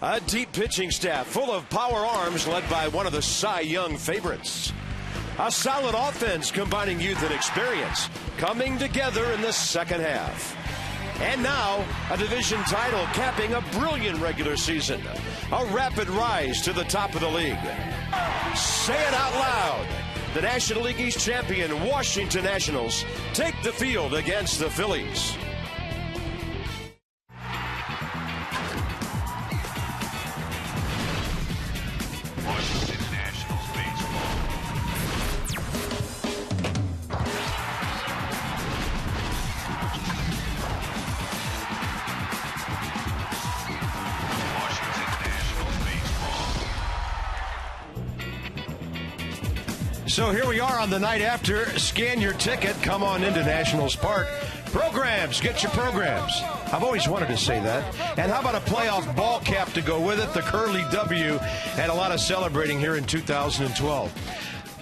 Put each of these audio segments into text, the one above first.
A deep pitching staff full of power arms led by one of the Cy Young favorites. A solid offense combining youth and experience coming together in the second half. And now, a division title capping a brilliant regular season. A rapid rise to the top of the league. Say it out loud. The National League East champion Washington Nationals take the field against the Phillies. So here we are on the night after. Scan your ticket. Come on into Nationals Park. Programs. Get your programs. I've always wanted to say that. And how about a playoff ball cap to go with it? The Curly W had a lot of celebrating here in 2012.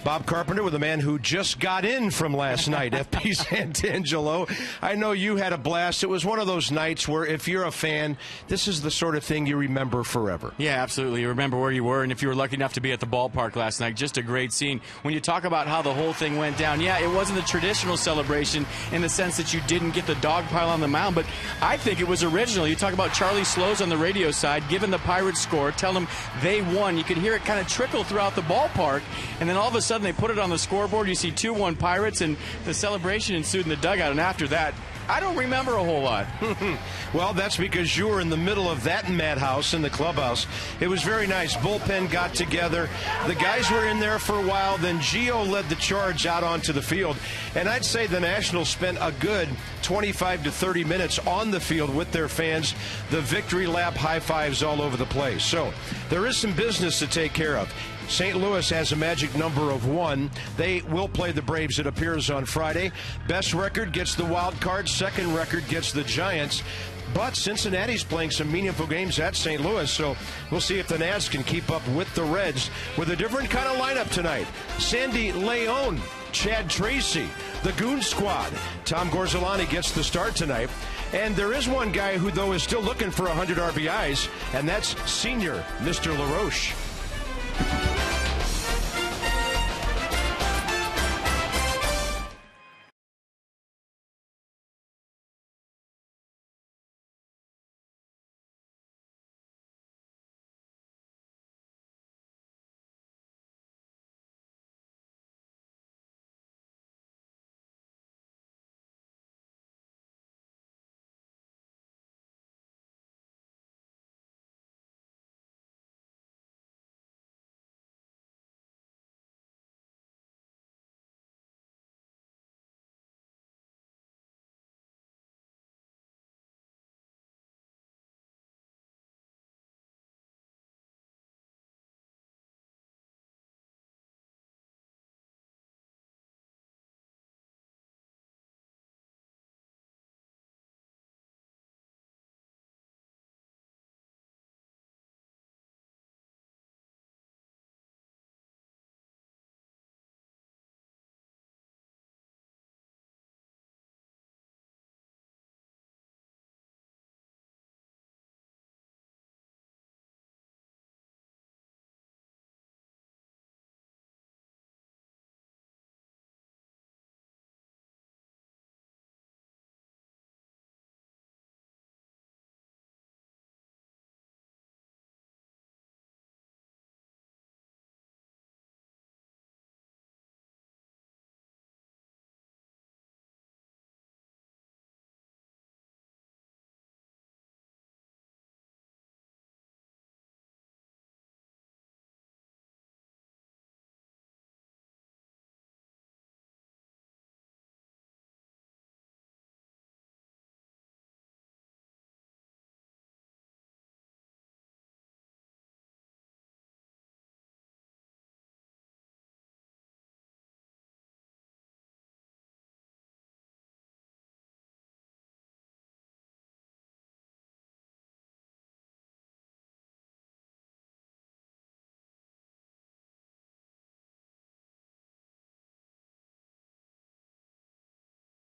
Bob Carpenter with a man who just got in from last night, FP Santangelo. I know you had a blast. It was one of those nights where if you're a fan, this is the sort of thing you remember forever. Yeah, absolutely. You remember where you were, and if you were lucky enough to be at the ballpark last night, just a great scene. When you talk about how the whole thing went down, yeah, it wasn't a traditional celebration in the sense that you didn't get the dog pile on the mound, but I think it was original. You talk about Charlie Slows on the radio side, giving the Pirates score, tell them they won. You could hear it kind of trickle throughout the ballpark, and then all of a sudden they put it on the scoreboard. You see 2-1 Pirates, and the celebration ensued in the dugout. And after that, I don't remember a whole lot. Well, that's because you were in the middle of that madhouse in the clubhouse. It was very nice. Bullpen got together. The guys were in there for a while. Then Gio led the charge out onto the field. And I'd say the Nationals spent a good 25 to 30 minutes on the field with their fans. The victory lap high fives all over the place. So there is some business to take care of. St. Louis has a magic number of 1. They will play the Braves, it appears, on Friday. Best record gets the wild card. Second record gets the Giants. But Cincinnati's playing some meaningful games at St. Louis, so we'll see if the Nats can keep up with the Reds with a different kind of lineup tonight. Sandy Leon, Chad Tracy, the Goon Squad. Tom Gorzelany gets the start tonight. And there is one guy who, though, is still looking for 100 RBIs, and that's senior Mr. LaRoche.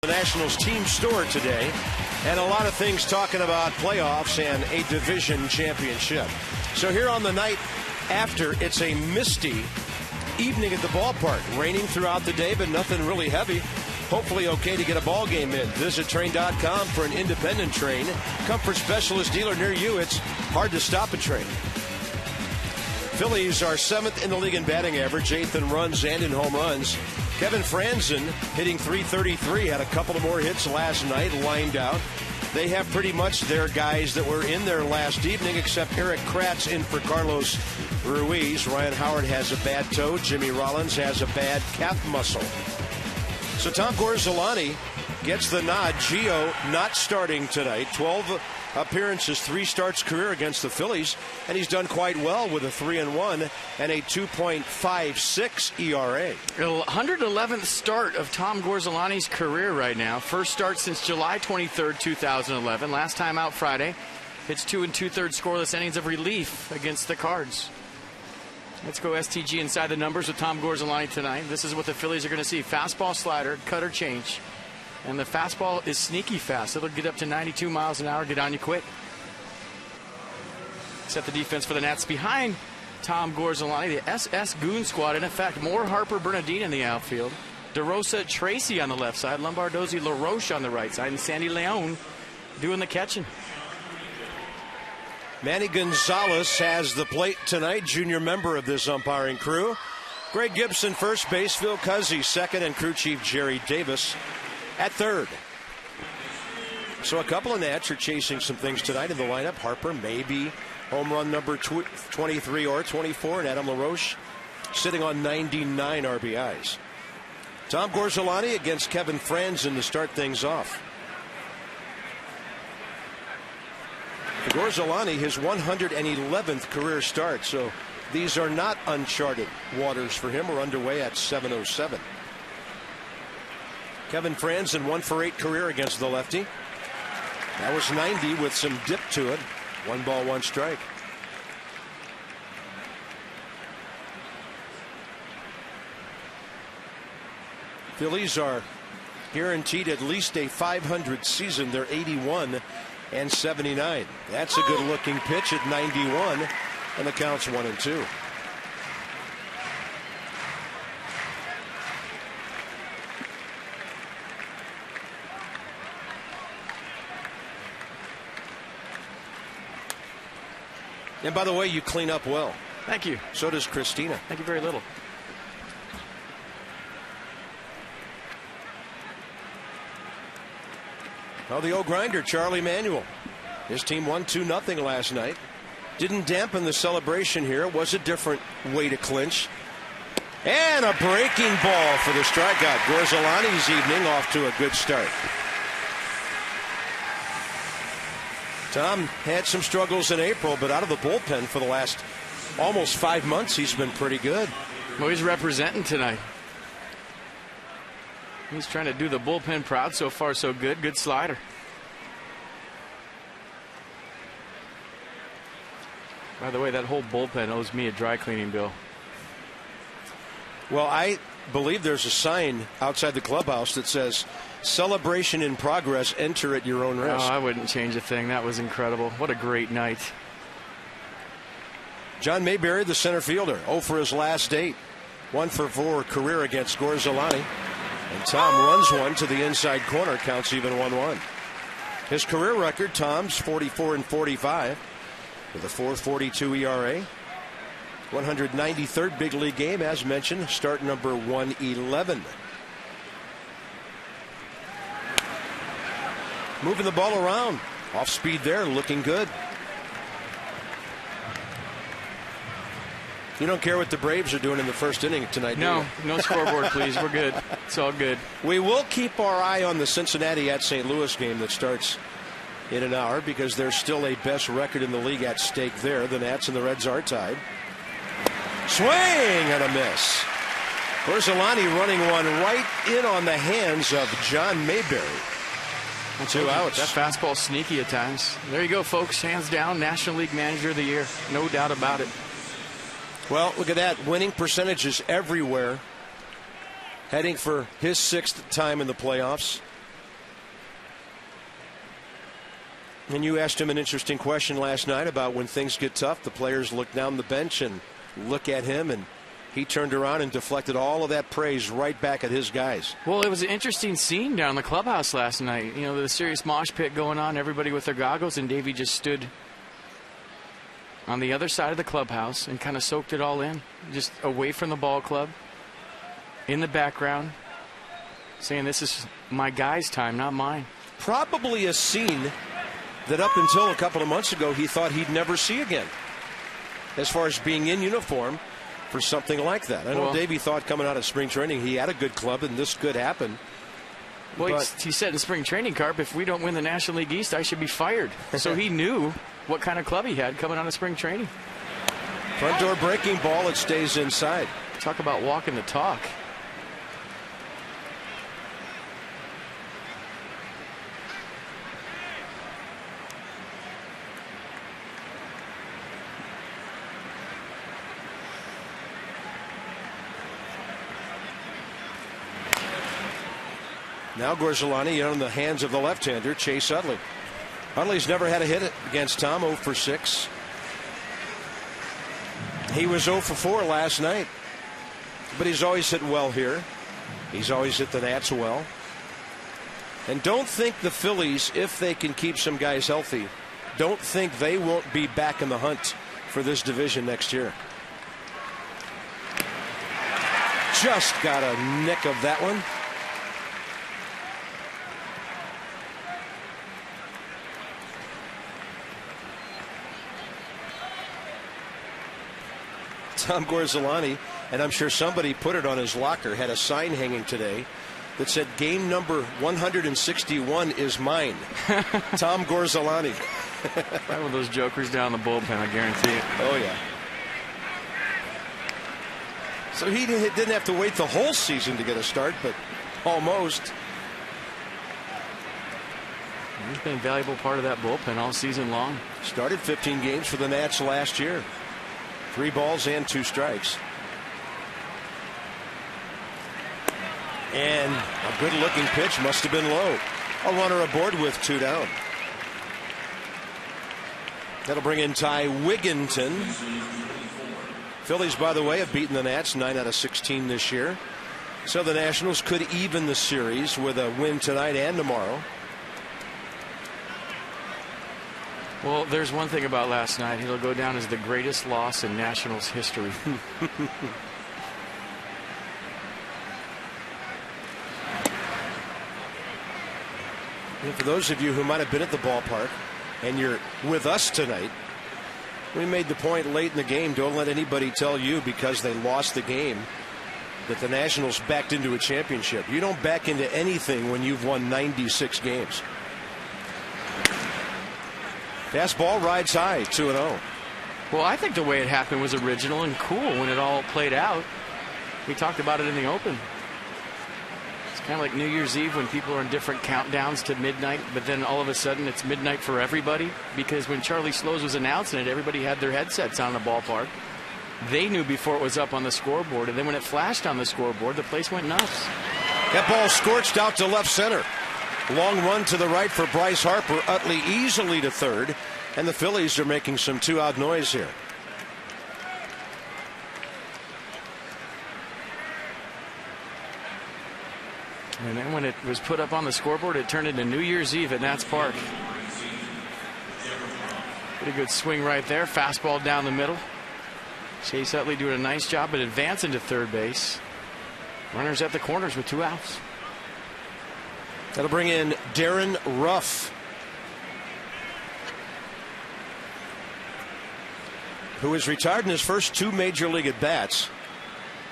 The Nationals team store today, and a lot of things talking about playoffs and a division championship. So here on the night after, it's a misty evening at the ballpark. Raining throughout the day, but nothing really heavy. Hopefully okay to get a ball game in. Visit Train.com for an independent Train comfort specialist dealer near you. It's hard to stop a Train. Phillies are 7th in the league in batting average, 8th in runs and in home runs. Kevin Franzen hitting .333, had a couple of more hits last night, lined out. They have pretty much their guys that were in there last evening, except Eric Kratz in for Carlos Ruiz. Ryan Howard has a bad toe. Jimmy Rollins has a bad calf muscle. So Tom Gorzelany gets the nod. Gio not starting tonight. 12 appearances, 3 starts career against the Phillies, and he's done quite well with a 3-1 and a 2.56 ERA. 111th start of Tom Gorzelany's career right now. First start since July 23rd, 2011. Last time out Friday. It's 2 2/3 scoreless innings of relief against the Cards. Let's go STG inside the numbers with Tom Gorzelany tonight. This is what the Phillies are going to see. Fastball, slider, cutter, change. And the fastball is sneaky fast. It'll get up to 92 miles an hour, get on you quick. Set the defense for the Nats behind Tom Gorzelany. The SS Goon Squad in effect. More HARPER, BERNADINA in the outfield. DEROSA, TRACY on the left side. Lombardozzi, LaRoche on the right side. And Sandy Leon doing the catching. Manny Gonzalez has the plate tonight, junior member of this umpiring crew. Greg Gibson, first base. Phil Cuzzy, second. And crew chief Jerry Davis at third. So a couple of Nats are chasing some things tonight in the lineup. HARPER, maybe home run number 23 or 24, and Adam LaRoche sitting on 99 RBIs. Tom Gorzelany against Kevin Franzen to start things off. For Gorzelany, his 111th career start, so these are not uncharted waters for him. We're underway at 7:07. Kevin Franzen 1 for 8 career against the lefty. That was 90 with some dip to it. 1 ball, 1 strike. Phillies are guaranteed at least a .500 season. They're 81 and 79. That's a good looking pitch at 91, and the count's 1-2. And by the way, you clean up well. Thank you. So does Christina. Thank you very little. Well, the old grinder, Charlie Manuel. His team won 2-0 last night. Didn't dampen the celebration here. It was a different way to clinch. And a breaking ball for the strikeout. Gorzelany's evening off to a good start. Tom had some struggles in April, but out of the bullpen for the last almost 5 months, he's been pretty good. Well, he's representing tonight. He's trying to do the bullpen proud. So far, so good. Good slider. By the way, that whole bullpen owes me a dry cleaning bill. Well, I believe there's a sign outside the clubhouse that says, "Celebration in progress, enter at your own risk." Oh, I wouldn't change a thing. That was incredible. What a great night. John Mayberry, the center fielder, 0 for his last 8. 1 for 4 career against Gorzelany. And Tom runs one to the inside corner, counts even 1-1. His career record, Tom's 44 and 45 with a 4.42 ERA. 193rd big league game, as mentioned, start number 111. Moving the ball around. Off speed there, looking good. You don't care what the Braves are doing in the first inning tonight, do you? No, no scoreboard, please. We're good. It's all good. We will keep our eye on the Cincinnati at St. Louis game that starts in an hour, because there's still a best record in the league at stake there. The Nats and the Reds are tied. Swing and a miss. Gorzelany running one right in on the hands of John Mayberry. 2 outs. That fastball sneaky at times. There you go, folks. Hands down, National League Manager of the Year. No doubt about it. Well, look at that. Winning percentages everywhere. Heading for his 6th time in the playoffs. And you asked him an interesting question last night about when things get tough, the players look down the bench and look at him, and he turned around and deflected all of that praise right back at his guys. Well, it was an interesting scene down in the clubhouse last night. You know, the serious mosh pit going on, everybody with their goggles, and Davey just stood on the other side of the clubhouse and kind of soaked it all in, just away from the ball club, in the background, saying this is my guy's time, not mine. Probably a scene that up until a couple of months ago he thought he'd never see again, as far as being in uniform for something like that. I know Davey thought coming out of spring training he had a good club and this could happen. Well, he said in spring training, Carp, if we don't win the National League East, I should be fired. So he knew what kind of club he had coming out of spring training. Front door breaking ball, it stays inside. Talk about walking the talk. Now Gorzelany on the hands of the left-hander, Chase Utley. Utley's never had a hit against Tom, 0 for 6. He was 0 for 4 last night, but he's always hit well here. He's always hit the Nats well. And don't think the Phillies, if they can keep some guys healthy, don't think they won't be back in the hunt for this division next year. Just got a nick of that one. Tom Gorzelany, and I'm sure somebody put it on his locker, had a sign hanging today that said game number 161 is mine. Tom Gorzelany. One of those jokers down the bullpen, I guarantee it. Oh, yeah. So he didn't have to wait the whole season to get a start, but almost. He's been a valuable part of that bullpen all season long. Started 15 games for the Nats last year. 3 balls and 2 strikes. And a good looking pitch, must have been low. A runner aboard with 2 down. That'll bring in Ty Wigginton. Phillies, by the way, have beaten the Nats 9 out of 16 this year. So the Nationals could even the series with a win tonight and tomorrow. Well, there's one thing about last night. It'll go down as the greatest loss in Nationals history. And for those of you who might have been at the ballpark and you're with us tonight, we made the point late in the game, don't let anybody tell you because they lost the game that the Nationals backed into a championship. You don't back into anything when you've won 96 games. Fastball rides high, 2-0. Well, I think the way it happened was original and cool when it all played out. We talked about it in the open. It's kind of like New Year's Eve when people are in different countdowns to midnight, but then all of a sudden it's midnight for everybody. Because when Charlie Slows was announcing it, everybody had their headsets on in the ballpark. They knew before it was up on the scoreboard, and then when it flashed on the scoreboard, the place went nuts. That ball scorched out to left center. Long run to the right for Bryce Harper. Utley easily to third. And the Phillies are making some 2-out noise here. And then when it was put up on the scoreboard, it turned into New Year's Eve at Nats Park. Pretty good swing right there. Fastball down the middle. Chase Utley doing a nice job at advancing to third base. Runners at the corners with 2 outs. That'll bring in DARIN Ruff, who was retired in his first 2 major league at-bats.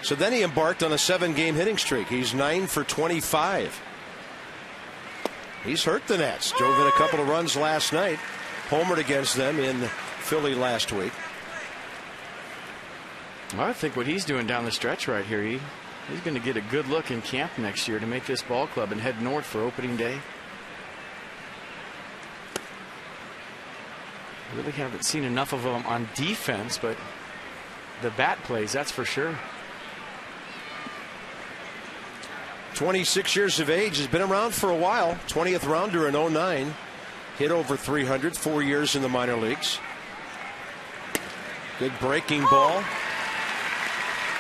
So then he embarked on a 7-game hitting streak. He's 9 for 25. He's hurt the Nats. Drove in a couple of runs last night. Homered against them in Philly last week. Well, I think what he's doing down the stretch right here, he's going to get a good look in camp next year to make this ball club and head north for opening day. Really haven't seen enough of him on defense, but the bat plays, that's for sure. 26 years of age, has been around for a while. 20th rounder in 09. Hit over 300, 4 years in the minor leagues. Good breaking ball.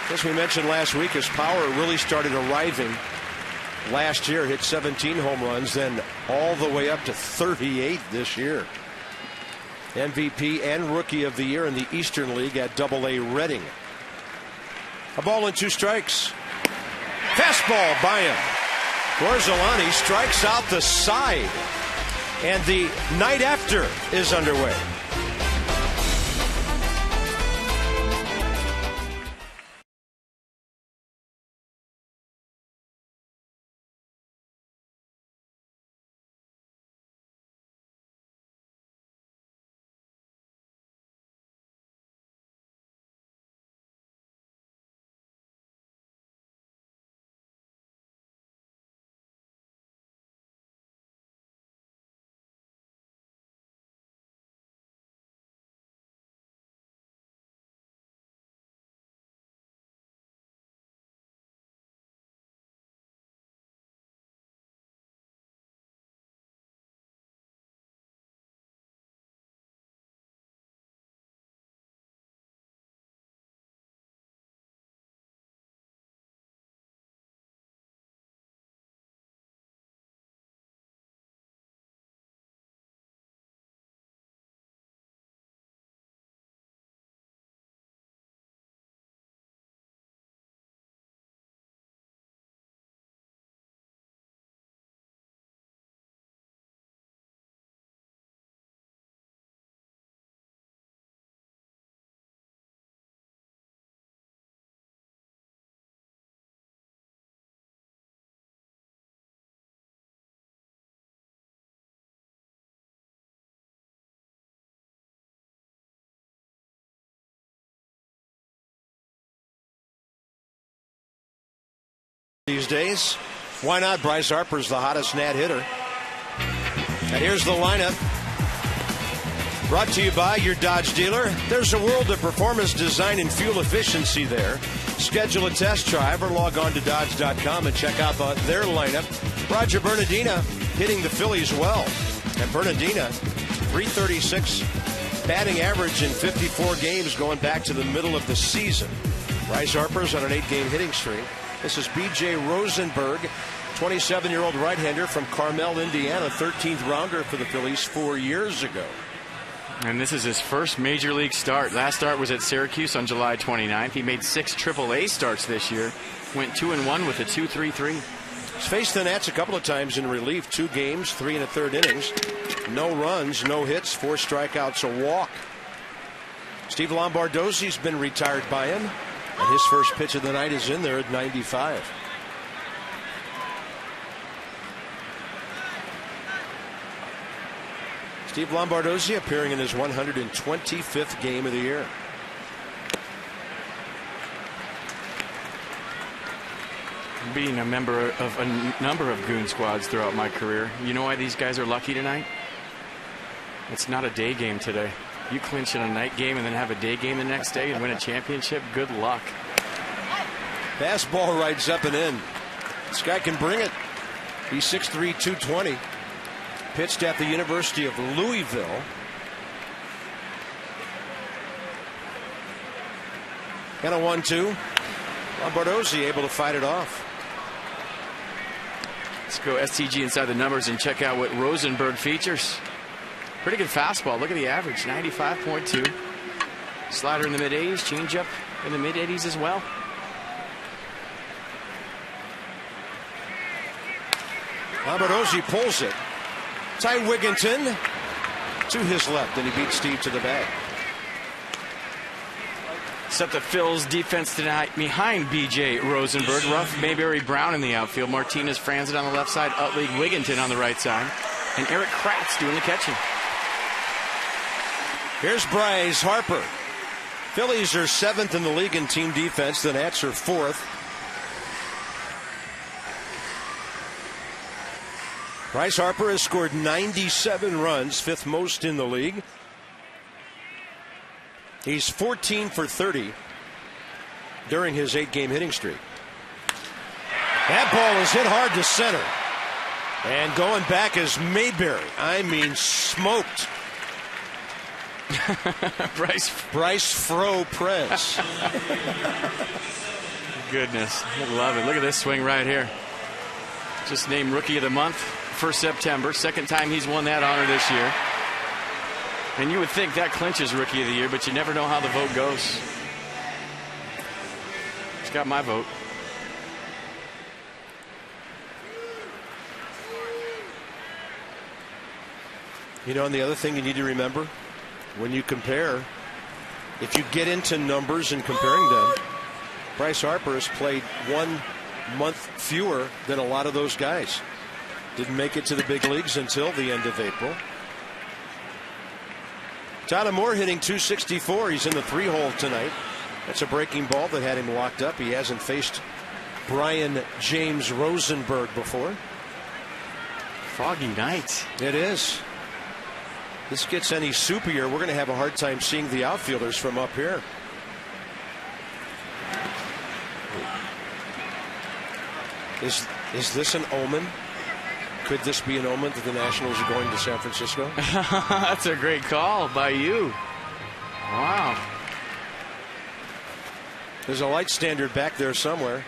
As we mentioned last week, his power really started arriving last year. Hit 17 home runs, then all the way up to 38 this year. MVP and Rookie of the Year in the Eastern League at AA Reading. A ball and 2 strikes. Fastball by him. GORZELANNY strikes out the side. And the night after is underway. These days, why not? Bryce Harper's the hottest Nat hitter. And here's the lineup. Brought to you by your Dodge dealer. There's a world of performance, design, and fuel efficiency there. Schedule a test drive or log on to Dodge.com and check out their lineup. Roger Bernadina hitting the Phillies well. And Bernadina, .336 batting average in 54 games going back to the middle of the season. Bryce Harper's on an 8-game hitting streak. This is B.J. Rosenberg, 27-year-old right-hander from Carmel, Indiana, 13th rounder for the Phillies 4 years ago. And this is his first major league start. Last start was at Syracuse on July 29th. He made 6 AAA starts this year. Went 2-1 with a 2.33. He's faced the Nats a couple of times in relief. 2 games, 3 1/3 innings. No runs, no hits, 4 strikeouts, a walk. Steve Lombardozzi's been retired by him. And his first pitch of the night is in there at 95. Steve Lombardozzi appearing in his 125th game of the year. Being a member of a number of goon squads throughout my career, you know why these guys are lucky tonight? It's not a day game today. You clinch in a night game and then have a day game the next day and win a championship, good luck. Fastball rides up and in. This guy can bring it. He's 6'3", 220. Pitched at the University of Louisville. And a 1-2. Lombardozzi able to fight it off. Let's go STG inside the numbers and check out what Rosenberg features. Pretty good fastball. Look at the average, 95.2. Slider in the mid-80s, changeup in the mid-80s as well. Lombardozzi pulls it. Ty Wigginton to his left, and he beats Steve to the bag. Except the Phil's defense tonight behind B.J. Rosenberg. Ruff, Mayberry, Brown in the outfield. Martinez, Franzen on the left side. Utley, Wigginton on the right side. And Eric Kratz doing the catching. Here's Bryce Harper. Phillies are 7th in the league in team defense. The Nats are 4th. Bryce Harper has scored 97 runs, 5th most in the league. He's 14 for 30 during his 8-game hitting streak. That ball is hit hard to center. And going back is Mayberry. I mean, smoked. Bryce Fro Prez. Goodness, I love it. Look at this swing right here. Just named Rookie of the Month for September. Second time he's won that honor this year. And you would think that clinches Rookie of the Year, but you never know how the vote goes. It's got my vote. You know, and the other thing you need to remember, when you compare, if you get into numbers and comparing them, Bryce Harper has played 1 month fewer than a lot of those guys. Didn't make it to the big leagues until the end of April. Tyler Moore hitting .264. He's in the 3-hole tonight. That's a breaking ball that had him locked up. He hasn't faced Brian James Rosenberg before. Foggy night. It is. This gets any soupier, we're going to have a hard time seeing the outfielders from up here. Is this an omen? Could this be an omen that the Nationals are going to San Francisco? That's a great call by you. Wow. There's a light standard back there somewhere.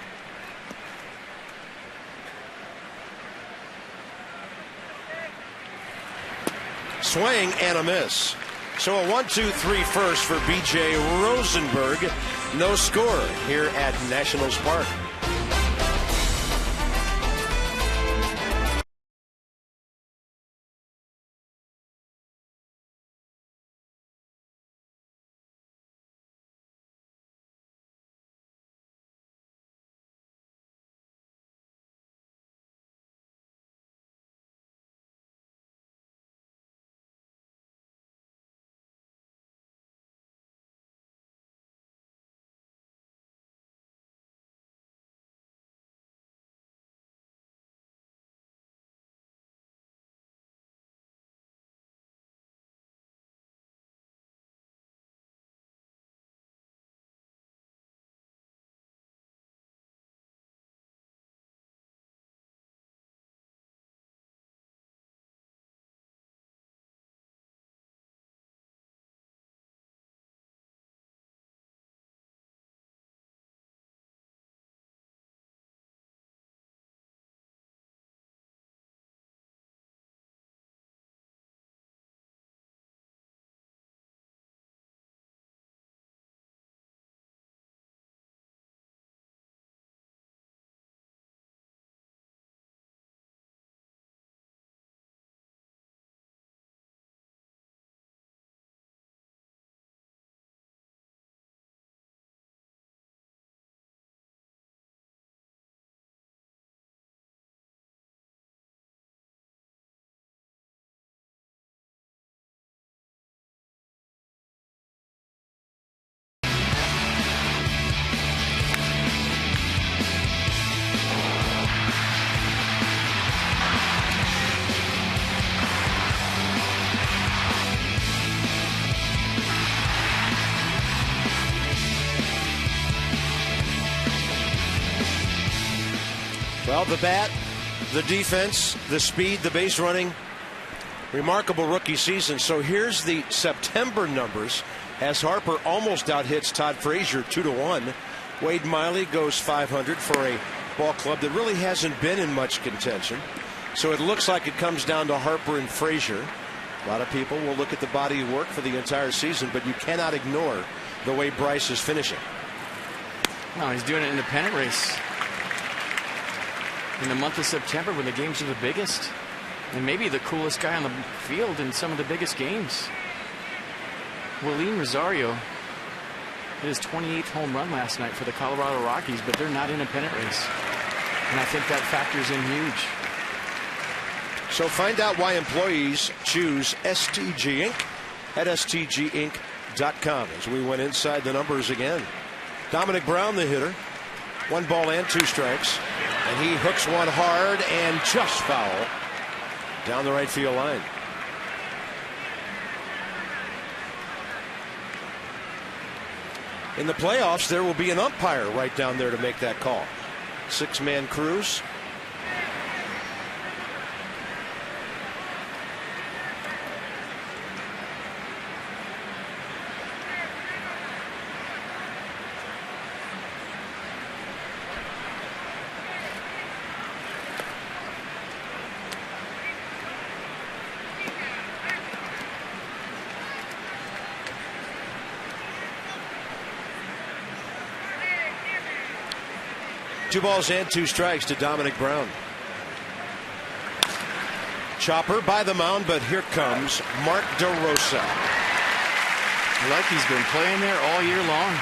Swing and a miss. So a 1-2-3 first for B.J. Rosenberg. No score here at Nationals Park. Well, the bat, the defense, the speed, the base running. Remarkable rookie season. So here's the September numbers as Harper almost out-hits Todd Frazier 2-1. Wade Miley goes 500 for a ball club that really hasn't been in much contention. So it looks like it comes down to Harper and Frazier. A lot of people will look at the body of work for the entire season, but you cannot ignore the way Bryce is finishing. No, he's doing it in the pennant race. In the month of September when the games are the biggest. And maybe the coolest guy on the field in some of the biggest games. Willeen Rosario hit his 28th home run last night for the Colorado Rockies, but they're not in a pennant race. And I think that factors in huge. So find out why employees choose STG Inc. at stginc.com as we went inside the numbers again. Dominic Brown, the hitter. 1 ball and 2 strikes. And he hooks one hard and just foul down the right field line. In the playoffs, there will be an umpire right down there to make that call. 6-man crews. 2 balls and 2 strikes to Dominic Brown. Chopper by the mound, but here comes Mark DeRosa. Like he's been playing there all year long.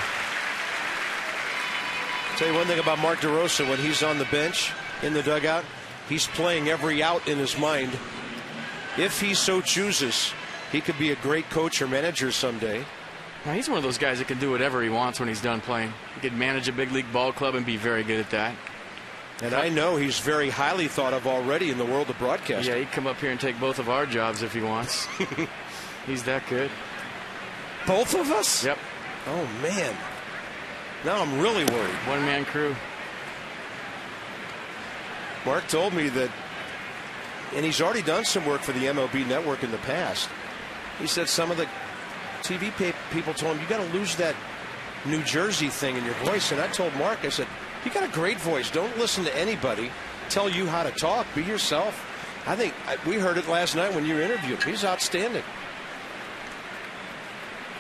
Tell you one thing about Mark DeRosa, when he's on the bench in the dugout, he's playing every out in his mind. If he so chooses, he could be a great coach or manager someday. Now, he's one of those guys that can do whatever he wants when he's done playing. He could manage a big league ball club and be very good at that. And I know he's very highly thought of already in the world of broadcasting. Yeah, he'd come up here and take both of our jobs if he wants. He's that good. Both of us? Yep. Oh, man. Now I'm really worried. One-man crew. Mark told me that, and he's already done some work for the MLB Network in the past. He said some of the TV people told him, you got to lose that New Jersey thing in your voice. And I told Mark, I said, you got a great voice. Don't listen to anybody tell you how to talk. Be yourself. I think we heard it last night when you interviewed him. He's outstanding.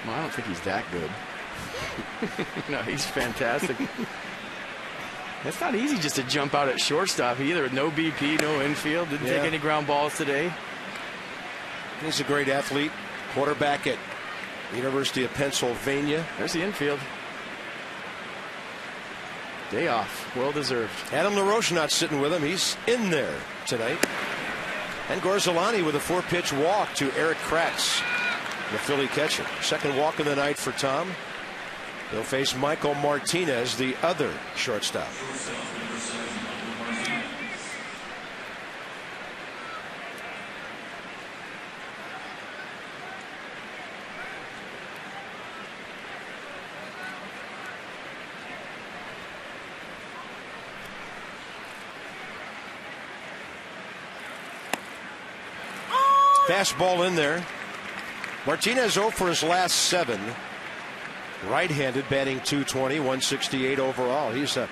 Well, I don't think he's that good. No, he's fantastic. It's not easy just to jump out at shortstop either. With no BP, no infield. Didn't take any ground balls today. He's a great athlete. Quarterback at the University of Pennsylvania. There's the infield. Day off. Well deserved. Adam LaRoche not sitting with him. He's in there tonight. And GORZELANNY with a 4-pitch walk to Eric Kratz, the Philly catcher. Second walk of the night for Tom. He'll face Michael Martinez, the other shortstop. Fastball in there. Martinez 0 for his last 7. Right-handed, batting .220, 168 overall. He's a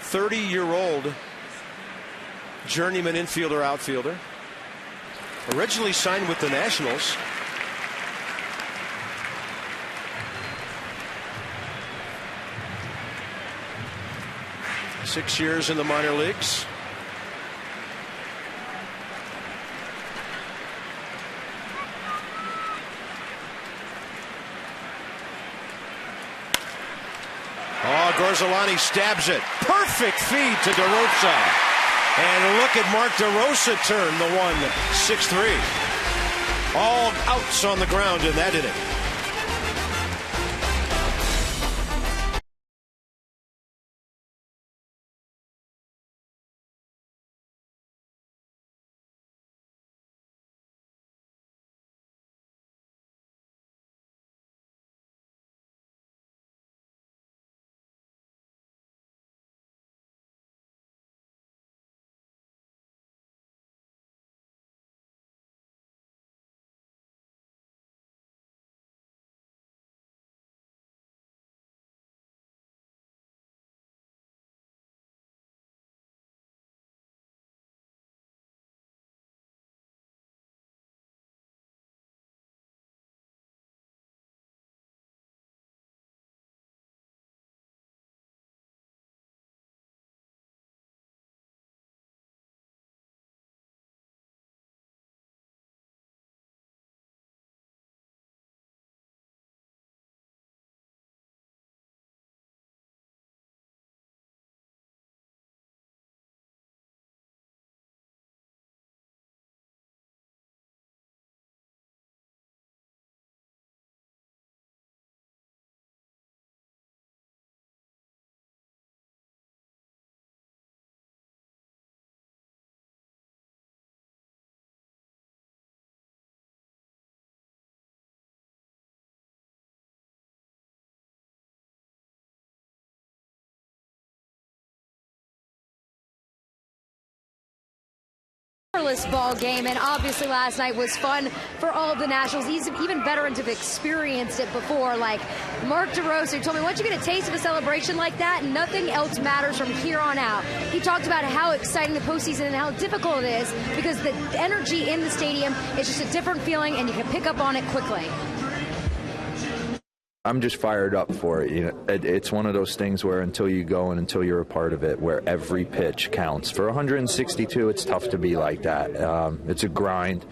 30-year-old journeyman infielder, outfielder. Originally signed with the Nationals. Six years in the minor leagues. GORZELANNY stabs it. Perfect feed to DEROSA. And look at Mark DeRosa turn the 1-6-3. All outs on the ground in that inning. Ball game, and obviously last night was fun for all of the Nationals. Even veterans have experienced it before, like Mark DeRosa, who told me once you get a taste of a celebration like that, nothing else matters from here on out. He talked about how exciting the postseason and how difficult it is because the energy in the stadium is just a different feeling and you can pick up on it quickly. I'm just fired up for it. You know, it's one of those things where until you go and until you're a part of it, where every pitch counts. For 162, it's tough to be like that. It's a grind,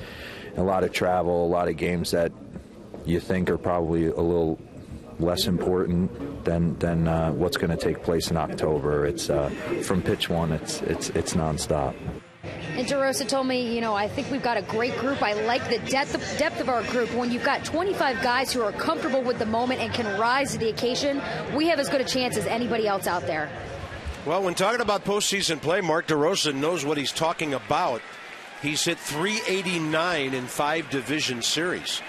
a lot of travel, a lot of games that you think are probably a little less important than what's going to take place in October. It's from pitch one, it's nonstop. And DeRosa told me, you know, I think we've got a great group. I like the depth of our group. When you've got 25 guys who are comfortable with the moment and can rise to the occasion, we have as good a chance as anybody else out there. Well, when talking about postseason play, Mark DeRosa knows what he's talking about. He's hit .389 in 5 division series.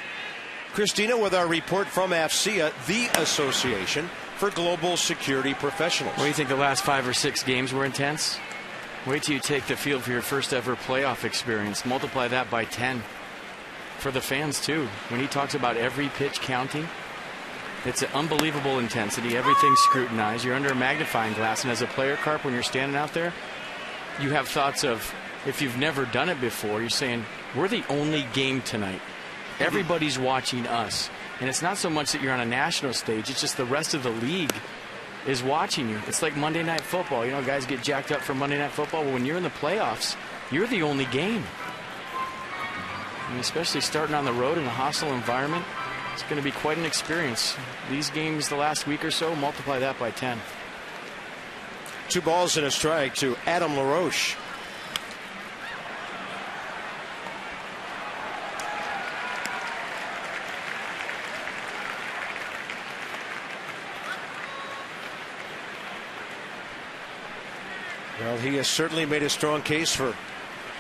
Christina with our report from AFCEA, the Association for Global Security Professionals. What do you think the last 5 or 6 games were intense? Wait till you take the field for your first ever playoff experience. Multiply that by 10. For the fans, too. When he talks about every pitch counting, it's an unbelievable intensity. Everything's scrutinized. You're under a magnifying glass. And as a player, Carp, when you're standing out there, you have thoughts of, if you've never done it before, you're saying, we're the only game tonight. Everybody's watching us. And it's not so much that you're on a national stage. It's just the rest of the league is watching you. It's like Monday Night Football. You know, guys get jacked up for Monday Night Football. Well, when you're in the playoffs, you're the only game. And especially starting on the road in a hostile environment, it's going to be quite an experience. These games the last week or so, multiply that by 10. 2 balls and a strike to Adam LaRoche. Well, he has certainly made a strong case for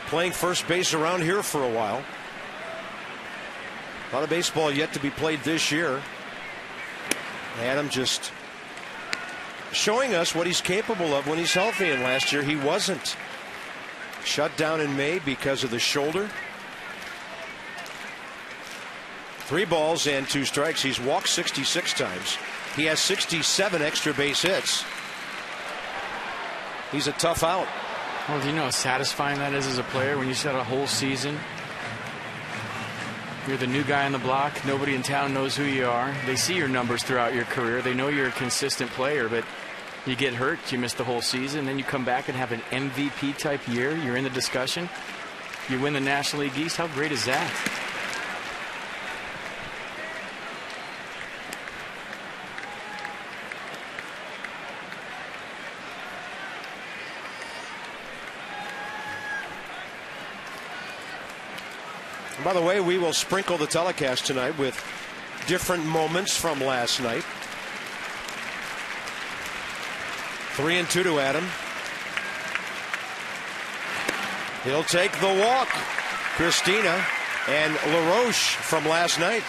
playing first base around here for a while. A lot of baseball yet to be played this year. Adam just showing us what he's capable of when he's healthy, and last year he wasn't. Shut down in May because of the shoulder. 3 balls and 2 strikes. He's walked 66 times. He has 67 extra base hits. He's a tough out. Well, do you know how satisfying that is as a player when you set a whole season? You're the new guy on the block. Nobody in town knows who you are. They see your numbers throughout your career. They know you're a consistent player, but you get hurt, you miss the whole season, then you come back and have an MVP type year. You're in the discussion. You win the National League East. How great is that? By the way, we will sprinkle the telecast tonight with different moments from last night. 3-2 to Adam. He'll take the walk. Christina and LaRoche from last night.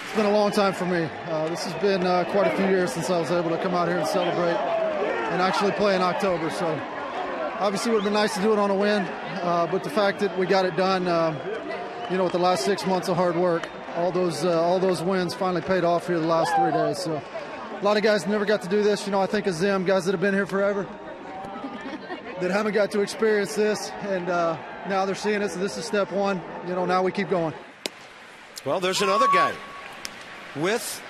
It's been a long time for me. This has been quite a few years since I was able to come out here and celebrate and actually play in October. So obviously it would have been nice to do it on a win, but the fact that we got it done, you know, with the last 6 months of hard work, all those wins finally paid off here the last 3 days. So a lot of guys never got to do this. You know, I think of them, guys that have been here forever, that haven't got to experience this, and now they're seeing it, so this is step one. You know, now we keep going. Well, there's another guy with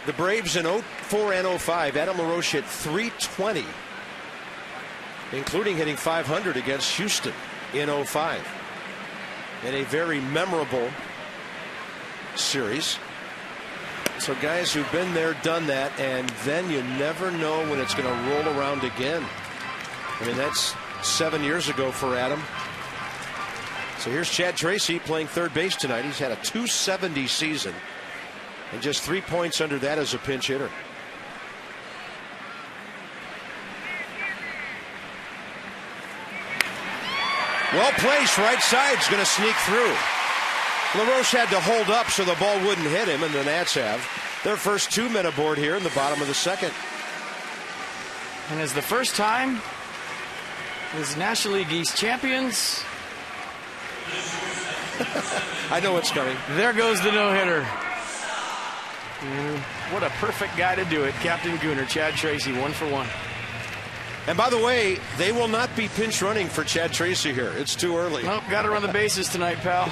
the Braves in 04 and 05. Adam LaRoche hit .320, including hitting .500 against Houston in 05. In a very memorable series. So guys who've been there, done that, and then you never know when it's going to roll around again. I mean, that's 7 years ago for Adam. So here's Chad Tracy playing third base tonight. He's had a .270 season and just 3 points under that as a pinch hitter. Well placed, right side's going to sneak through. LaRoche had to hold up so the ball wouldn't hit him, and the Nats have their first 2 men aboard here in the bottom of the second. And as the first time as National League East champions, I know what's coming. There goes the no-hitter. What a perfect guy to do it. Captain Gooner, Chad Tracy, 1 for 1. And by the way, they will not be pinch running for Chad Tracy here. It's too early. Nope, got to run the bases tonight, pal.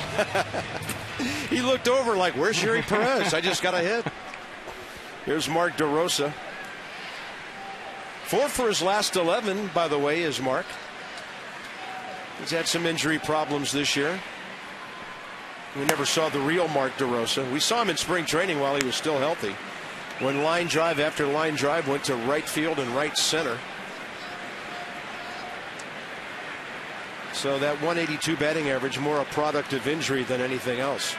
He looked over like, where's Yuri Perez? I just got a hit. Here's Mark DeRosa. 4 for his last 11, by the way, is Mark. He's had some injury problems this year. We never saw the real Mark DeRosa. We saw him in spring training while he was still healthy, when line drive after line drive went to right field and right center. So that 182 batting average, more a product of injury than anything else.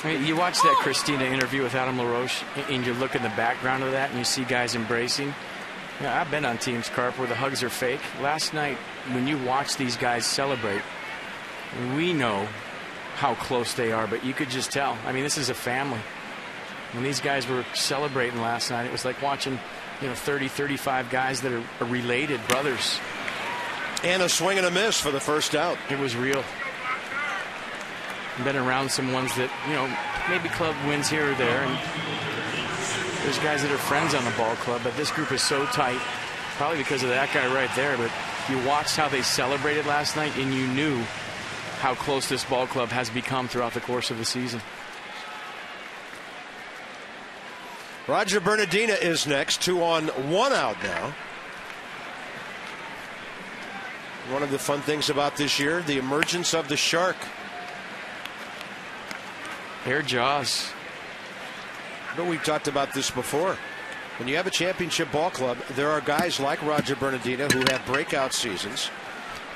You watch that Christina interview with Adam LaRoche, and you look in the background of that, and you see guys embracing. Yeah, I've been on teams, Carp, where the hugs are fake. Last night, when you watch these guys celebrate, we know how close they are, but you could just tell. I mean, this is a family. When these guys were celebrating last night, it was like watching, 30, 35 guys that are related brothers. And a swing and a miss for the first out. It was real. Been around some ones that, maybe club wins here or there, and there's guys that are friends on the ball club, but this group is so tight, probably because of that guy right there. But you watched how they celebrated last night, and you knew how close this ball club has become throughout the course of the season. Roger Bernadina is next, 2 on 1 out now. One of the fun things about this year, the emergence of the shark. Air jaws. But we've talked about this before. When you have a championship ball club, there are guys like Roger Bernadina who have breakout seasons.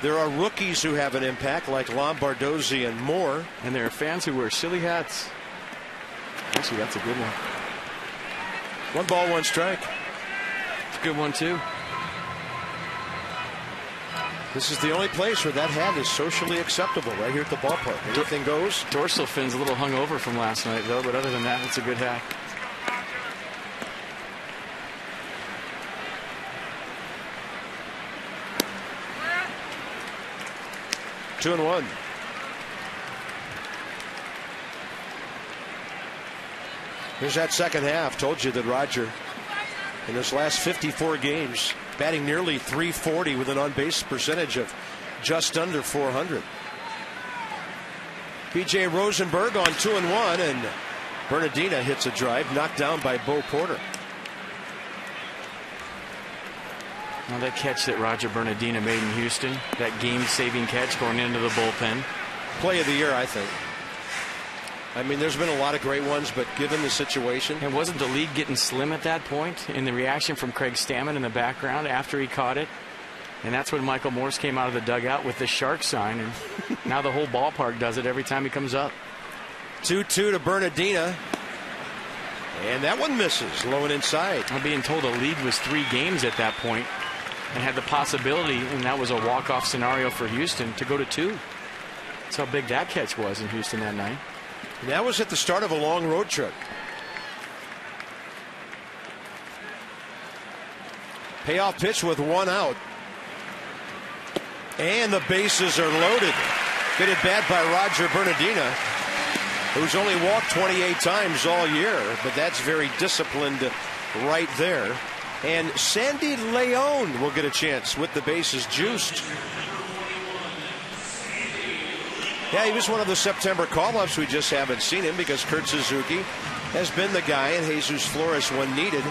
There are rookies who have an impact like Lombardozzi and more. And there are fans who wear silly hats. Actually, that's a good one. 1 ball, 1 strike. It's a good one, too. This is the only place where that hat is socially acceptable, right here at the ballpark. Anything goes. Dorsal fin's a little hungover from last night, though, but other than that, it's a good hat. Two and 1. Here's that second half. Told you that Roger, in his last 54 games, batting nearly .340 with an on-base percentage of just under .400. P.J. Rosenberg on 2 and 1, and Bernadina hits a drive knocked down by Bo Porter. Now that catch that Roger Bernadina made in Houston, that game-saving catch going into the bullpen. Play of the year, I think. I mean, there's been a lot of great ones, but given the situation. And wasn't the league getting slim at that point? In the reaction from Craig Stammen in the background after he caught it. And that's when Michael Morse came out of the dugout with the shark sign. And now the whole ballpark does it every time he comes up. 2-2 to Bernadina. And that one misses, low and inside. I'm being told the lead was 3 games at that point and had the possibility, and that was a walk-off scenario for Houston, to go to 2. That's how big that catch was in Houston that night. That was at the start of a long road trip. Payoff pitch with 1 out. And the bases are loaded. Good at bat by Roger Bernadina, who's only walked 28 times all year, but that's very disciplined right there. And Sandy Leon will get a chance with the bases juiced. Yeah, he was one of the September call-ups. We just haven't seen him because Kurt Suzuki has been the guy and Jesus Flores when needed.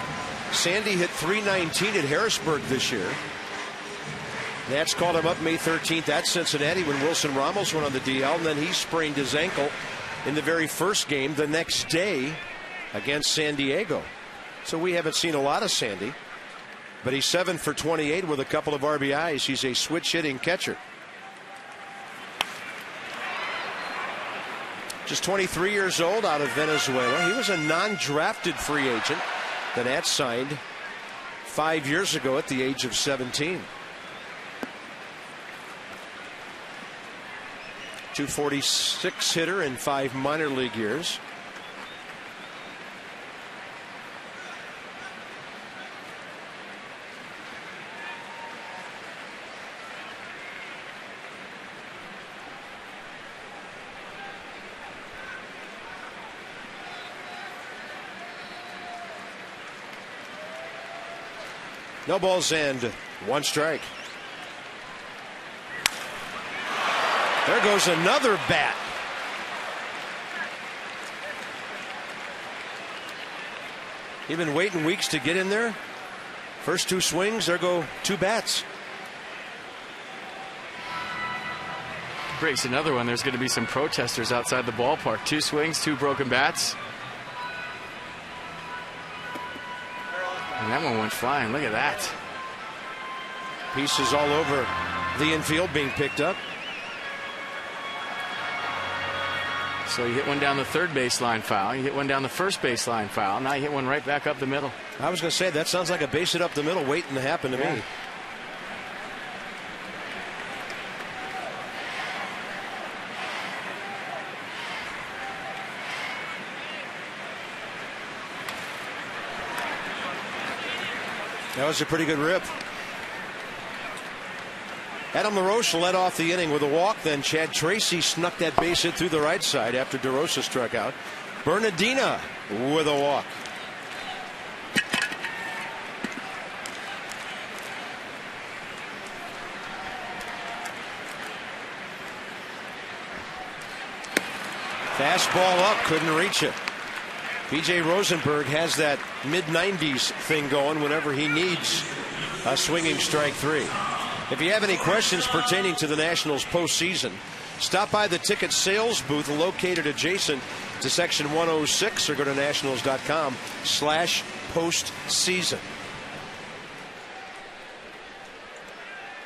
Sandy hit .319 at Harrisburg this year. Nats called him up May 13th at Cincinnati when Wilson Ramos went on the DL, and then he sprained his ankle in the very first game the next day against San Diego. So we haven't seen a lot of Sandy, but he's 7 for 28 with a couple of RBIs. He's a switch-hitting catcher. Just 23 years old, out of Venezuela. He was a non-drafted free agent. The Nats signed 5 years ago at the age of 17. .246 hitter in 5 minor league years. No balls and 1 strike. There goes another bat. You've been waiting weeks to get in there. First 2 swings, there go 2 bats. Breaks another one. There's going to be some protesters outside the ballpark. 2 swings, 2 broken bats. And that one went flying. Look at that. Pieces all over the infield being picked up. So you hit one down the third baseline foul. You hit one down the first baseline foul. Now you hit one right back up the middle. I was going to say, that sounds like a base hit up the middle waiting to happen to me. That was a pretty good rip. Adam LaRoche led off the inning with a walk. Then Chad Tracy snuck that base hit through the right side after DEROSA struck out. BERNADINA with a walk. Fastball up, couldn't reach it. PJ Rosenberg has that mid-90s thing going whenever he needs a swinging strike 3. If you have any questions pertaining to the Nationals postseason, stop by the ticket sales booth located adjacent to section 106 or go to nationals.com/postseason.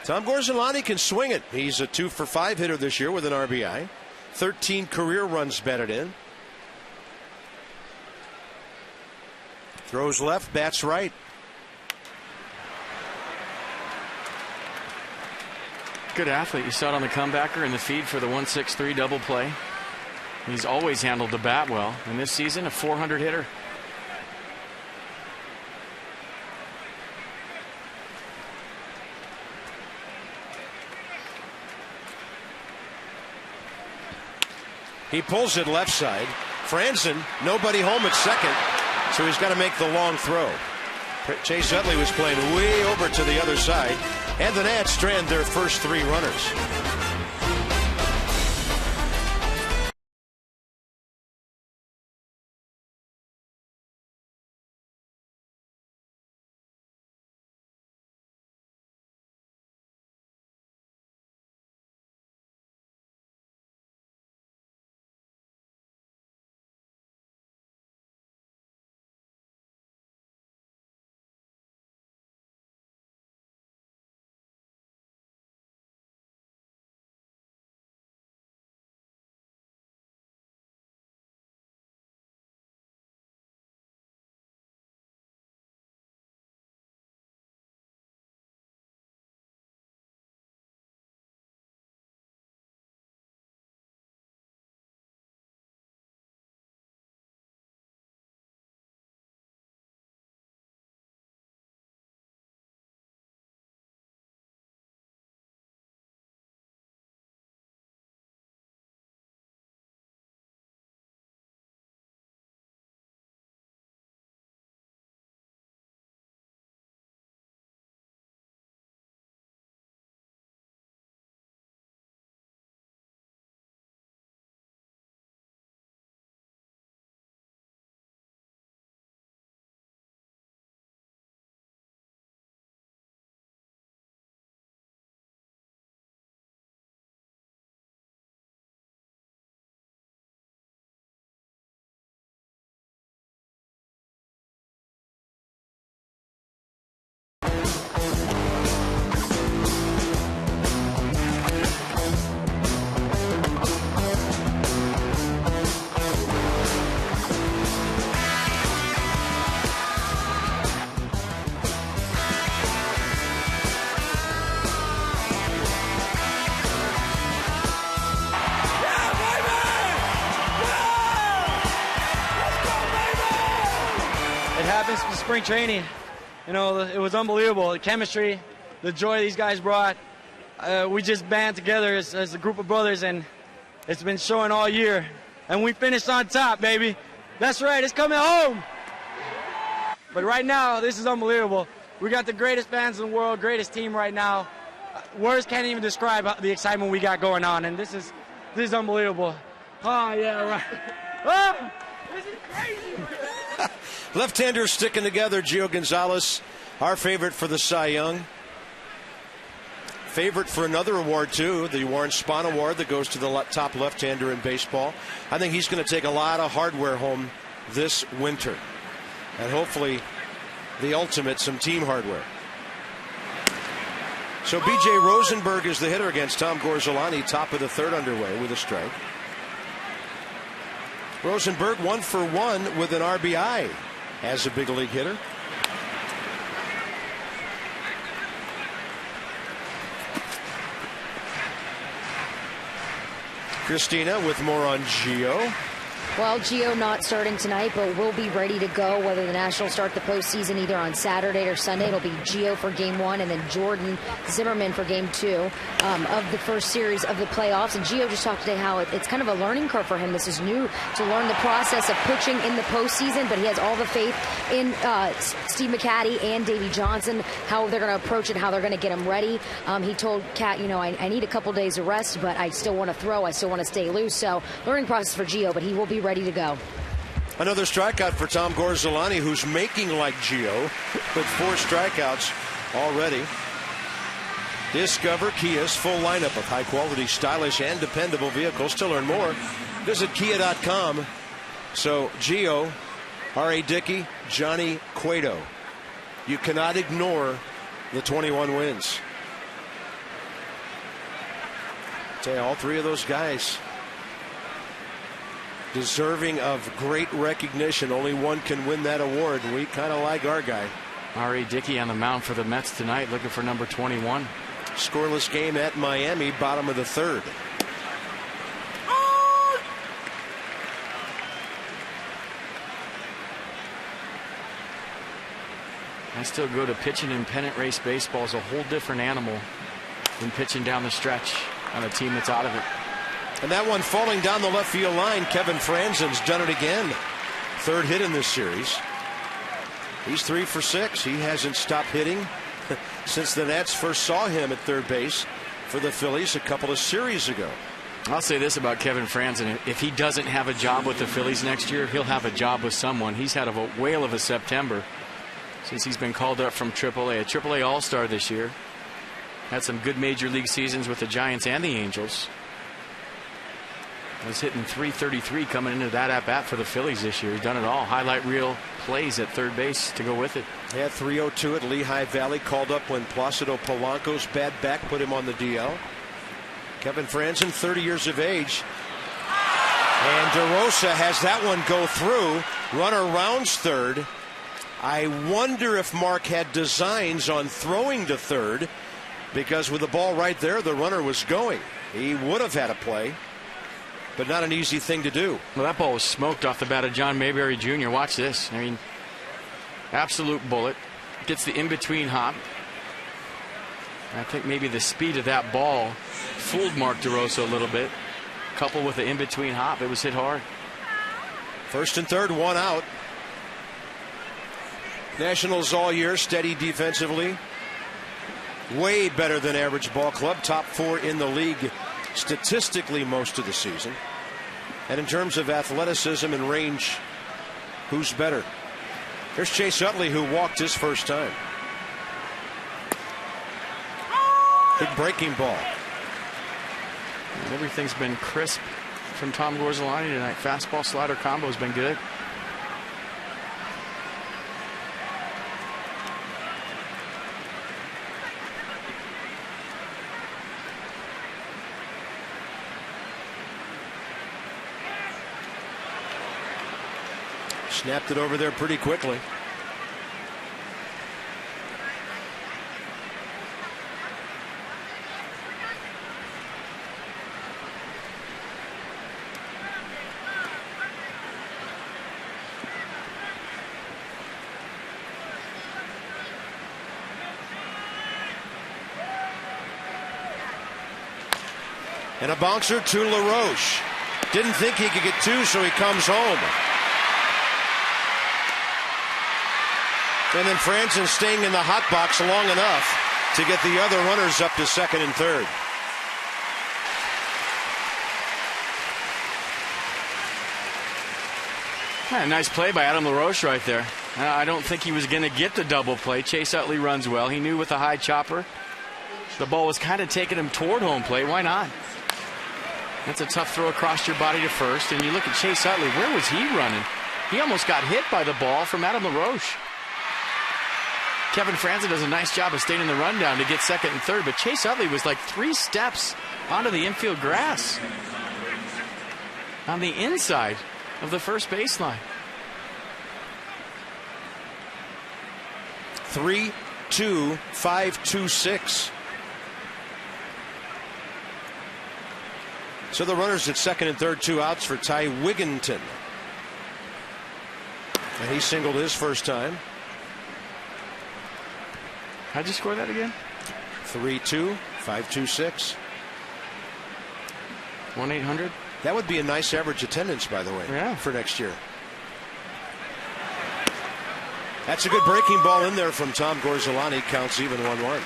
Tom Gorzelany can swing it. He's a 2-for-5 hitter this year with an RBI. 13 career runs batted in. Throws left, bats right. Good athlete. You saw it on the comebacker in the feed for the 1-6-3 double play. He's always handled the bat well. And this season, a 400 hitter. He pulls it left side. Franzen, nobody home at second, so he's got to make the long throw. Chase Utley was playing way over to the other side, and the Nats strand their first 3 runners. Spring training, you know, it was unbelievable. The chemistry, the joy these guys brought. We just band together as a group of brothers, and it's been showing all year. And we finished on top, baby. That's right, it's coming home. But right now, this is unbelievable. We got the greatest fans in the world, greatest team right now. words can't even describe the excitement we got going on, and this is unbelievable. Oh yeah, right. Oh, this is crazy. Left-handers sticking together. Gio Gonzalez, our favorite for the Cy Young. Favorite for another award, too, the Warren Spahn Award that goes to the top left-hander in baseball. I think he's going to take a lot of hardware home this winter. And hopefully the ultimate, some team hardware. So B.J. Rosenberg is the hitter against Tom Gorzelany, top of the third underway with a strike. Rosenberg 1 for 1 with an RBI as a big league hitter. Christina with more on Gio. Well, Gio not starting tonight, but will be ready to go whether the Nationals start the postseason either on Saturday or Sunday. It'll be Gio for Game 1 and then Jordan Zimmerman for Game 2 of the first series of the playoffs. And Gio just talked today how it's kind of a learning curve for him. This is new to learn the process of pitching in the postseason, but he has all the faith in Steve McCatty and Davey Johnson, how they're going to approach it, how they're going to get him ready. He told Cat, you know, I need a couple days of rest, but I still want to throw. I still want to stay loose. So learning process for Gio, but he will be ready to go. Another strikeout for Tom Gorzelany, who's making like Gio with 4 strikeouts already. Discover Kia's full lineup of high-quality, stylish, and dependable vehicles. To learn more, visit Kia.com. So Gio, R.A. Dickey, Johnny Cueto. You cannot ignore the 21 wins. Say all 3 of those guys deserving of great recognition. Only one can win that award, and we kind of like our guy. R.A. Dickey on the mound for the Mets tonight, looking for number 21. Scoreless game at Miami, bottom of the third. I still go to pitching in pennant race baseball is a whole different animal than pitching down the stretch on a team that's out of it. And that one falling down the left field line. Kevin Franzen's done it again. 3rd hit in this series. He's 3 for 6. He hasn't stopped hitting since the Nats first saw him at third base for the Phillies a couple of series ago. I'll say this about Kevin Franzen. If he doesn't have a job with the Phillies next year, he'll have a job with someone. He's had a whale of a September since he's been called up from AAA. A AAA All-Star this year. Had some good major league seasons with the Giants and the Angels. Was hitting .333 coming into that at-bat for the Phillies this year. He's done it all. Highlight reel plays at third base to go with it. He had .302 at Lehigh Valley, called up when Placido Polanco's bad back put him on the DL. Kevin Franzen, 30 years of age. And DEROSA has that one go through. Runner rounds third. I wonder if Mark had designs on throwing to third, because with the ball right there, the runner was going. He would have had a play, but not an easy thing to do. Well, that ball was smoked off the bat of John Mayberry Jr. Watch this. I mean, absolute bullet. Gets the in-between hop. I think maybe the speed of that ball fooled Mark DeRosa a little bit. Coupled with the in-between hop, it was hit hard. 1st and 3rd, 1 out. Nationals all year, steady defensively. Way better than average ball club. Top 4 in the league statistically most of the season. And in terms of athleticism and range, who's better? Here's Chase Utley, who walked his first time. Big breaking ball. And everything's been crisp from Tom Gorzelany tonight. Fastball slider combo has been good. Snapped it over there pretty quickly. And a bouncer to LaRoche. Didn't think he could get 2, so he comes home. And then Franzen staying in the hot box long enough to get the other runners up to second and third. Yeah, nice play by Adam LaRoche right there. I don't think he was going to get the double play. Chase Utley runs well. He knew with a high chopper, the ball was kind of taking him toward home plate. Why not? That's a tough throw across your body to first. And you look at Chase Utley. Where was he running? He almost got hit by the ball from Adam LaRoche. Kevin Franzen does a nice job of staying in the rundown to get second and third. But Chase Utley was like 3 steps onto the infield grass on the inside of the first baseline. 3-2-5-2-6. So the runners at second and third, 2 outs for Ty Wigginton. And he singled his first time. How'd you score that again? 3-2-5-2-6. 1-800. That would be a nice average attendance, by the way, yeah, for next year. That's a good breaking ball in there from Tom Gorzelany. Counts even 1-1.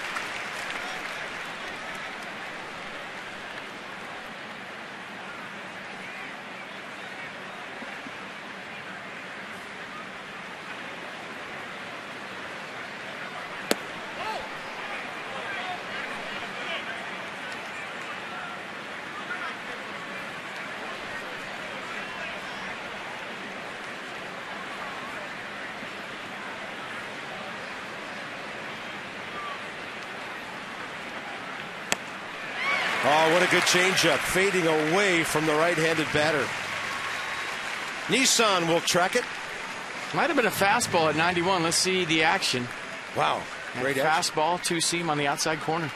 Oh, what a good changeup, fading away from the right-handed batter. Nissan will track it. Might have been a fastball at 91. Let's see the action. Wow, great fastball, 2-seam on the outside corner.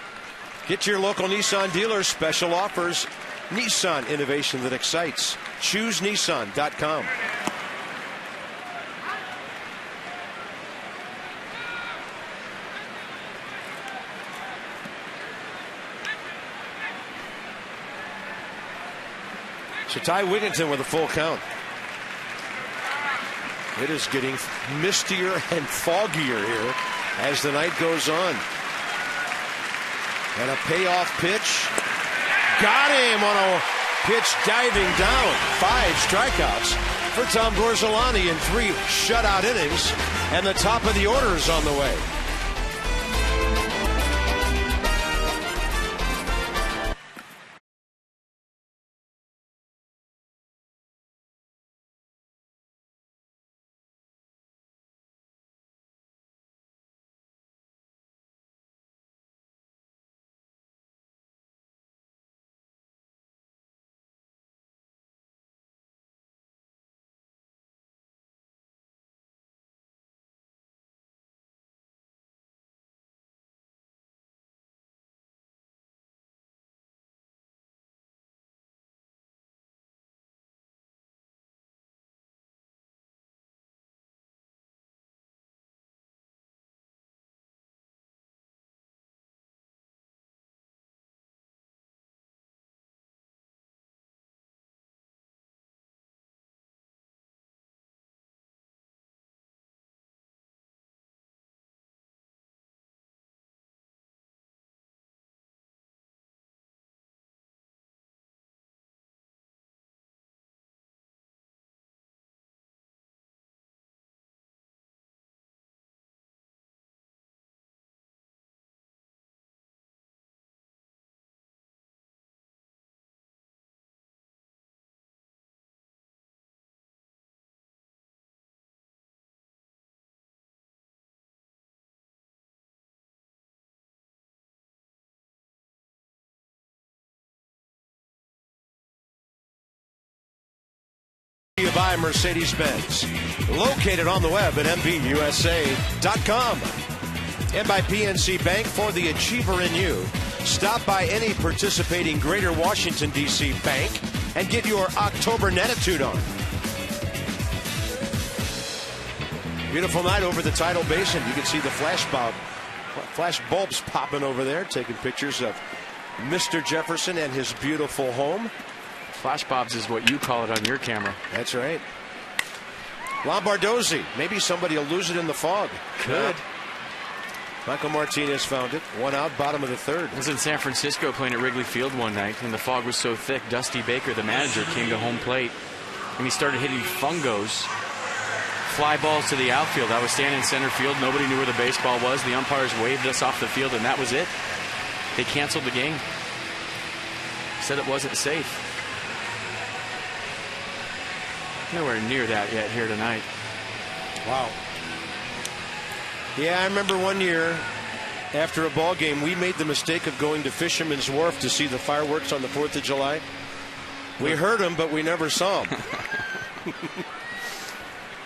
Get to your local Nissan dealer. Special offers. Nissan, innovation that excites. ChooseNissan.com. So Ty Wigginton with a full count. It is getting mistier and foggier here as the night goes on. And a payoff pitch. Got him on a pitch diving down. 5 strikeouts for Tom Gorzelany in 3 shutout innings. And the top of the order is on the way. By Mercedes-Benz, located on the web at MBUSA.com, and by PNC Bank. For the achiever in you, stop by any participating Greater Washington, D.C. bank and get your October Netitude on. Beautiful night over the tidal basin. You can see the flash bulbs popping over there, taking pictures of Mr. Jefferson and his beautiful home. Flash bobs is what you call it on your camera. That's right. Lombardozzi. Maybe somebody will lose it in the fog. Could. Michael Martinez found it. 1 out, bottom of the third. I was in San Francisco playing at Wrigley Field one night, and the fog was so thick, Dusty Baker, the manager, came to home plate, and he started hitting fungos, fly balls to the outfield. I was standing in center field. Nobody knew where the baseball was. The umpires waved us off the field, and that was it. They canceled the game. Said it wasn't safe. Nowhere near that yet here tonight. Wow. Yeah, I remember one year after a ball game, we made the mistake of going to Fisherman's Wharf to see the fireworks on the 4th of July. We heard them, but we never saw them.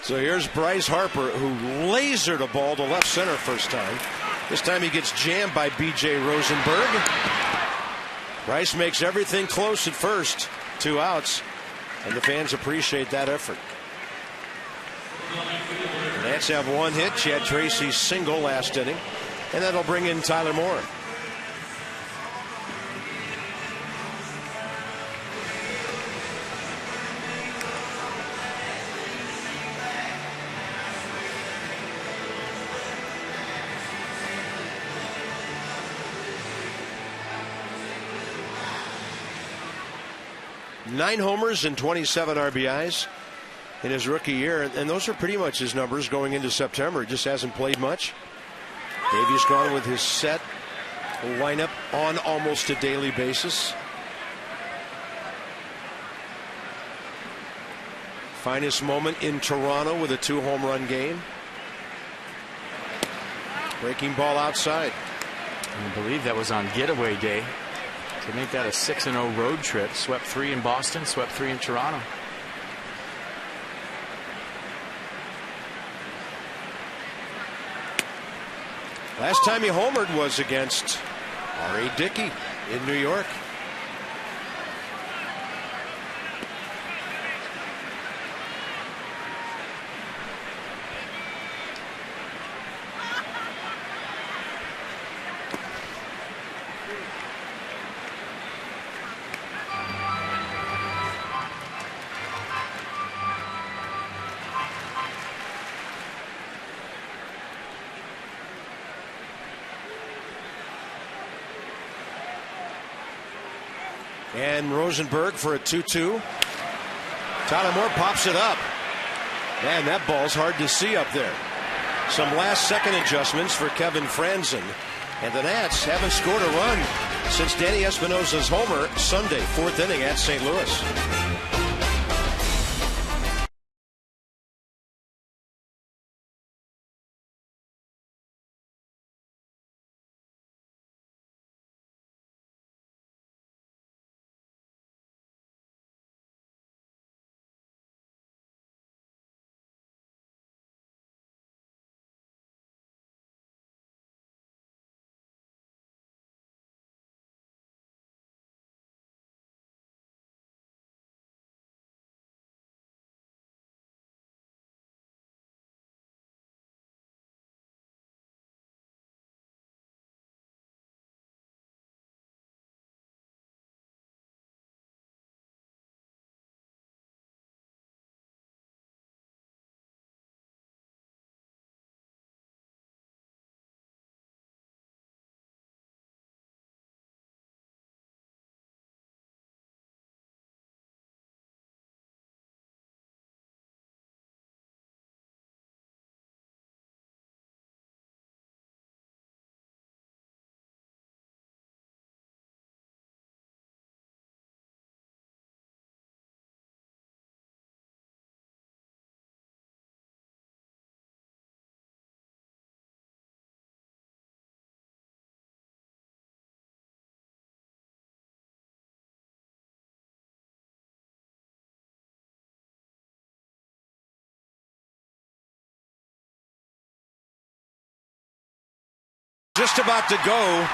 So here's Bryce Harper, who lasered a ball to left center first time. This time he gets jammed by B.J. Rosenberg. Bryce makes everything close at first. 2 outs. And the fans appreciate that effort. The Nats have 1 hit. Chad Tracy's single last inning. And that'll bring in Tyler Moore. Nine homers and 27 RBIs in his rookie year, and those are pretty much his numbers going into September. He just hasn't played much. Davey's gone with his set lineup on almost a daily basis. Finest moment in Toronto with a 2-home-run game. Breaking ball outside. I believe that was on getaway day. To make that a 6-0 road trip. Swept 3 in Boston, swept 3 in Toronto. Last time he homered was against R.A. Dickey in New York. And Rosenberg for a 2-2. Tyler Moore pops it up. Man, that ball's hard to see up there. Some last-second adjustments for Kevin Franzen. And the Nats haven't scored a run since Danny Espinosa's homer Sunday, 4th inning at St. Louis. Just about to go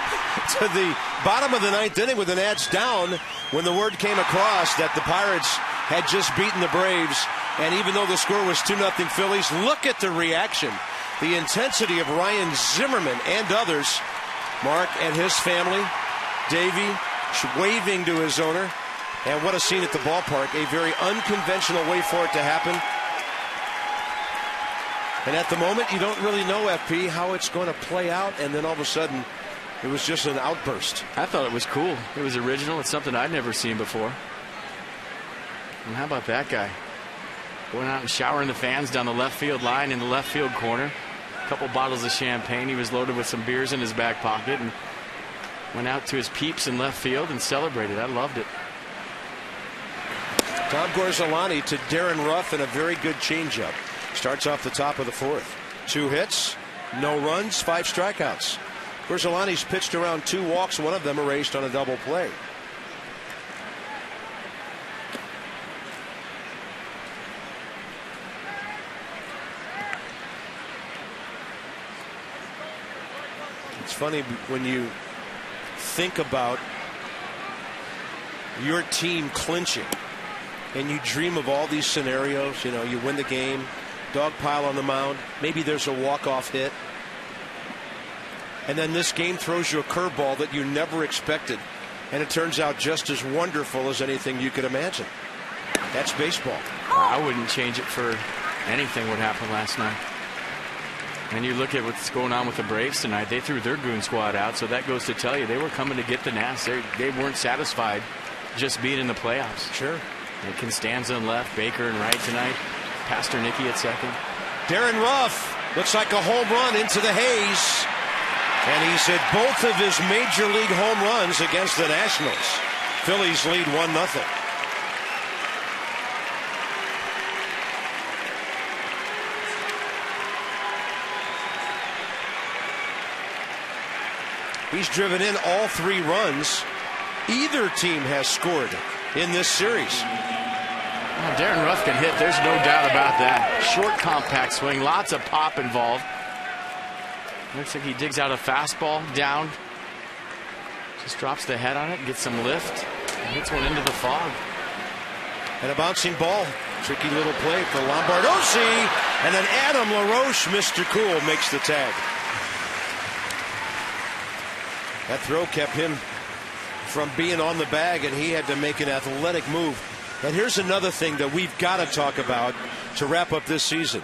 to the bottom of the 9th inning with the Nats down when the word came across that the Pirates had just beaten the Braves. And even though the score was 2-0 Phillies, look at the reaction. The intensity of Ryan Zimmerman and others. Mark and his family. Davey waving to his owner. And what a scene at the ballpark. A very unconventional way for it to happen. And at the moment, you don't really know, FP, how it's going to play out. And then all of a sudden, it was just an outburst. I thought it was cool. It was original. It's something I'd never seen before. And how about that guy? Going out and showering the fans down the left field line in the left field corner. A couple bottles of champagne. He was loaded with some beers in his back pocket and went out to his peeps in left field and celebrated. I loved it. Tom Gorzelany to Darin Ruf and a very good changeup. Starts off the top of the fourth. 2 hits, no runs, 5 strikeouts. Gorzelany's pitched around 2 walks, one of them erased on a double play. It's funny when you think about your team clinching and you dream of all these scenarios. You know, you win the game, dog pile on the mound, maybe there's a walk-off hit, and then this game throws you a curveball that you never expected, and it turns out just as wonderful as anything you could imagine. That's baseball. I wouldn't change it for anything what happened last night. And you look at what's going on with the Braves tonight. They threw their goon squad out, so that goes to tell you they were coming to get the Nats. They weren't satisfied just being in the playoffs. Sure. And Constanza in left, Baker in right tonight, Pasternicki at second. Darin Ruf looks like a home run into the haze, and he's hit both of his major league home runs against the Nationals. Phillies lead 1-0. He's driven in all 3 runs either team has scored in this series. Well, Darin Ruf can hit. There's no doubt about that. Short, compact swing. Lots of pop involved. Looks like he digs out a fastball down. Just drops the head on it and gets some lift. And hits one into the fog. And a bouncing ball. Tricky little play for Lombardosi. And then Adam LaRoche, Mr. Cool, makes the tag. That throw kept him from being on the bag, and he had to make an athletic move. And here's another thing that we've got to talk about to wrap up this season.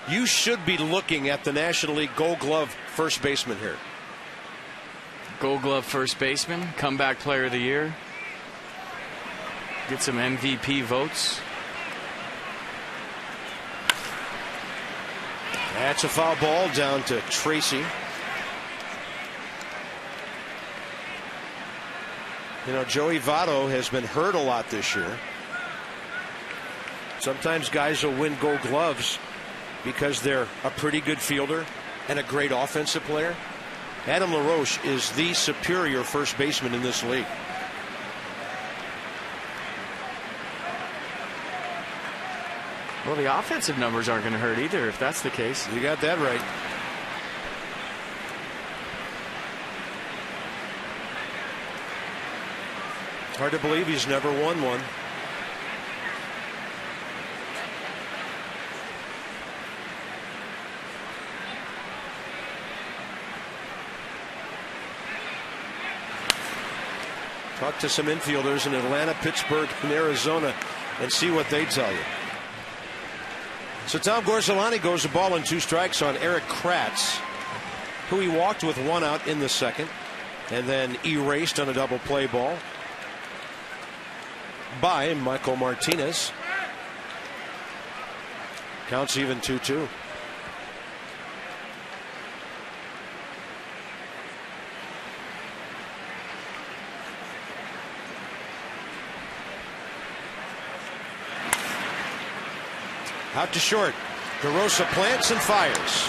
You should be looking at the National League Gold Glove first baseman here. Gold Glove first baseman, comeback player of the year. Get some MVP votes. That's a foul ball down to Tracy. You know, Joey Votto has been hurt a lot this year. Sometimes guys will win Gold Gloves because they're a pretty good fielder and a great offensive player. Adam LaRoche is the superior first baseman in this league. Well, the offensive numbers aren't going to hurt either if that's the case. You got that right. Hard to believe he's never won one. Talk to some infielders in Atlanta, Pittsburgh, and Arizona and see what they tell you. So Tom Gorzelany goes a ball and 2 strikes on Eric Kratz, who he walked with 1 out in the second and then erased on a double play ball by Michael Martinez. Counts even 2-2. Out to short. DEROSA plants and fires.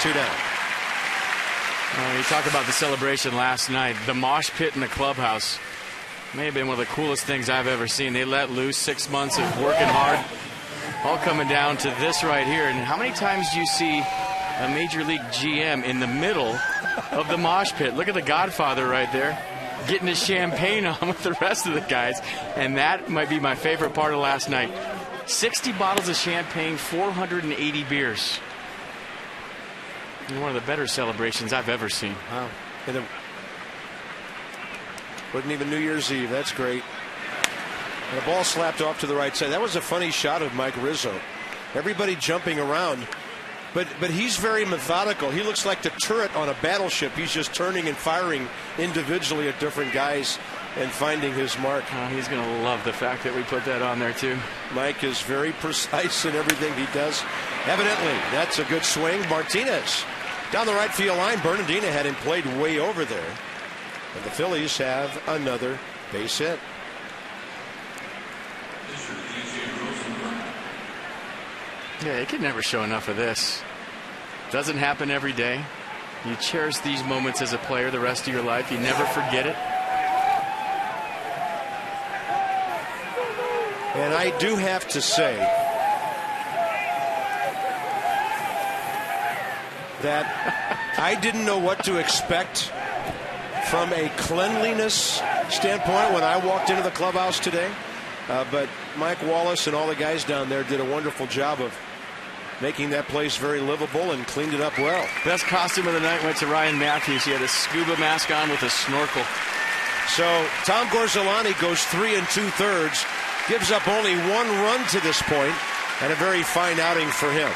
2 down. You talk about the celebration last night. The mosh pit in the clubhouse may have been one of the coolest things I've ever seen. They let loose 6 months of working hard, all coming down to this right here. And how many times do you see a Major League GM in the middle of the mosh pit? Look at the Godfather right there, getting his champagne on with the rest of the guys. And that might be my favorite part of last night. 60 bottles of champagne, 480 beers. And one of the better celebrations I've ever seen. Wow. And it wasn't even New Year's Eve. That's great. And the ball slapped off to the right side. That was a funny shot of Mike Rizzo. Everybody jumping around. But he's very methodical. He looks like the turret on a battleship. He's just turning and firing individually at different guys and finding his mark. Oh, he's going to love the fact that we put that on there, too. Mike is very precise in everything he does. Evidently, that's a good swing. Martinez down the right field line. Bernadina had him played way over there. And the Phillies have another base hit. Yeah, you can never show enough of this. Doesn't happen every day. You cherish these moments as a player the rest of your life. You never forget it. And I do have to say that I didn't know what to expect from a cleanliness standpoint when I walked into the clubhouse today. But Mike Wallace and all the guys down there did a wonderful job of making that place very livable and cleaned it up well. Best costume of the night went to Ryan Matthews. He had a scuba mask on with a snorkel. So Tom Gorzelany goes 3 2/3, gives up only 1 run to this point, and a very fine outing for him.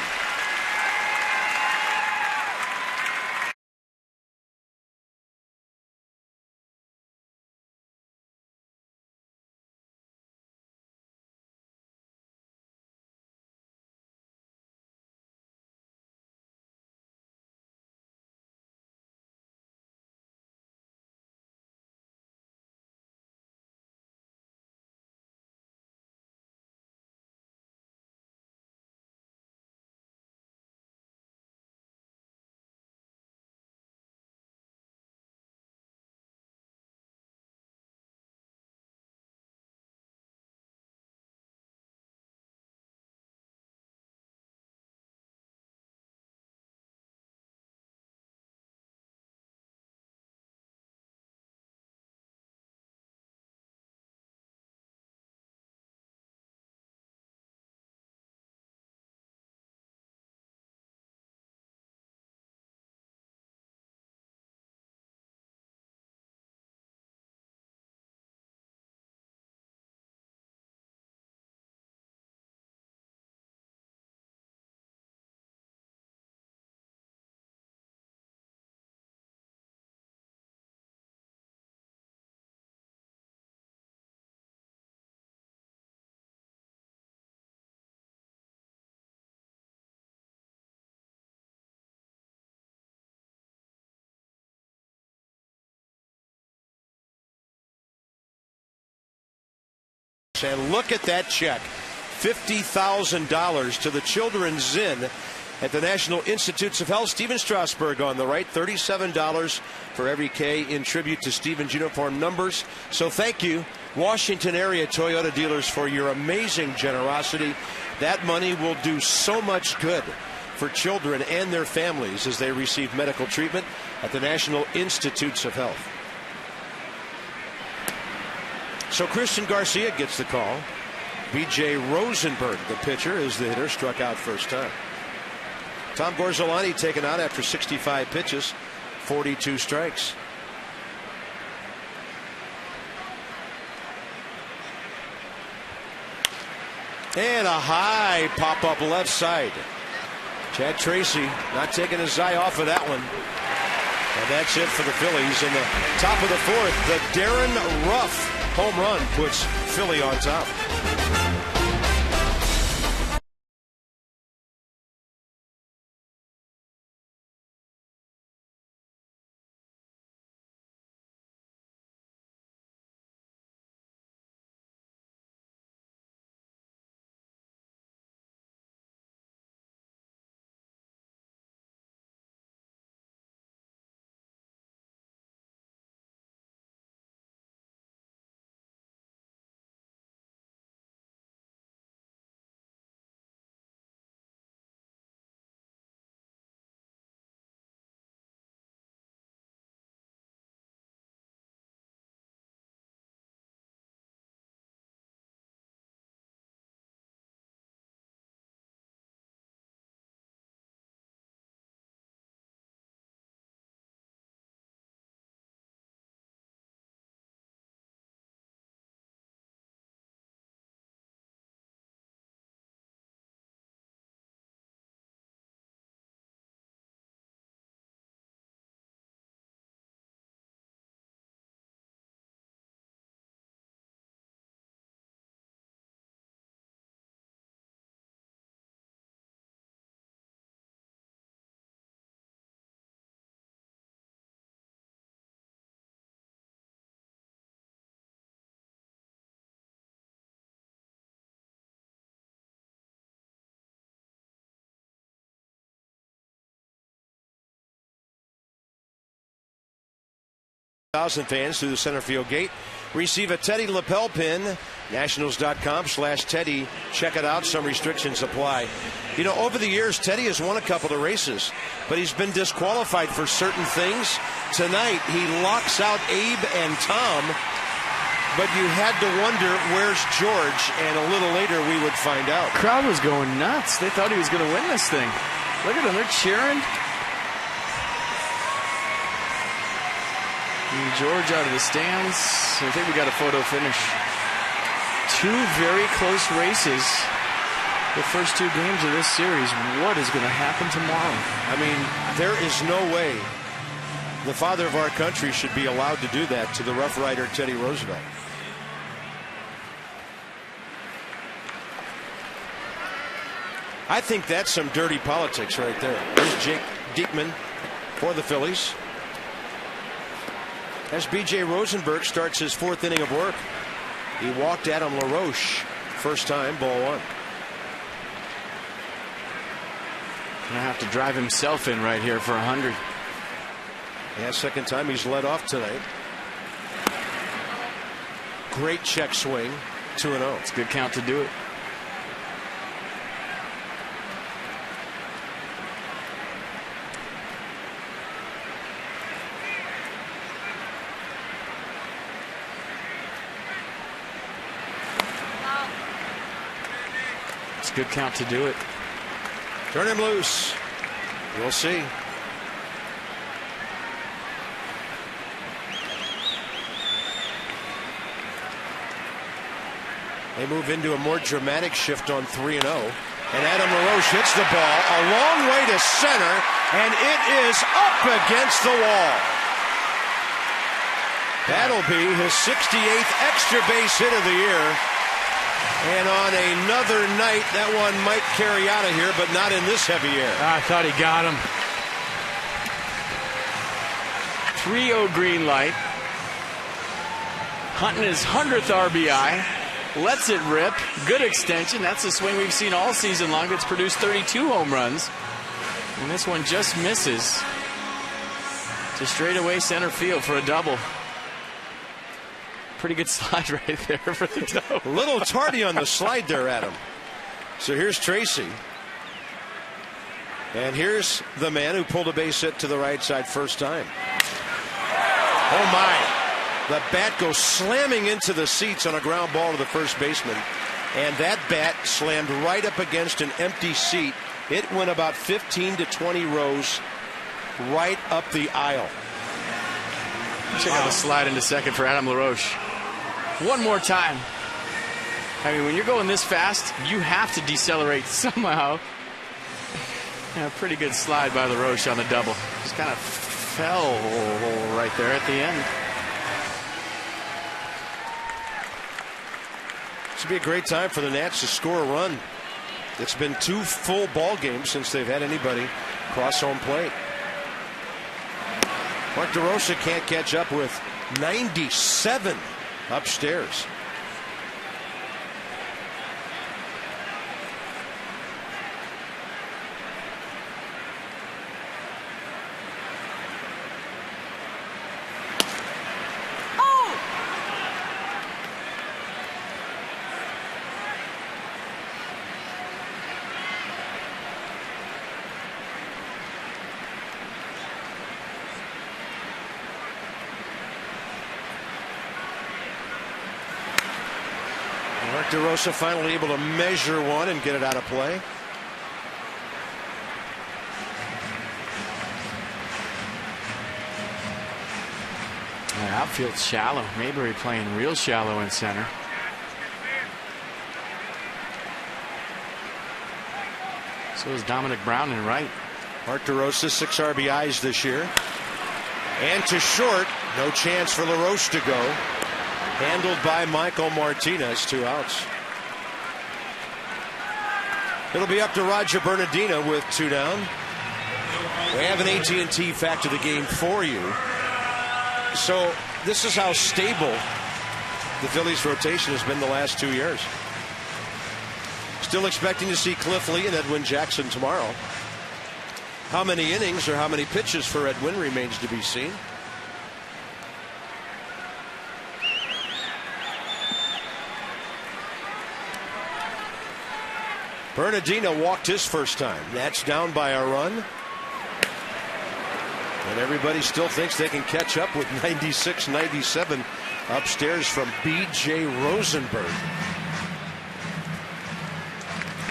And look at that check, $50,000 to the Children's Inn at the National Institutes of Health. Steven Strasburg on the right, $37 for every K in tribute to Steven's uniform numbers. So thank you, Washington area Toyota dealers, for your amazing generosity. That money will do so much good for children and their families as they receive medical treatment at the National Institutes of Health. So Christian Garcia gets the call. B.J. Rosenberg, the pitcher, is the hitter, struck out first time. Tom Gorzelany taken out after 65 pitches, 42 strikes. And a high pop-up left side. Chad Tracy not taking his eye off of that one. And that's it for the Phillies. In the top of the fourth, the Darren Ruff home run puts Philly on top. 1,000 fans through the center field gate receive a Teddy lapel pin. Nationals.com/Teddy. Check it out. Some restrictions apply. You know, over the years, Teddy has won a couple of races, but he's been disqualified for certain things. Tonight, he locks out Abe and Tom, but you had to wonder, where's George? And a little later, we would find out. Crowd was going nuts. They thought he was going to win this thing. Look at them. They're cheering. And George out of the stands. I think we got a photo finish. Two very close races. The first two games of this series. What is going to happen tomorrow? I mean, there is no way the father of our country should be allowed to do that to the Rough Rider Teddy Roosevelt. I think that's some dirty politics right there. There's Jake Diekman for the Phillies, as B.J. Rosenberg starts his fourth inning of work. He walked Adam LaRoche first time, ball one. Gonna have to drive himself in right here for 100. Yeah, second time he's led off tonight. Great check swing, 2-0. It's a good count to do it. It's a good count to do it. Turn him loose. We'll see. They move into a more dramatic shift on 3-0. And Adam LaRoche hits the ball a long way to center, and it is up against the wall. That'll be his 68th extra base hit of the year. And on another night, that one might carry out of here, but not in this heavy air. I thought he got him. 3-0 green light. Hunting his 100th RBI. Lets it rip. Good extension. That's a swing we've seen all season long. It's produced 32 home runs. And this one just misses to straightaway center field for a double. Pretty good slide right there for the double. A little tardy on the slide there, Adam. So here's Tracy. And here's the man who pulled a base hit to the right side first time. Oh, my. The bat goes slamming into the seats on a ground ball to the first baseman. And that bat slammed right up against an empty seat. It went about 15 to 20 rows right up the aisle. Check out the slide into second for Adam LaRoche. One more time. I mean, when you're going this fast, you have to decelerate somehow. Yeah, pretty good slide by LaRoche on the double. Just kind of fell right there at the end. This would be a great time for the Nats to score a run. It's been 2 full ball games since they've had anybody cross home plate. Mark DeRosa can't catch up with 97 upstairs. DeRosa finally able to measure one and get it out of play. The outfield's shallow. Mayberry playing real shallow in center. So is Dominic Brown in right. Mark DeRosa 6 RBIs this year. And to short, no chance for LaRoche to go. Handled by Michael Martinez, 2 outs. It'll be up to Roger Bernadina with 2 down. We have an AT&T fact of the game for you. So this is how stable the Phillies rotation has been the last 2 years. Still expecting to see Cliff Lee and Edwin Jackson tomorrow. How many innings or how many pitches for Edwin remains to be seen. Bernadina walked his first time. Nats down by a run. And everybody still thinks they can catch up with 96-97 upstairs from B.J. Rosenberg.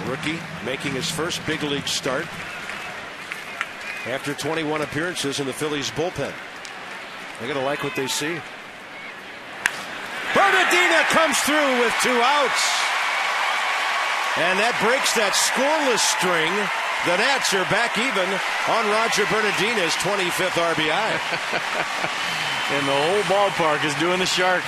Rookie making his first big league start after 21 appearances in the Phillies bullpen. They're going to like what they see. Bernadina comes through with 2 outs. And that breaks that scoreless string. The Nats are back even on Roger Bernadina's 25th RBI. And the whole ballpark is doing the shark.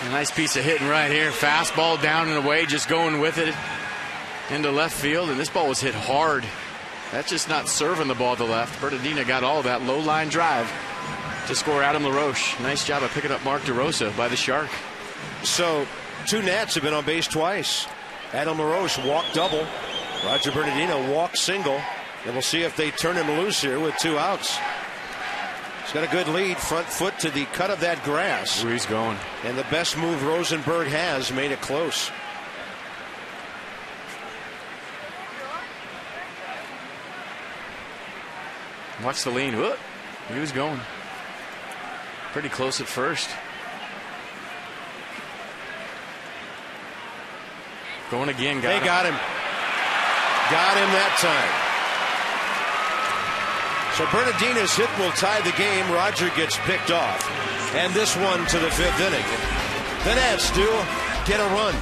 A nice piece of hitting right here. Fastball down and away, just going with it into left field. And this ball was hit hard. That's just not serving the ball to left. Bernadina got all of that low line drive to score Adam LaRoche. Nice job of picking up Mark DeRosa by the Shark. So 2 Nats have been on base twice. Adam LaRoche walked double. Roger Bernadina walked single. And we'll see if they turn him loose here with 2 outs. He's got a good lead. Front foot to the cut of that grass. Ooh, he's going. And the best move Rosenberg has made it close. Watch the lean. Whoop. He was going. Pretty close at first. Going again. They got him. Got him that time. So Bernadina's hit will tie the game. Roger gets picked off. And this one to the 5th inning. The Nats do get a run.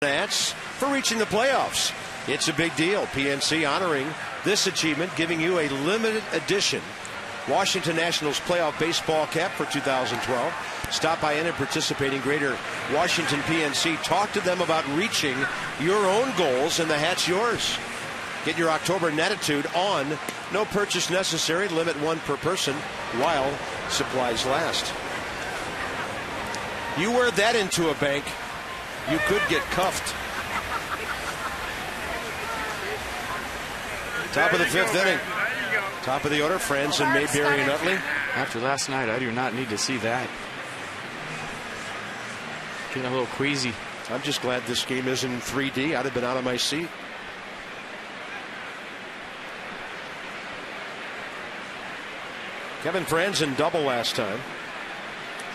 Nats for reaching the playoffs. It's a big deal. PNC honoring this achievement, giving you a limited edition Washington Nationals playoff baseball cap for 2012. Stop by any participating Greater Washington PNC. Talk to them about reaching your own goals, and the hat's yours. Get your October Natitude on. No purchase necessary. Limit 1 per person while supplies last. You wear that into a bank, you could get cuffed. Top of the 5th inning. Top of the order, Franzen, Mayberry, and Utley. After last night, I do not need to see that. Getting a little queasy. I'm just glad this game isn't in 3D. I'd have been out of my seat. Kevin Franzen double last time.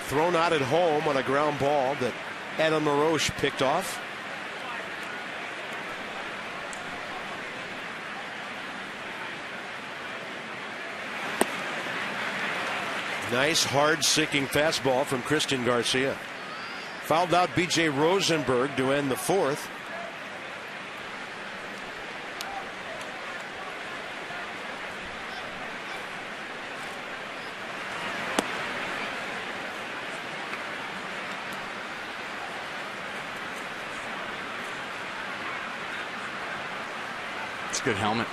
Thrown out at home on a ground ball that Adam LaRoche picked off. Nice hard sinking fastball from Christian Garcia. Fouled out B.J. Rosenberg to end the 4th. It's a good helmet.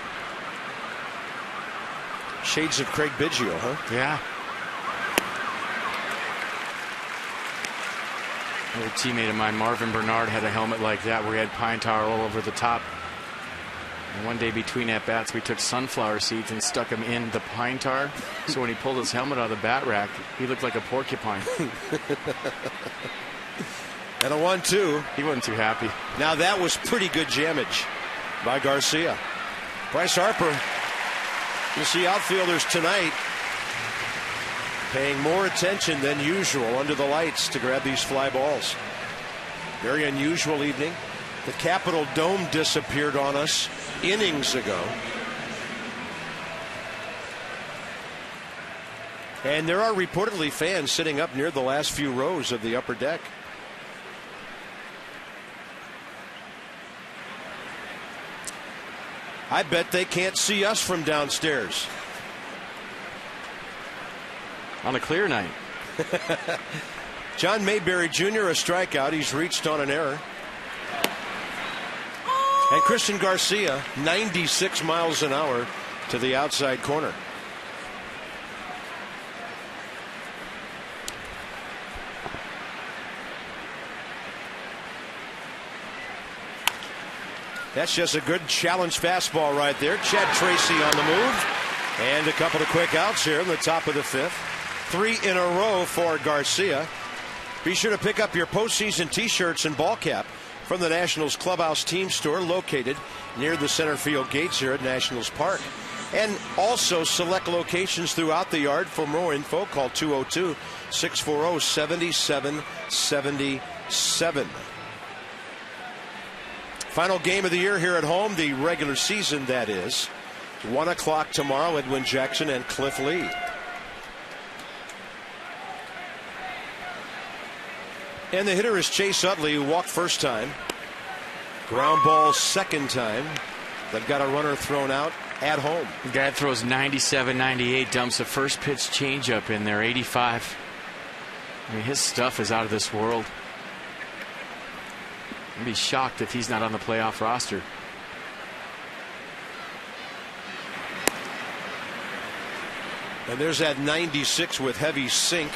Shades of Craig Biggio, huh? Yeah. Another teammate of mine, Marvin Bernard, had a helmet like that where he had pine tar all over the top. And one day between at-bats, we took sunflower seeds and stuck them in the pine tar. So when he pulled his helmet out of the bat rack, he looked like a porcupine. And a 1-2. He wasn't too happy. Now that was pretty good jammage by Garcia. Bryce Harper, you see outfielders tonight paying more attention than usual under the lights to grab these fly balls. Very unusual evening. The Capitol Dome disappeared on us innings ago. And there are reportedly fans sitting up near the last few rows of the upper deck. I bet they can't see us from downstairs. On a clear night. John Mayberry Jr. a strikeout. He's reached on an error. And Christian Garcia 96 miles an hour to the outside corner. That's just a good challenge fastball right there. Chad Tracy on the move. And a couple of quick outs here in the top of the fifth. 3 in a row for Garcia. Be sure to pick up your postseason t-shirts and ball cap from the Nationals Clubhouse Team Store located near the center field gates here at Nationals Park. And also select locations throughout the yard. For more info, call 202-640-7777. Final game of the year here at home, the regular season, that is. 1 o'clock tomorrow, Edwin Jackson and Cliff Lee. And the hitter is Chase Utley, who walked first time. Ground ball second time. They've got a runner thrown out at home. The guy that throws 97, 98, dumps a first pitch changeup in there, 85. I mean, his stuff is out of this world. I'd be shocked if he's not on the playoff roster. And there's that 96 with heavy sink.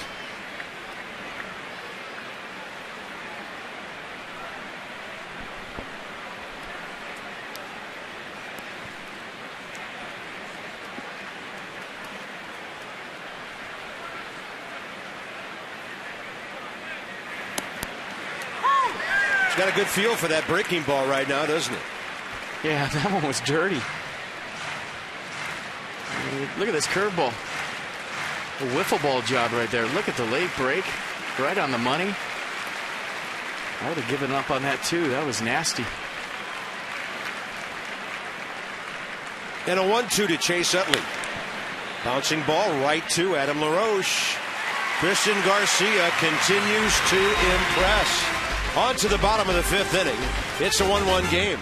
He's got a good feel for that breaking ball right now, doesn't he? Yeah, that one was dirty. I mean, look at this curveball. A wiffle ball job right there. Look at the late break. Right on the money. I would have given up on that too. That was nasty. And a 1-2 to Chase Utley. Bouncing ball right to Adam LaRoche. Christian Garcia continues to impress. On to the bottom of the fifth inning. It's a 1-1 game.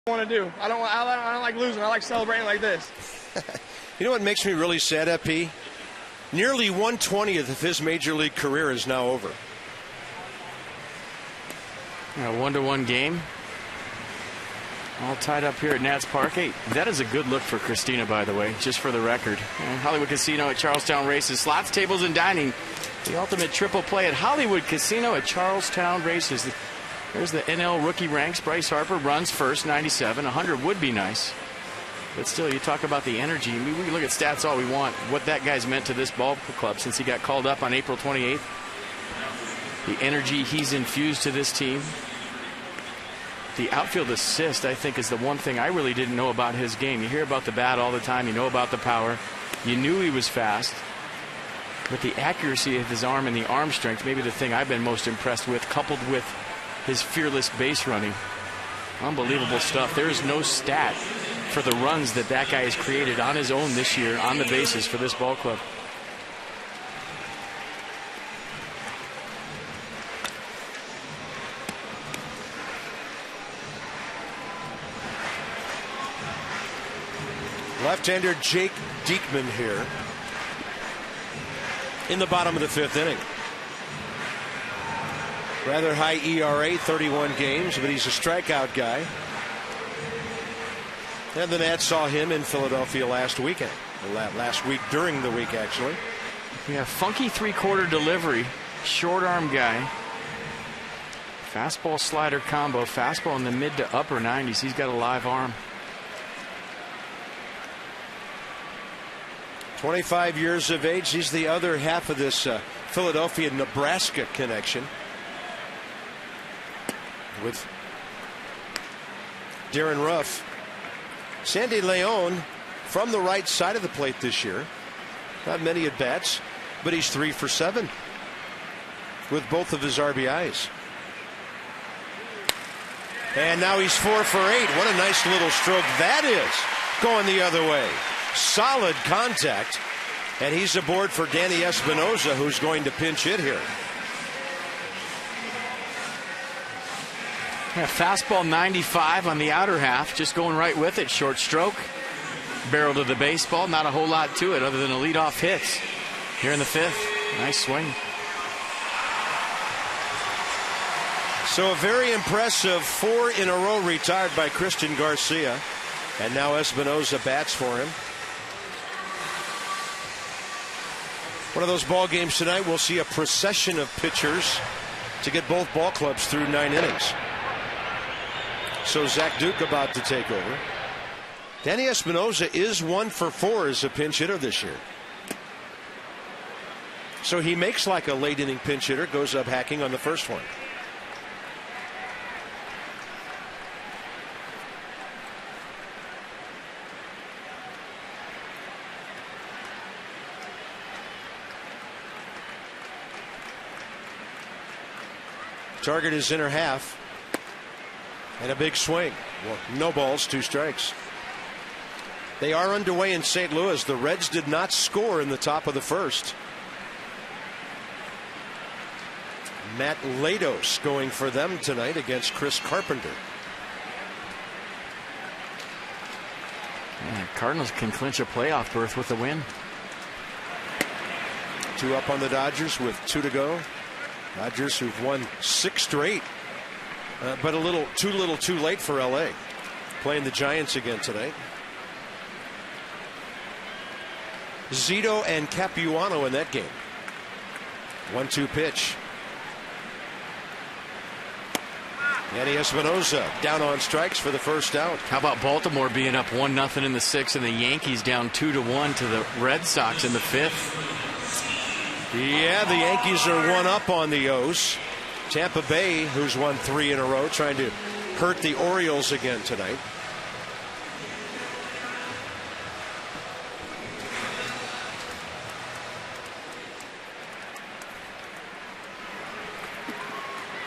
want to do. I don't like losing. I like celebrating like this. You know what makes me really sad, FP? Nearly 1/20th of his major league career is now over. A 1-1 game. All tied up here at Nats Park. Hey, that is a good look for Christina, by the way, just for the record. Hollywood Casino at Charlestown Races. Slots, tables, and dining. The ultimate triple play at Hollywood Casino at Charlestown Races. There's the NL rookie ranks. Bryce Harper runs first, 97. 100 would be nice. But still, you talk about the energy. We can look at stats all we want. What that guy's meant to this ball club since he got called up on April 28th. The energy he's infused to this team. The outfield assist, I think, is the one thing I really didn't know about his game. You hear about the bat all the time. You know about the power. You knew he was fast. But the accuracy of his arm and the arm strength, maybe the thing I've been most impressed with, coupled with his fearless base running. Unbelievable stuff. There is no stat for the runs that guy has created on his own this year on the bases for this ball club. Left-hander Jake Diekman here in the bottom of the 5th inning. Rather high ERA, 31 games, but he's a strikeout guy. And the Nats saw him in Philadelphia last weekend. Last week during the week, actually. Yeah, funky three-quarter delivery. Short arm guy. Fastball slider combo. Fastball in the mid to upper 90s. He's got a live arm. 25 years of age. He's the other half of this Philadelphia-Nebraska connection with Darren Ruff. Sandy Leon from the right side of the plate this year. Not many at bats, but he's 3 for 7 with both of his RBIs. And now he's 4 for 8. What a nice little stroke that is, going the other way. Solid contact, and he's aboard for Danny Espinoza, who's going to pinch hit here. Yeah, fastball 95 on the outer half, just going right with it. Short stroke, barrel to the baseball. Not a whole lot to it other than a leadoff hit here in the 5th. Nice swing. So a very impressive 4 in a row retired by Christian Garcia, and now Espinoza bats for him. One of those ball games tonight, we'll see a procession of pitchers to get both ball clubs through 9 innings. So Zach Duke about to take over. Danny Espinoza is 1 for 4 as a pinch hitter this year. So he makes like a late inning pinch hitter, goes up hacking on the first one. Target is inner half. And a big swing. Well, no balls, 2 strikes. They are underway in St. Louis. The Reds did not score in the top of the 1st. Matt Latos going for them tonight against Chris Carpenter. Yeah, Cardinals can clinch a playoff berth with a win. 2 up on the Dodgers with 2 to go. Dodgers who've won 6 straight. But too little too late for LA. Playing the Giants again tonight. Zito and Capuano in that game. 1-2 pitch. Danny Espinoza down on strikes for the first out. How about Baltimore being up 1-0 in the 6th and the Yankees down 2-1 to the Red Sox in the 5th? Yeah, the Yankees are 1 up on the O's. Tampa Bay, who's won 3 in a row, trying to hurt the Orioles again tonight.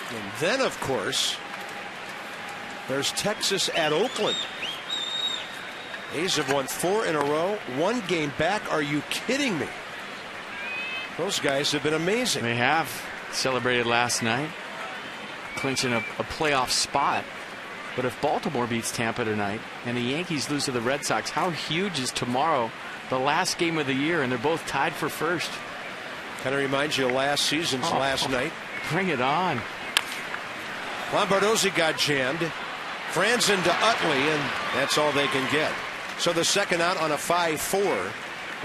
And then, of course, there's Texas at Oakland. A's have won 4 in a row, 1 game back. Are you kidding me? Those guys have been amazing. They have. Celebrated last night, clinching a playoff spot. But if Baltimore beats Tampa tonight and the Yankees lose to the Red Sox, how huge is tomorrow, the last game of the year, and they're both tied for first? Kind of reminds you of last season's last night. Bring it on. Lombardozzi got jammed. Franzen to Utley, and that's all they can get. So the second out on a 5-4.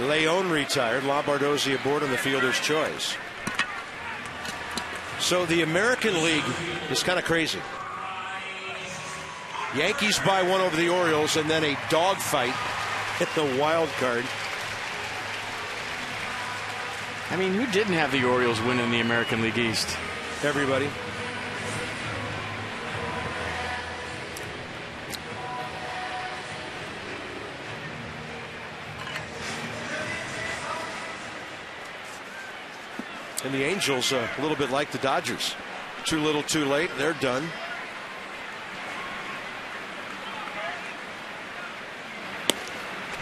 Leon retired. Lombardozzi aboard on the fielder's choice. So the American League is kind of crazy. Yankees by one over the Orioles, and then a dogfight at the wild card. I mean, who didn't have the Orioles win in the American League East? Everybody. And the Angels a little bit like the Dodgers. Too little, too late. They're done.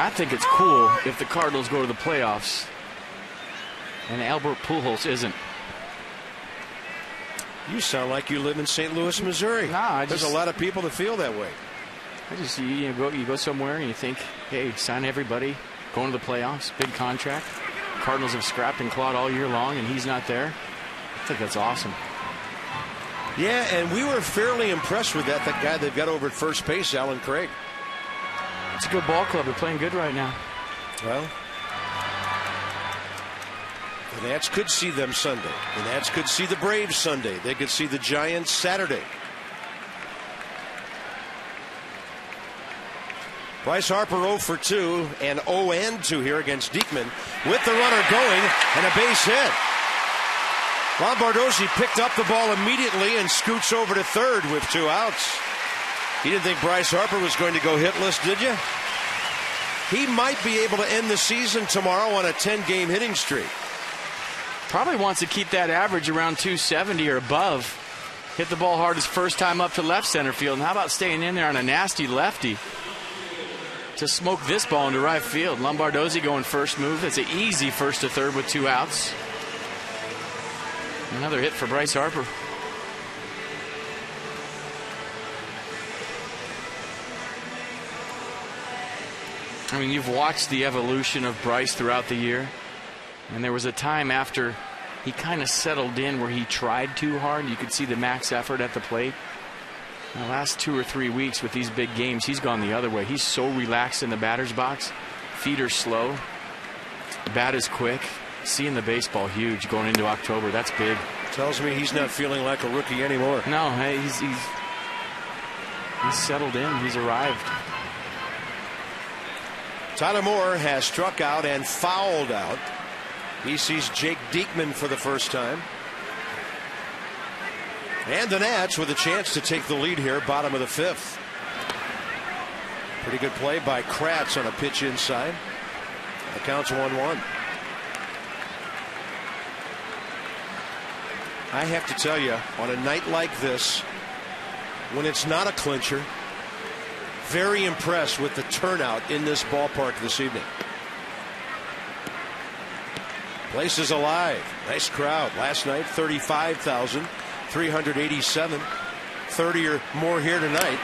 I think it's cool if the Cardinals go to the playoffs and Albert Pujols isn't. You sound like you live in St. Louis, Missouri. Nah, there's a lot of people that feel that way. I just you go somewhere and you think, hey, sign everybody, going to the playoffs, big contract. Cardinals have scrapped and clawed all year long, and he's not there. I think that's awesome. Yeah, and we were fairly impressed with that guy they've got over at first base, Alan Craig. It's a good ball club. They're playing good right now. Well, the Nats could see them Sunday. The Nats could see the Braves Sunday. They could see the Giants Saturday. Bryce Harper 0 for 2 and 0 and 2 here against Diekman with the runner going and a base hit. Lombardozzi picked up the ball immediately and scoots over to third with 2 outs. You didn't think Bryce Harper was going to go hitless, did you? He might be able to end the season tomorrow on a 10-game hitting streak. Probably wants to keep that average around 270 or above. Hit the ball hard his first time up to left center field. And how about staying in there on a nasty lefty to smoke this ball into right field? Lombardozzi going first move. It's an easy first to third with 2 outs. Another hit for Bryce Harper. I mean, you've watched the evolution of Bryce throughout the year. And there was a time after he kind of settled in where he tried too hard. You could see the max effort at the plate. In the last 2 or 3 weeks with these big games, he's gone the other way. He's so relaxed in the batter's box. Feet are slow. The bat is quick. Seeing the baseball huge going into October. That's big. Tells me he's not feeling like a rookie anymore. No, hey, he's settled in. He's arrived. Tyler Moore has struck out and fouled out. He sees Jake Diekman for the first time. And the Nats with a chance to take the lead here, bottom of the 5th. Pretty good play by Kratz on a pitch inside. The count's 1-1. I have to tell you, on a night like this, when it's not a clincher, very impressed with the turnout in this ballpark this evening. Place is alive. Nice crowd. Last night, 35,387. 30 or more here tonight.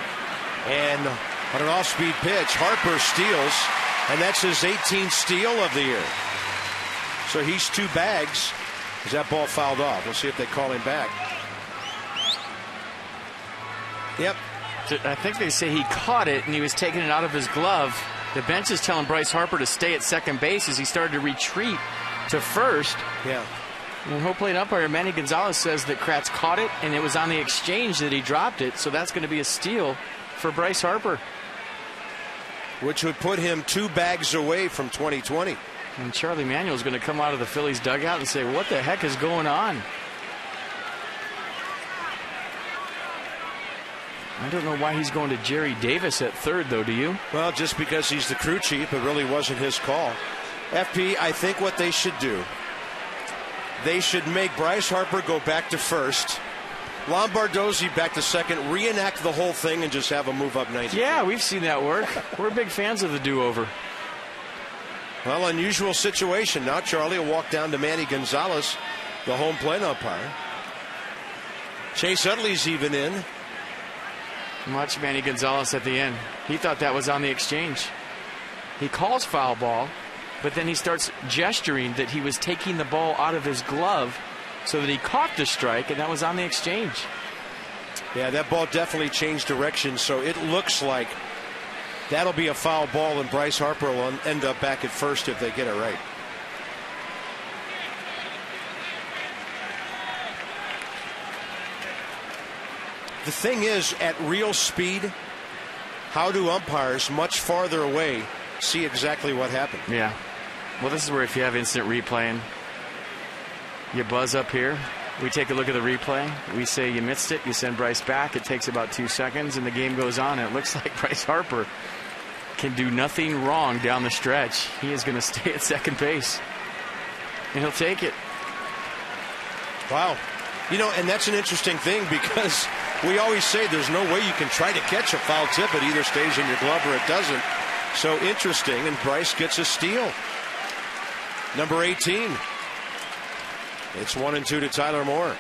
And on an off-speed pitch, Harper steals, and that's his 18th steal of the year. So he's 2 bags. Is that ball fouled off? We'll see if they call him back. Yep. I think they say he caught it and he was taking it out of his glove. The bench is telling Bryce Harper to stay at second base as he started to retreat to first. Yeah. And home plate umpire Manny Gonzalez says that Kratz caught it and it was on the exchange that he dropped it. So that's going to be a steal for Bryce Harper. Which would put him 2 bags away from 2020. And Charlie Manuel's going to come out of the Phillies dugout and say, what the heck is going on? I don't know why he's going to Jerry Davis at third, though, do you? Well, just because he's the crew chief, it really wasn't his call. FP, I think what they should do, they should make Bryce Harper go back to first, Lombardozzi back to second, reenact the whole thing, and just have him move up 90. Yeah, we've seen that work. We're big fans of the do-over. Well, unusual situation. Now Charlie will walk down to Manny Gonzalez, the home plate umpire. Chase Utley's even in. Watch Manny Gonzalez at the end. He thought that was on the exchange. He calls foul ball, but then he starts gesturing that he was taking the ball out of his glove so that he caught the strike, and that was on the exchange. Yeah, that ball definitely changed direction, so it looks like that'll be a foul ball, and Bryce Harper will end up back at first if they get it right. The thing is, at real speed, how do umpires much farther away see exactly what happened? Yeah. Well, this is where if you have instant replaying, you buzz up here. We take a look at the replay. We say you missed it. You send Bryce back. It takes about 2 seconds, and the game goes on. And it looks like Bryce Harper can do nothing wrong down the stretch. He is going to stay at second base, and he'll take it. Wow. You know, and that's an interesting thing because we always say there's no way you can try to catch a foul tip. It either stays in your glove or it doesn't. So interesting, and Bryce gets a steal. Number 18. It's 1-2 to Tyler Moore.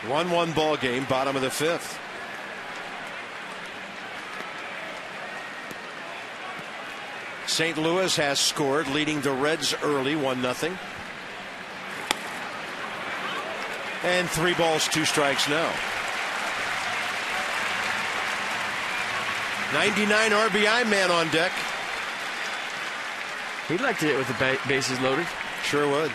One ball game, bottom of the fifth. St. Louis has scored, leading the Reds early, 1-0. And 3 balls, 2 strikes now. 99 RBI man on deck. He'd like to hit with the bases loaded. Sure would.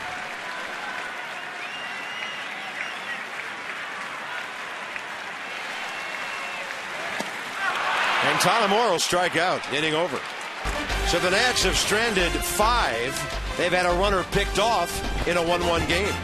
And Tyler Moore will strike out, inning over. So the Nats have stranded 5. They've had a runner picked off in a 1-1 game.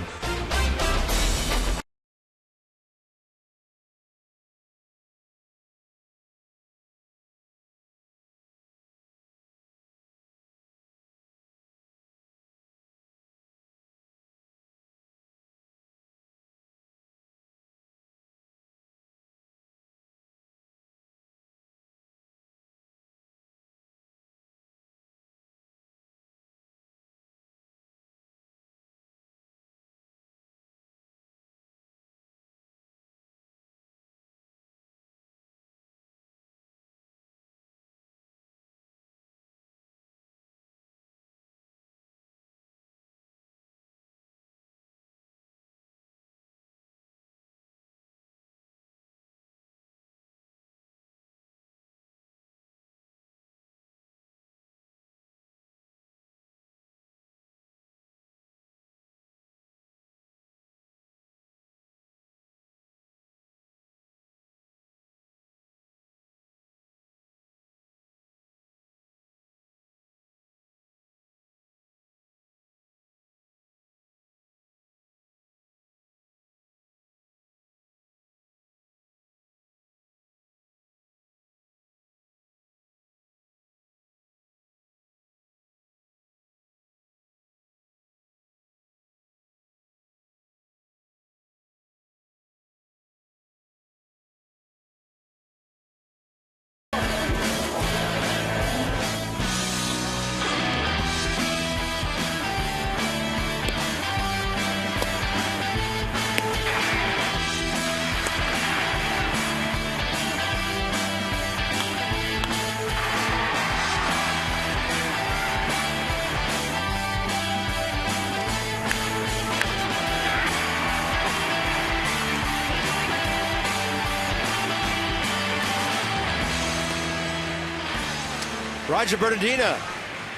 Roger Bernadina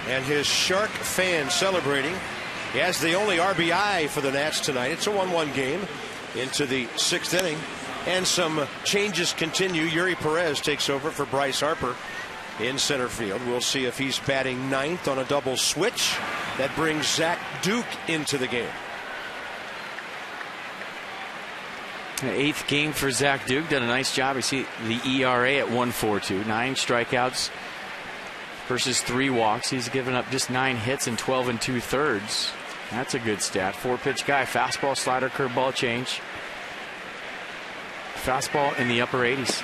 and his Shark fans celebrating. He has the only RBI for the Nats tonight. It's a 1-1 game into the 6th inning. And some changes continue. Yuri Perez takes over for Bryce Harper in center field. We'll see if he's batting 9th on a double switch. That brings Zach Duke into the game. The 8th game for Zach Duke. Done a nice job. You see the ERA at 1.42. 9 strikeouts versus 3 walks. He's given up just 9 hits in 12 2/3. That's a good stat. 4-pitch guy. Fastball, slider, curveball, change. Fastball in the upper 80s.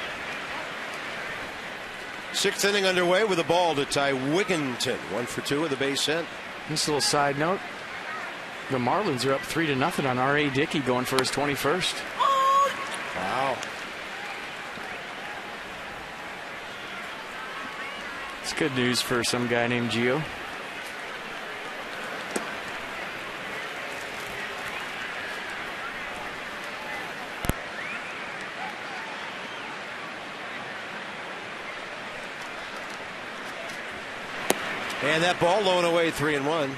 Sixth inning underway with a ball to Ty Wigginton. 1 for 2 with a base hit. Just a little side note. The Marlins are up 3-0 on R.A. Dickey going for his 21st. Wow. It's good news for some guy named Gio. And that ball low and away, 3-1.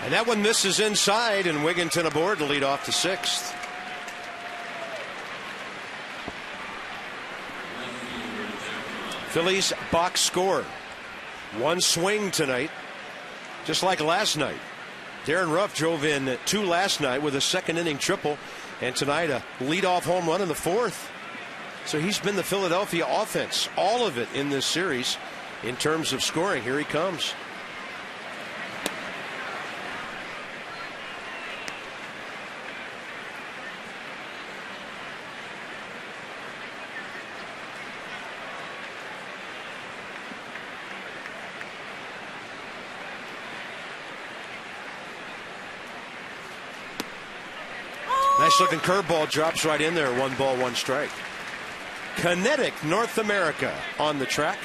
And that one misses inside, and Wigginton aboard to lead off the 6th. Phillies box score. One swing tonight, just like last night. Darren Ruff drove in 2 last night with a second inning triple, and tonight a leadoff home run in the 4th. So he's been the Philadelphia offense, all of it in this series in terms of scoring. Here he comes. Nice looking curveball, drops right in there. 1 ball, 1 strike. Kinetic North America on the track.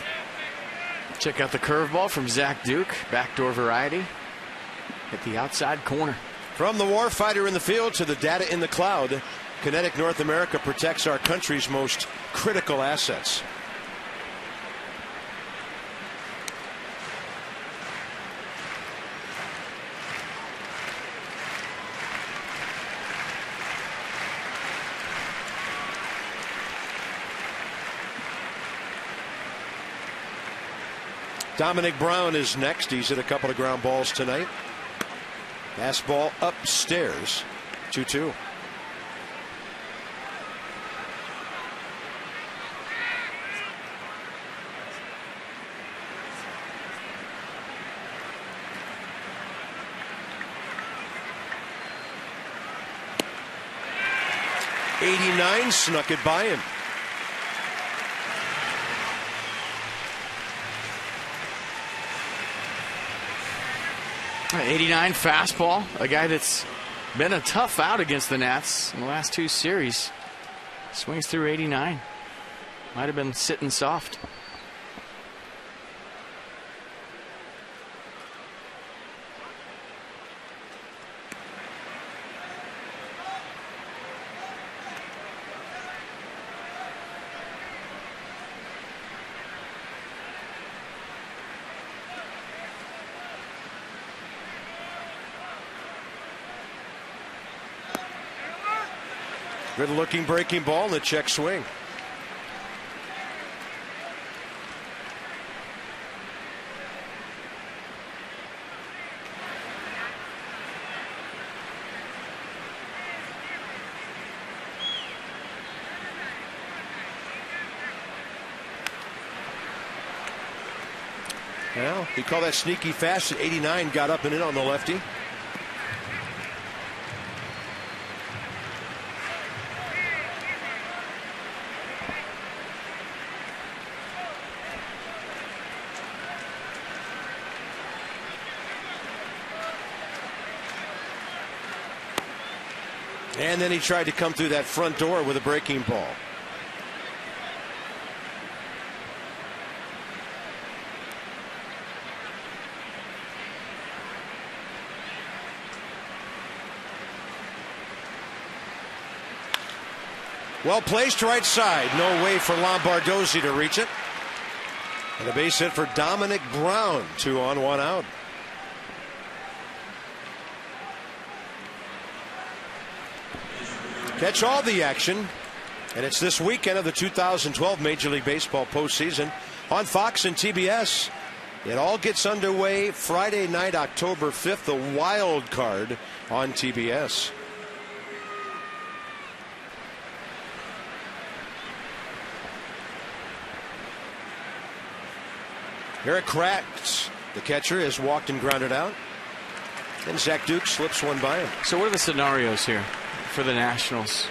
Check out the curveball from Zach Duke. Backdoor variety. Hit the outside corner. From the warfighter in the field to the data in the cloud, Kinetic North America protects our country's most critical assets. Dominic Brown is next. He's hit a couple of ground balls tonight. Fastball upstairs. 2-2. '89 snuck it by him. '89 fastball, a guy that's been a tough out against the Nats in the last 2 series. Swings through '89. Might have been sitting soft. Good looking breaking ball and the check swing. Well, he called that sneaky fast at '89, got up and in on the lefty. And then he tried to come through that front door with a breaking ball. Well placed right side. No way for Lombardozzi to reach it. And a base hit for Dominic Brown. 2 on, 1 out. Catch all the action, and it's this weekend of the 2012 Major League Baseball postseason on Fox and TBS. It all gets underway Friday night, October 5th, the wild card on TBS. Eric Kratz, the catcher, has walked and grounded out. And Zach Duke slips one by him. So what are the scenarios here for the Nationals?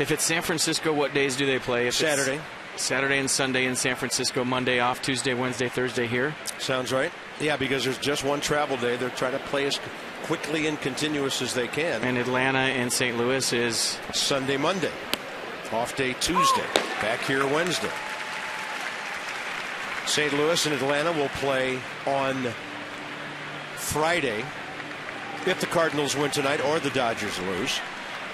If it's San Francisco, what days do they play? If Saturday. Saturday and Sunday in San Francisco, Monday off, Tuesday, Wednesday, Thursday here? Sounds right. Yeah, because there's just one travel day. They're trying to play as quickly and continuous as they can. And Atlanta and St. Louis is Sunday, Monday. Off day Tuesday. Back here Wednesday. St. Louis and Atlanta will play on Friday if the Cardinals win tonight or the Dodgers lose.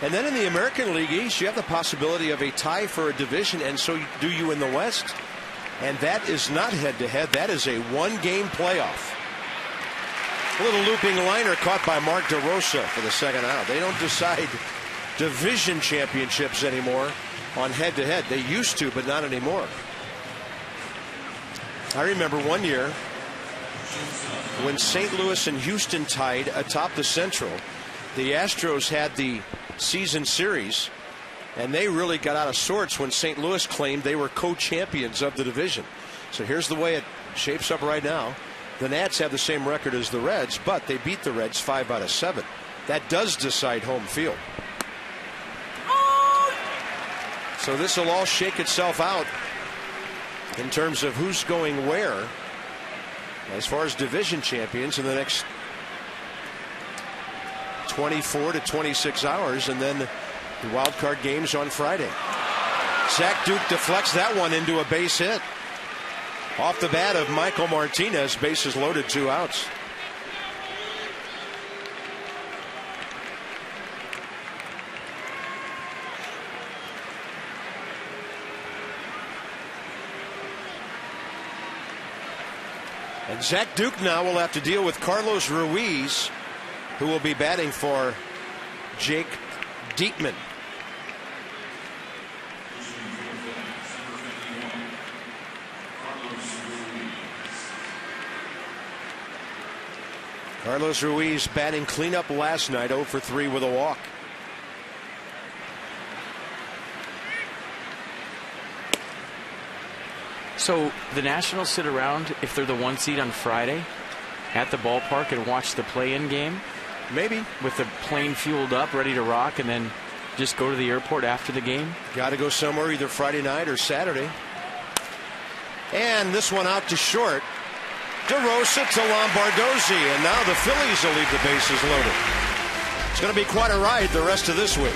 And then in the American League East, you have the possibility of a tie for a division, and so do you in the West. And that is not head-to-head. That is a one-game playoff. A little looping liner caught by Mark DeRosa for the second out. They don't decide division championships anymore on head-to-head. They used to, but not anymore. I remember one year when St. Louis and Houston tied atop the Central. The Astros had the season series, and they really got out of sorts when St. Louis claimed they were co-champions of the division. So here's the way it shapes up right now. The Nats have the same record as the Reds, but they beat the Reds 5 out of 7. That does decide home field. So this will all shake itself out in terms of who's going where as far as division champions in the next 24 to 26 hours, and then the wild card games on Friday. Zach Duke deflects that one into a base hit. Off the bat of Michael Martinez, bases loaded, 2 outs. And Zach Duke now will have to deal with Carlos Ruiz, who will be batting for Jake Diekman. Carlos Ruiz batting cleanup last night, 0 for 3 with a walk. So the Nationals sit around, if they're the 1 seed on Friday, at the ballpark and watch the play-in game? Maybe. With the plane fueled up, ready to rock, and then just go to the airport after the game? Got to go somewhere either Friday night or Saturday. And this one out to short. DeRosa to Lombardozzi, and now the Phillies will leave the bases loaded. It's going to be quite a ride the rest of this week.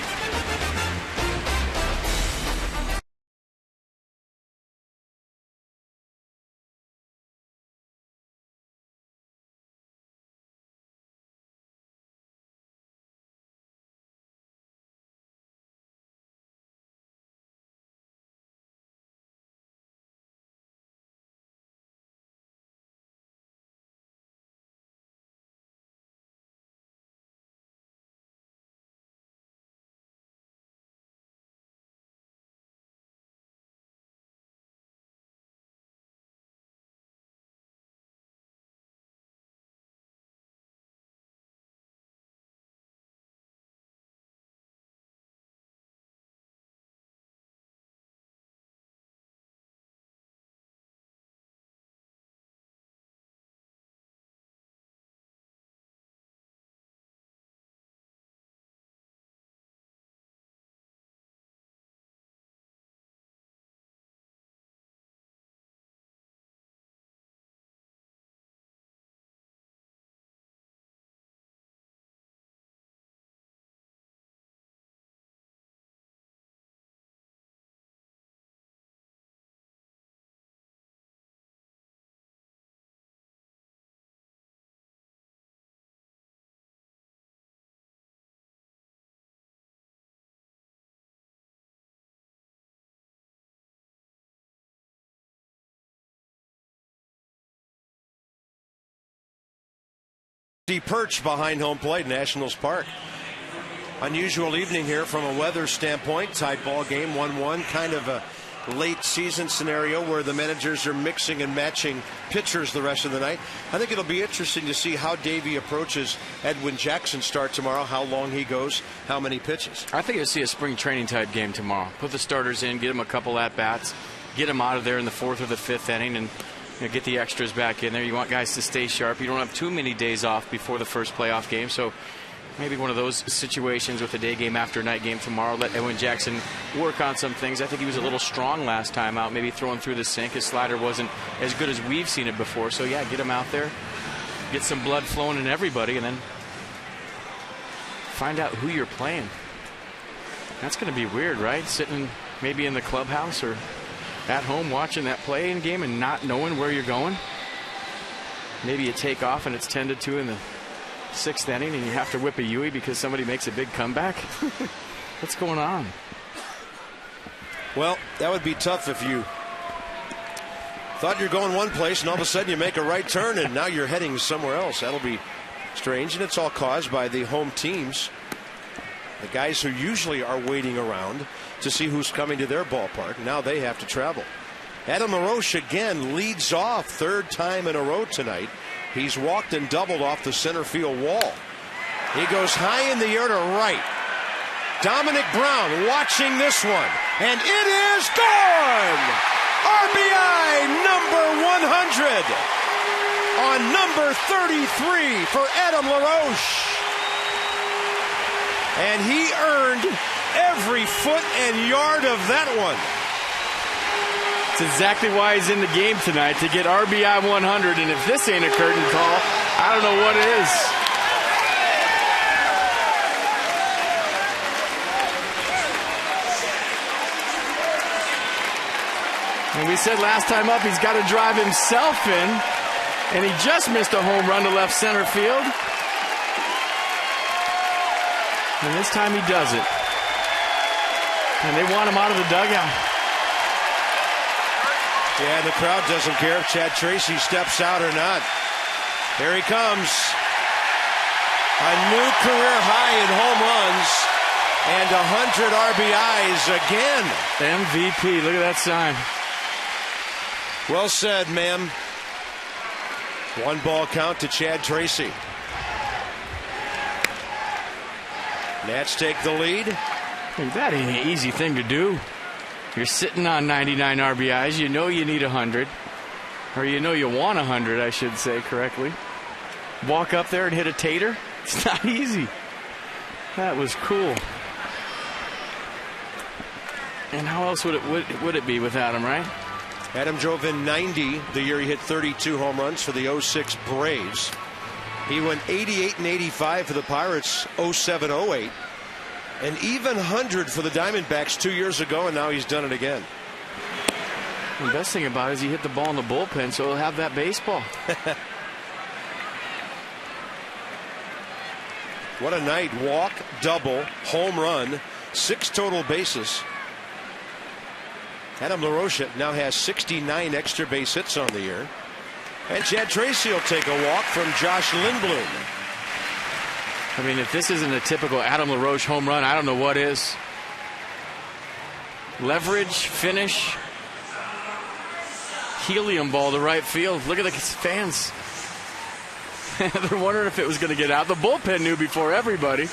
Perch behind home plate, Nationals Park. Unusual evening here from a weather standpoint. Tied ball game, 1-1. Kind of a late season scenario where the managers are mixing and matching pitchers the rest of the night. I think it'll be interesting to see how Davey approaches Edwin Jackson's start tomorrow, how long he goes, how many pitches. I think you'll see a spring training type game tomorrow. Put the starters in, get them a couple at-bats, get them out of there in the 4th or the 5th inning, and get the extras back in there. You want guys to stay sharp. You don't have too many days off before the first playoff game, so maybe one of those situations with a day game after a night game tomorrow. Let Edwin Jackson work on some things. I think he was a little strong last time out, maybe throwing through the sink. His slider wasn't as good as we've seen it before. So, yeah, get him out there, get some blood flowing in everybody, and then find out who you're playing. That's going to be weird, right? Sitting maybe in the clubhouse or at home watching that play-in game and not knowing where you're going. Maybe you take off and it's 10-2 in the 6th inning and you have to whip a Huey because somebody makes a big comeback. What's going on? Well, that would be tough if you thought you're going one place and all of a sudden you make a right turn and now you're heading somewhere else. That'll be strange, and it's all caused by the home teams, the guys who usually are waiting around to see who's coming to their ballpark. Now they have to travel. Adam LaRoche again leads off, 3rd time in a row tonight. He's walked and doubled off the center field wall. He goes high in the air to right. Dominic Brown watching this one, and it is gone! RBI number 100 on number 33 for Adam LaRoche. And he earned every foot and yard of that one. It's exactly why he's in the game tonight, to get RBI 100. And if this ain't a curtain call, I don't know what is. And we said last time up, he's got to drive himself in. And he just missed a home run to left center field. And this time he does it. And they want him out of the dugout. Yeah, the crowd doesn't care if Chad Tracy steps out or not. Here he comes. A new career high in home runs and 100 RBIs again. MVP, look at that sign. Well said, ma'am. 1 ball count to Chad Tracy. Nats take the lead. Hey, that ain't an easy thing to do. You're sitting on 99 RBIs. You know you need 100. Or you know you want 100, I should say correctly. Walk up there and hit a tater? It's not easy. That was cool. And how else would it be without him, right? Adam drove in 90 the year he hit 32 home runs for the 06 Braves. He went 88 and 85 for the Pirates 07-08. An even 100 for the Diamondbacks 2 years ago, and now he's done it again. The best thing about it is he hit the ball in the bullpen, so he'll have that baseball. What a night. Walk, double, home run, 6 total bases. Adam LaRoche now has 69 extra base hits on the year. And Chad Tracy will take a walk from Josh Lindblom. I mean, if this isn't a typical Adam LaRoche home run, I don't know what is. Leverage, finish, helium ball to right field. Look at the fans. They're wondering if it was going to get out. The bullpen knew before everybody.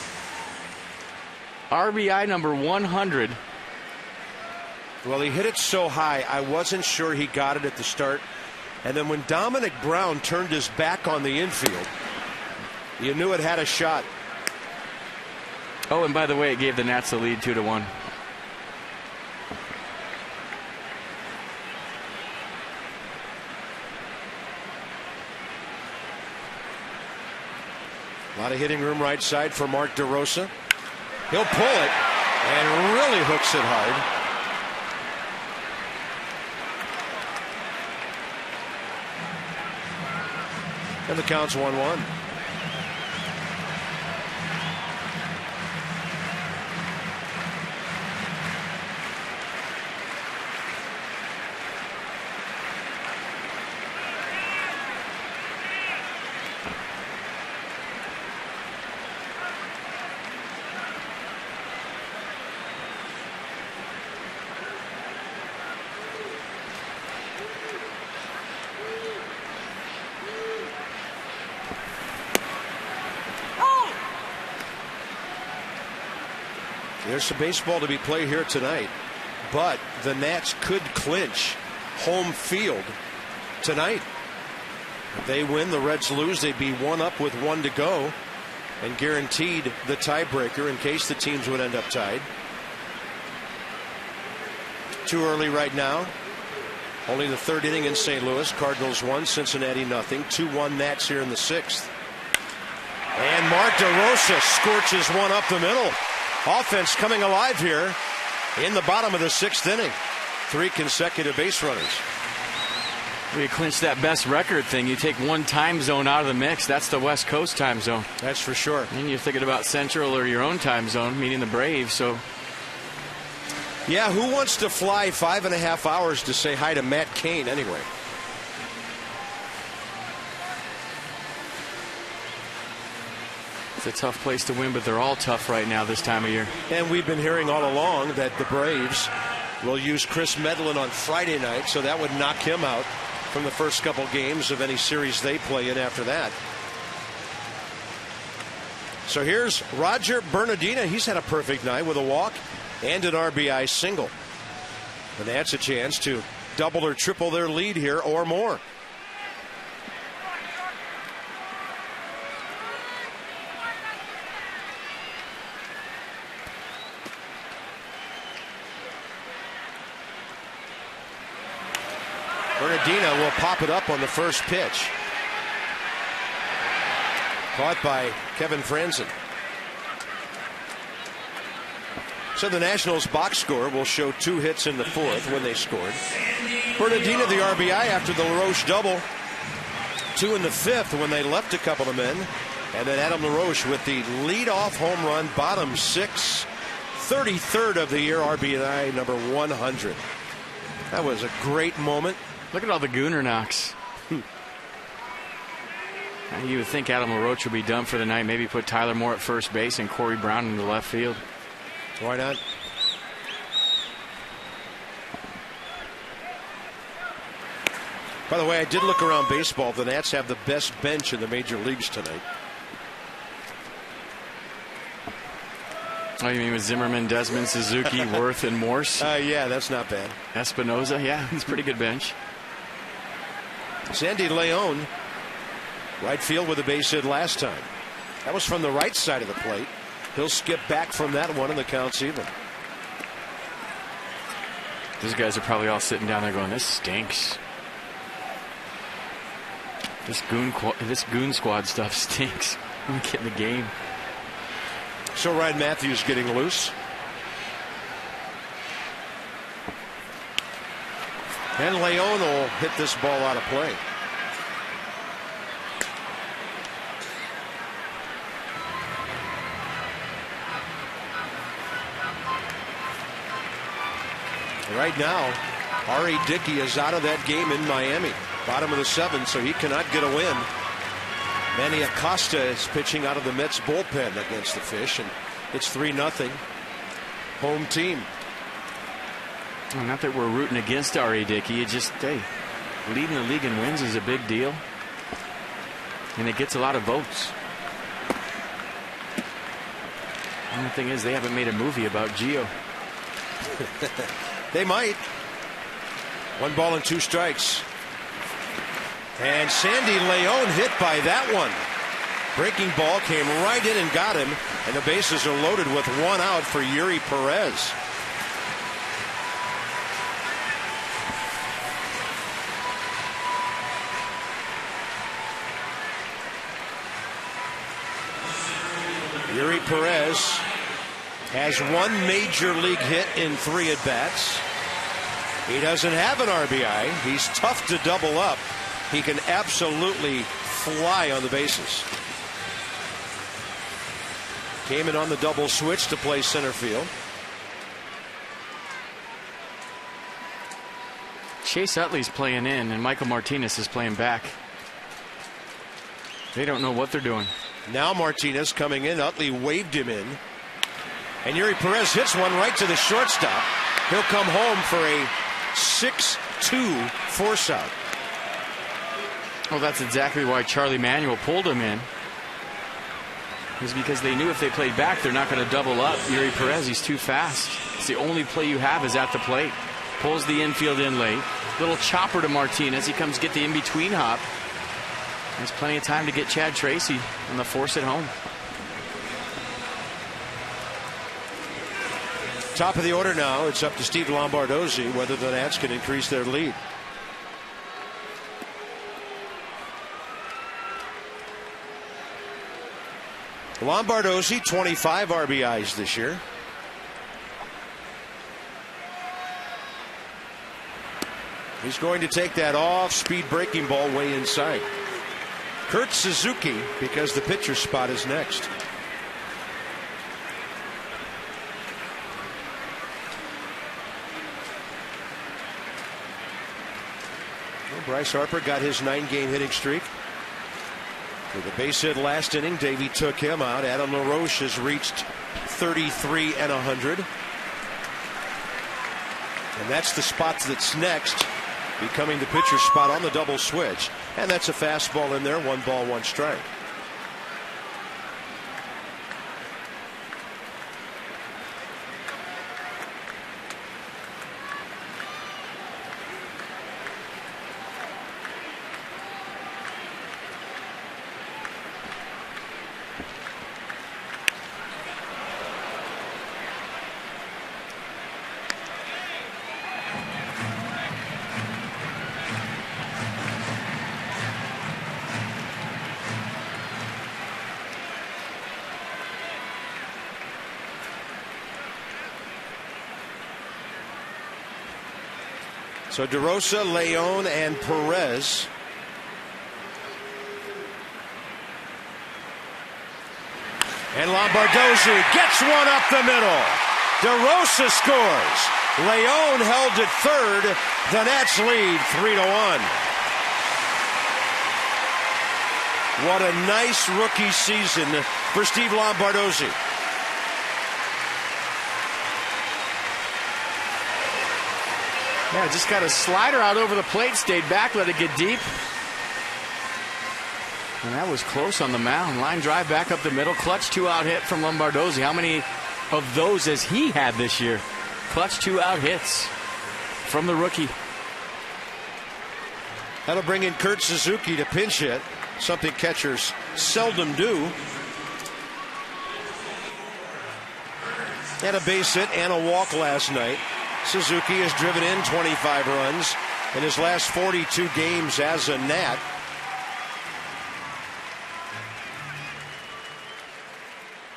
RBI number 100. Well, he hit it so high, I wasn't sure he got it at the start. And then when Dominic Brown turned his back on the infield, you knew it had a shot. Oh, and by the way, it gave the Nats the lead 2-1. A lot of hitting room right side for Mark DeRosa. He'll pull it and really hooks it hard. And the count's 1-1. There's some baseball to be played here tonight, but the Nats could clinch home field tonight. If they win, the Reds lose, they'd be 1 up with 1 to go and guaranteed the tiebreaker in case the teams would end up tied. Too early right now. Only the 3rd inning in St. Louis. Cardinals 1, Cincinnati nothing. 2-1 Nats here in the 6th. And DEROSA scorches one up the middle. Offense coming alive here in the bottom of the 6th inning. 3 consecutive base runners. We clinched that best record thing. You take one time zone out of the mix. That's the West Coast time zone. That's for sure. And you're thinking about Central or your own time zone, meaning the Braves. So, yeah, who wants to fly 5.5 hours to say hi to Matt Cain anyway? It's a tough place to win, but they're all tough right now this time of year. And we've been hearing all along that the Braves will use Chris Medlin on Friday night, so that would knock him out from the first couple games of any series they play in after that. So here's Roger Bernadina. He's had a perfect night with a walk and an RBI single. And that's a chance to double or triple their lead here or more. Bernadina will pop it up on the first pitch. Caught by Kevin Franzen. So the Nationals box score will show 2 hits in the 4th when they scored. Bernadina the RBI after the LaRoche double. 2 in the 5th when they left a couple of men. And then Adam LaRoche with the leadoff home run, bottom 6. 33rd of the year, RBI number 100. That was a great moment. Look at all the Gooner knocks. You would think Adam LaRoche would be done for the night. Maybe put Tyler Moore at first base and Corey Brown in the left field. Why not? By the way, I did look around baseball. The Nats have the best bench in the major leagues tonight. Oh, you mean with Zimmerman, Desmond, Suzuki, Worth, and Morse? Yeah, that's not bad. Espinoza, yeah, it's a pretty good bench. Sandy Leon, right field with a base hit last time. That was from the right side of the plate. He'll skip back from that one, and the count's even. These guys are probably all sitting down there going, this stinks. This goon squad stuff stinks. We get in the game. So Ryan Matthews getting loose. And Leon will hit this ball out of play. Right now, R.A. Dickey is out of that game in Miami. Bottom of the 7th, so he cannot get a win. Manny Acosta is pitching out of the Mets bullpen against the Fish, and it's 3-0. Home team. Well, not that we're rooting against R.A. Dickey. It just, hey, leading the league in wins is a big deal. And it gets a lot of votes. And the thing is, they haven't made a movie about Gio. They might. 1 ball and 2 strikes. And Sandy Leon hit by that one. Breaking ball came right in and got him. And the bases are loaded with 1 out for Yuri Perez. Yuri Perez has 1 major league hit in 3 at-bats. He doesn't have an RBI. He's tough to double up. He can absolutely fly on the bases. Came in on the double switch to play center field. Chase Utley's playing in, and Michael Martinez is playing back. They don't know what they're doing. Now Martinez coming in. Utley waved him in. And Yuri Perez hits one right to the shortstop. He'll come home for a 6-2 force out. Well, that's exactly why Charlie Manuel pulled him in. It was because they knew if they played back, they're not going to double up Yuri Perez. He's too fast. It's the only play you have is at the plate. Pulls the infield in late. Little chopper to Martinez. He comes get the in-between hop. There's plenty of time to get Chad Tracy on the force at home. Top of the order now. It's up to Steve Lombardozzi whether the Nats can increase their lead. Lombardozzi, 25 RBIs this year. He's going to take that off-speed breaking ball way inside. Kurt Suzuki, because the pitcher's spot is next. Well, Bryce Harper got his 9-game hitting streak. With a base hit last inning, Davey took him out. Adam LaRoche has reached 33 and 100. And that's the spot that's next, becoming the pitcher's spot on the double switch. And that's a fastball in there, 1 ball, 1 strike. So DeRosa, Leon, and Perez. And Lombardozzi gets one up the middle. DeRosa scores. Leon held at third. The Nats lead 3-1. What a nice rookie season for Steve Lombardozzi. Yeah, just got a slider out over the plate, stayed back, let it get deep. And that was close on the mound. Line drive back up the middle. Clutch 2-out hit from Lombardozzi. How many of those has he had this year? Clutch 2-out hits from the rookie. That'll bring in Kurt Suzuki to pinch hit, something catchers seldom do. Had a base hit and a walk last night. Suzuki has driven in 25 runs in his last 42 games as a Nat.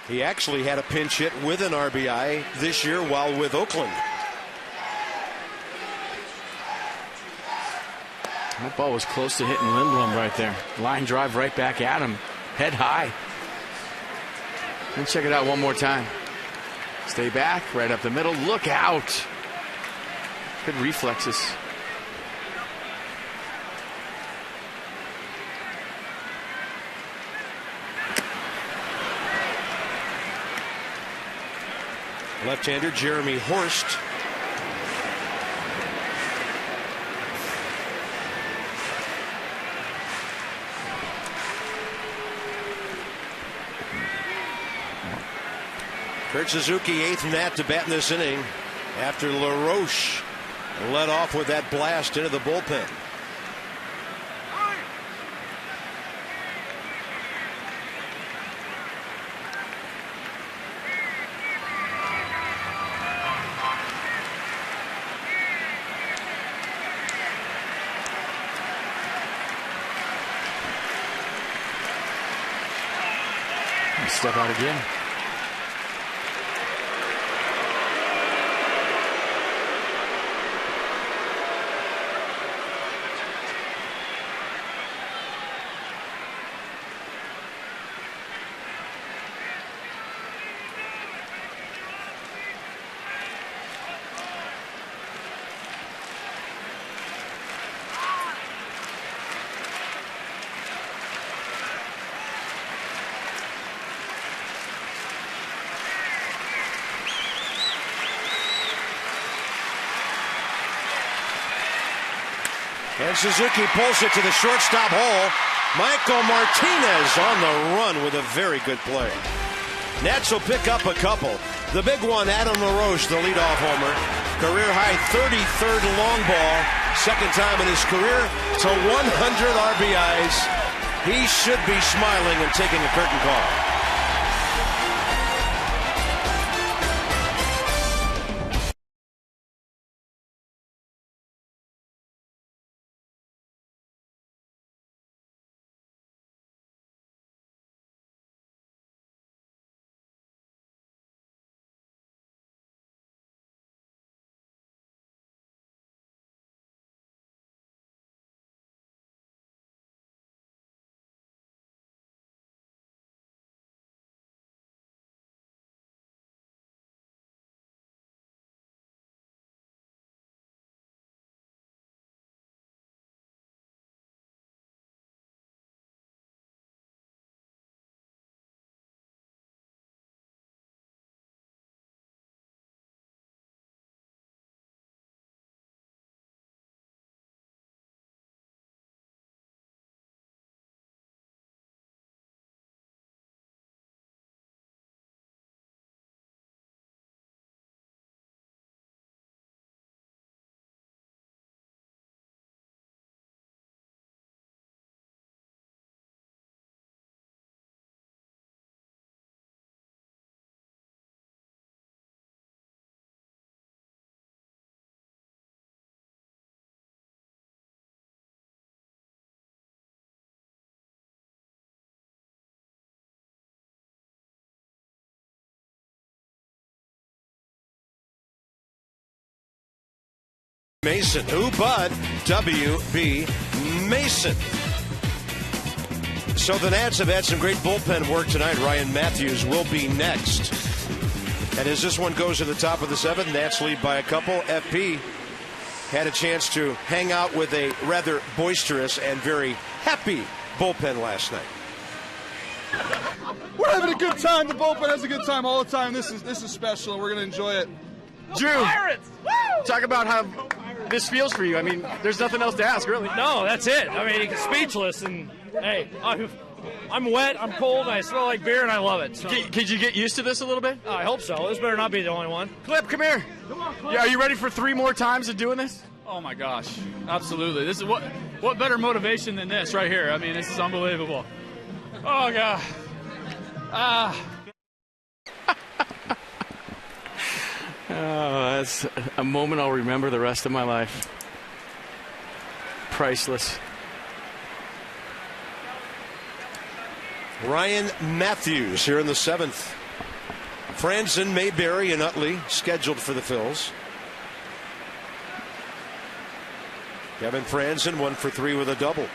He actually had a pinch hit with an RBI this year while with Oakland. That ball was close to hitting Lindblom right there. Line drive right back at him. Head high. And check it out one more time. Stay back, right up the middle. Look out. Good reflexes. Left-hander Jeremy Horst. Kurt Suzuki, 8th Nat to bat in this inning after LaRoche led off with that blast into the bullpen. Step out again. And Suzuki pulls it to the shortstop hole. Michael Martinez on the run with a very good play. Nats will pick up a couple. The big one, Adam LaRoche, the leadoff homer. Career-high 33rd long ball. Second time in his career to 100 RBIs. He should be smiling and taking a curtain call. Mason, who but W.B. Mason. So the Nats have had some great bullpen work tonight. Ryan Matthews will be next. And as this one goes to the top of the seventh, Nats lead by a couple. FP had a chance to hang out with a rather boisterous and very happy bullpen last night. We're having a good time. The bullpen has a good time all the time. This is special, and we're going to enjoy it. Drew, talk about how this feels for you. I mean, there's nothing else to ask, really. No, that's it. I mean, speechless. And, hey, I'm wet, I'm cold, and I smell like beer, and I love it. So. Could you get used to this a little bit? I hope so. This better not be the only one. Clip, come here. Yeah, are you ready for 3 more times of doing this? Oh, my gosh. Absolutely. This is what better motivation than this right here? I mean, this is unbelievable. Oh, God. Oh, that's a moment I'll remember the rest of my life. Priceless. Ryan Matthews here in the seventh. Franzen, Mayberry, and Utley scheduled for the Phils. Kevin Franzen 1 for 3 with a double.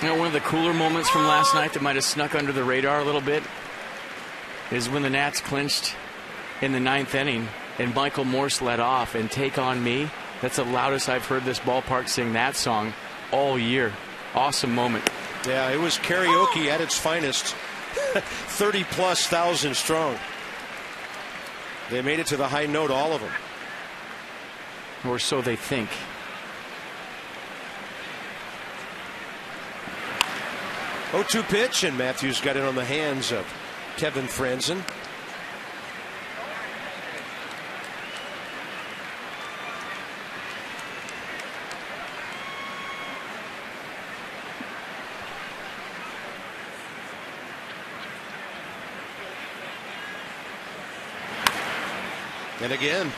You know, one of the cooler moments from last night that might have snuck under the radar a little bit is when the Nats clinched in the 9th inning and Michael Morse led off and Take On Me. That's the loudest I've heard this ballpark sing that song all year. Awesome moment. Yeah, it was karaoke at its finest. 30+ thousand strong. They made it to the high note, all of them. Or so they think. Oh, 2 pitch, and Matthews got it on the hands of Kevin Franzen. And again.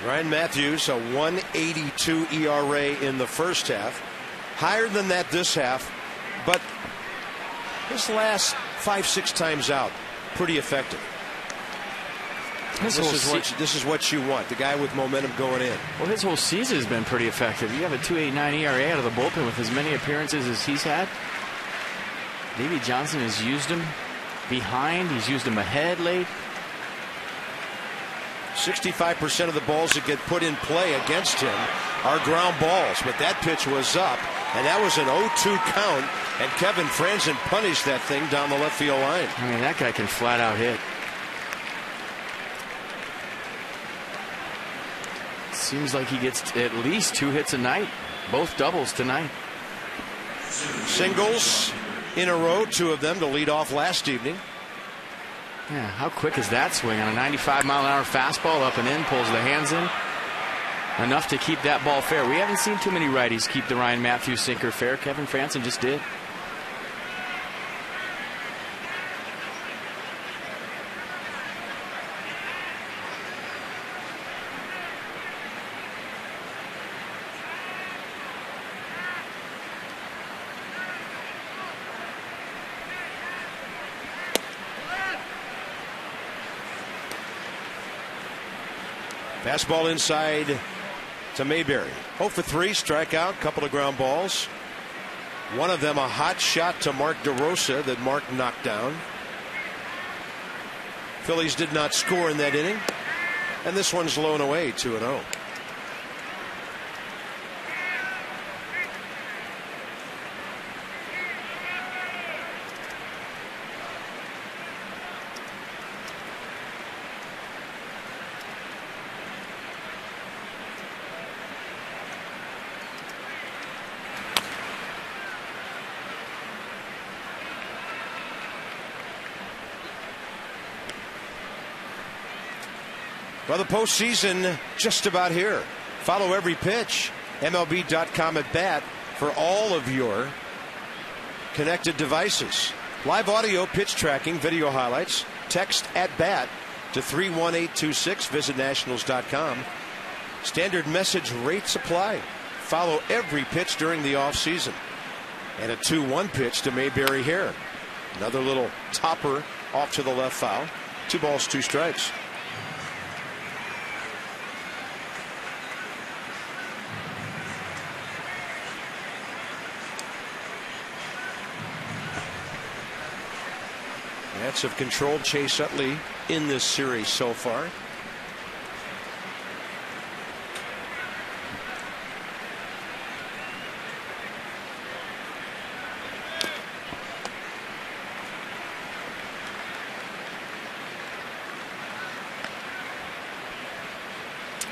Ryan Matthews, a 1.82 ERA in the first half. Higher than that this half, but his last 5-6 times out, pretty effective. This is what you want, the guy with momentum going in. Well, his whole season has been pretty effective. You have a 2.89 ERA out of the bullpen with as many appearances as he's had. Davey Johnson has used him behind. He's used him ahead late. 65% of the balls that get put in play against him are ground balls, but that pitch was up, and that was an 0-2 count, and Kevin Franzen punished that thing down the left field line. I mean, that guy can flat out hit. Seems like he gets at least 2 hits a night, both doubles tonight. Singles in a row, 2 of them to lead off last evening. Yeah, how quick is that swing on a 95-mile-an-hour fastball up and in, pulls the hands in. Enough to keep that ball fair. We haven't seen too many righties keep the Ryan Matthews sinker fair. Kevin Franzen just did. Fastball inside to Mayberry. 0 for 3, strikeout, couple of ground balls. One of them a hot shot to Mark DeRosa that Mark knocked down. Phillies did not score in that inning, and this one's low and away, 2-0. Well, the postseason just about here. Follow every pitch. MLB.com at bat for all of your connected devices. Live audio, pitch tracking, video highlights. Text at bat to 31826. Visit nationals.com. Standard message rates apply. Follow every pitch during the offseason. And a 2-1 pitch to Mayberry here. Another little topper off to the left foul. 2 balls, 2 strikes. Nats have controlled Chase Utley in this series so far.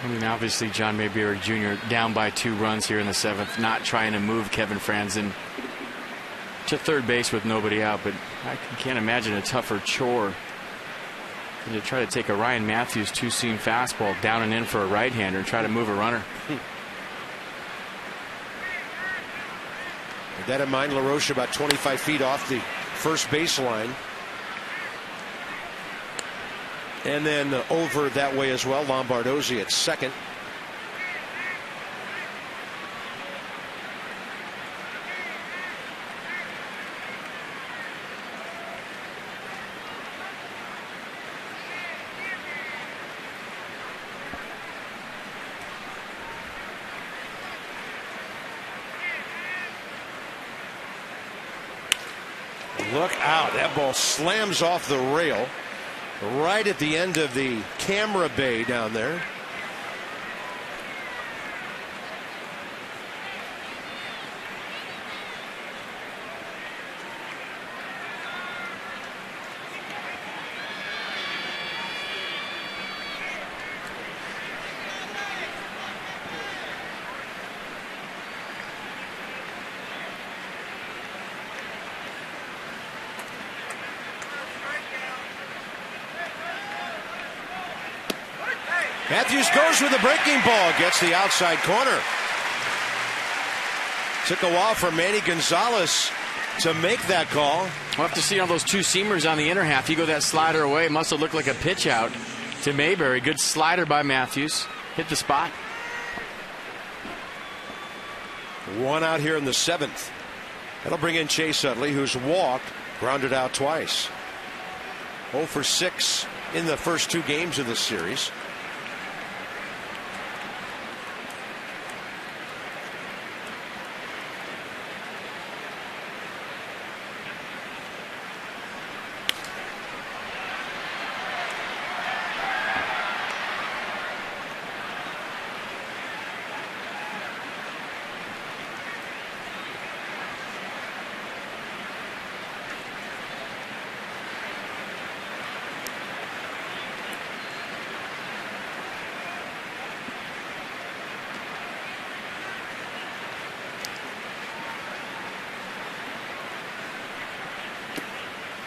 I mean, obviously, John Mayberry Jr. down by 2 runs here in the 7th, not trying to move Kevin Franzen to third base with nobody out, but I can't imagine a tougher chore than to try to take a Ryan Matthews 2-seam fastball down and in for a right-hander and try to move a runner. With that in mind, LaRoche about 25 feet off the first baseline. And then over that way as well, Lombardozzi at second. Look out. That ball slams off the rail right at the end of the camera bay down there. Matthews goes with a breaking ball, gets the outside corner. Took a while for Manny Gonzalez to make that call. We'll have to see all those 2-seamers on the inner half. You go that slider away. Must have looked like a pitch out to Mayberry. Good slider by Matthews. Hit the spot. 1 out here in the 7th. That'll bring in Chase Utley, who's walked, grounded out twice. 0 for 6 in the first 2 games of this series.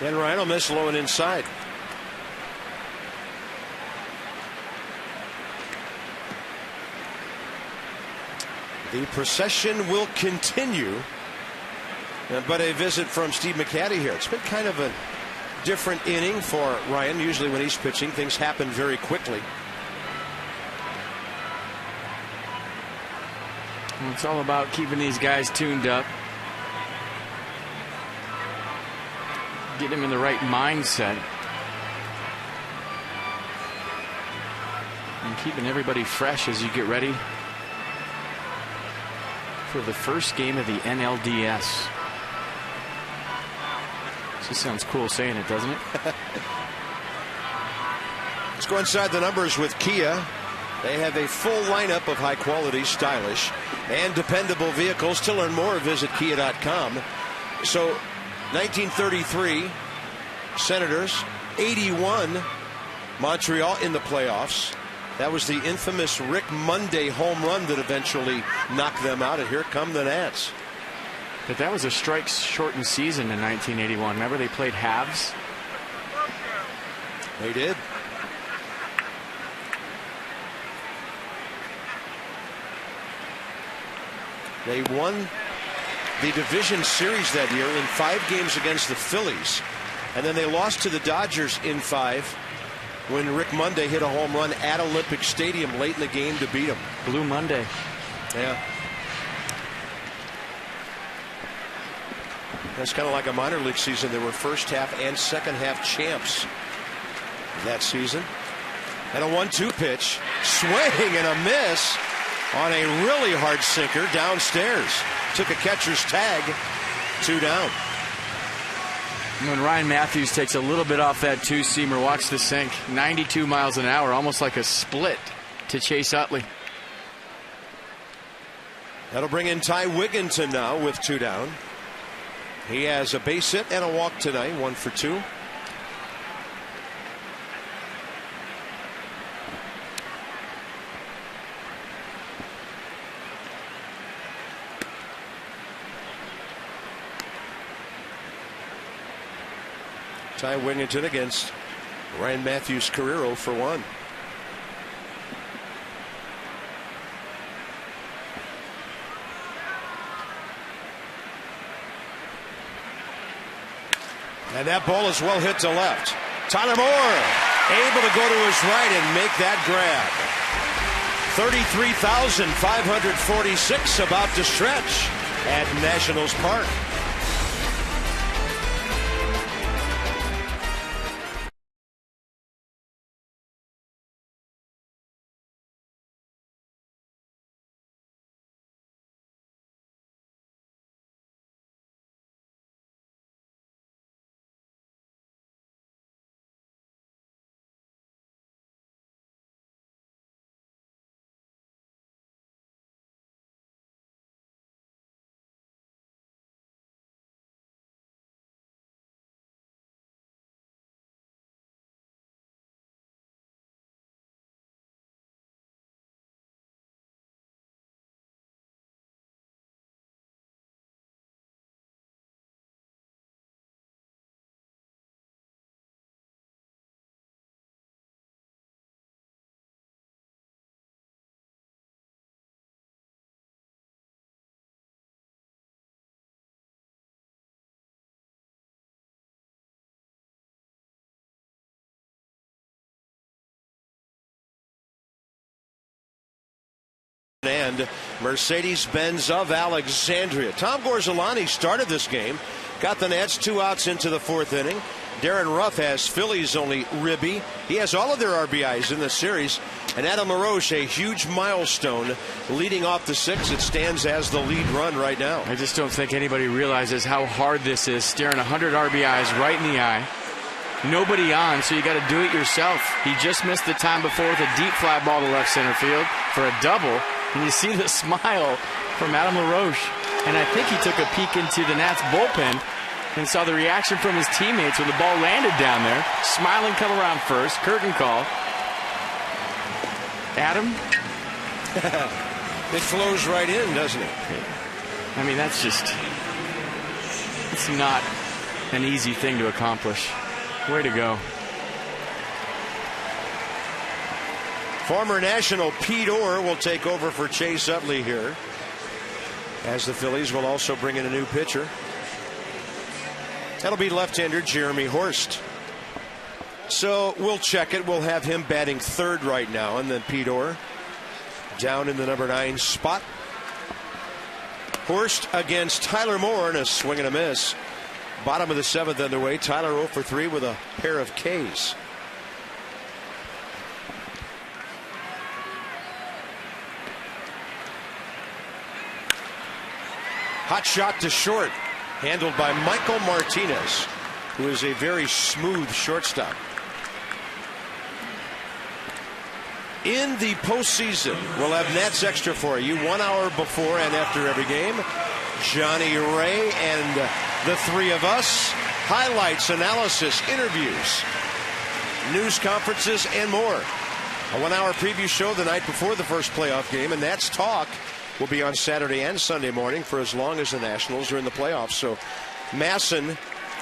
And Ryan will miss low and inside. The procession will continue, but a visit from Steve McCaddy here. It's been kind of a different inning for Ryan. Usually when he's pitching, things happen very quickly. Well, it's all about keeping these guys tuned up, getting them in the right mindset, and keeping everybody fresh as you get ready for the first game of the NLDS. This sounds cool saying it, doesn't it? Let's go inside the numbers with Kia. They have a full lineup of high quality, stylish, and dependable vehicles. To learn more, visit Kia.com. So 1933 Senators, 81 Montreal in the playoffs. That was the infamous Rick Monday home run that eventually knocked them out. And here come the Nats. But that was a strike-shortened season in 1981. Remember, they played halves? They did. They won the division series that year in 5 games against the Phillies. And then they lost to the Dodgers in 5 when Rick Monday hit a home run at Olympic Stadium late in the game to beat them. Blue Monday. Yeah. That's kind of like a minor league season. They were first half and second half champs that season. And a 1-2 pitch. Swing and a miss on a really hard sinker downstairs. Took a catcher's tag. 2 down. When Ryan Matthews takes a little bit off that 2-seamer, watch the sink. 92 miles an hour, almost like a split to Chase Utley. That'll bring in Ty Wigginton now with 2 down. He has a base hit and a walk tonight, 1 for 2. Ty Wigginton against Ryan Matthews' career 0 for 1. And that ball is well hit to left. Tyler Moore able to go to his right and make that grab. 33,546 about to stretch at Nationals Park. And Mercedes-Benz of Alexandria. Tom Gorzelany started this game. Got the Nats 2 outs into the 4th inning. Darren Ruff has Phillies only ribby. He has all of their RBIs in the series. And Adam LaRoche, a huge milestone, leading off the 6th. It stands as the lead run right now. I just don't think anybody realizes how hard this is. Staring 100 RBIs right in the eye. Nobody on, so you got to do it yourself. He just missed the time before with a deep fly ball to left center field for a double. And you see the smile from Adam LaRoche. And I think he took a peek into the Nats bullpen and saw the reaction from his teammates when the ball landed down there. Smiling come around first. Curtain call. Adam? It flows right in, doesn't it? I mean, that's just... It's not an easy thing to accomplish. Way to go. Former National Pete Orr will take over for Chase Utley here, as the Phillies will also bring in a new pitcher. That'll be left-hander Jeremy Horst. So we'll check it. We'll have him batting third right now, and then Pete Orr down in the number 9 spot. Horst against Tyler Moore, and a swing and a miss. Bottom of the 7th underway. Tyler 0 for 3 with a pair of Ks. Hot shot to short, handled by Michael Martinez, who is a very smooth shortstop. In the postseason, we'll have Nats Extra for you 1 hour before and after every game. Johnny Ray and the three of us. Highlights, analysis, interviews, news conferences, and more. A 1 hour preview show the night before the first playoff game, and Nats Talk will be on Saturday and Sunday morning for as long as the Nationals are in the playoffs. So Masson,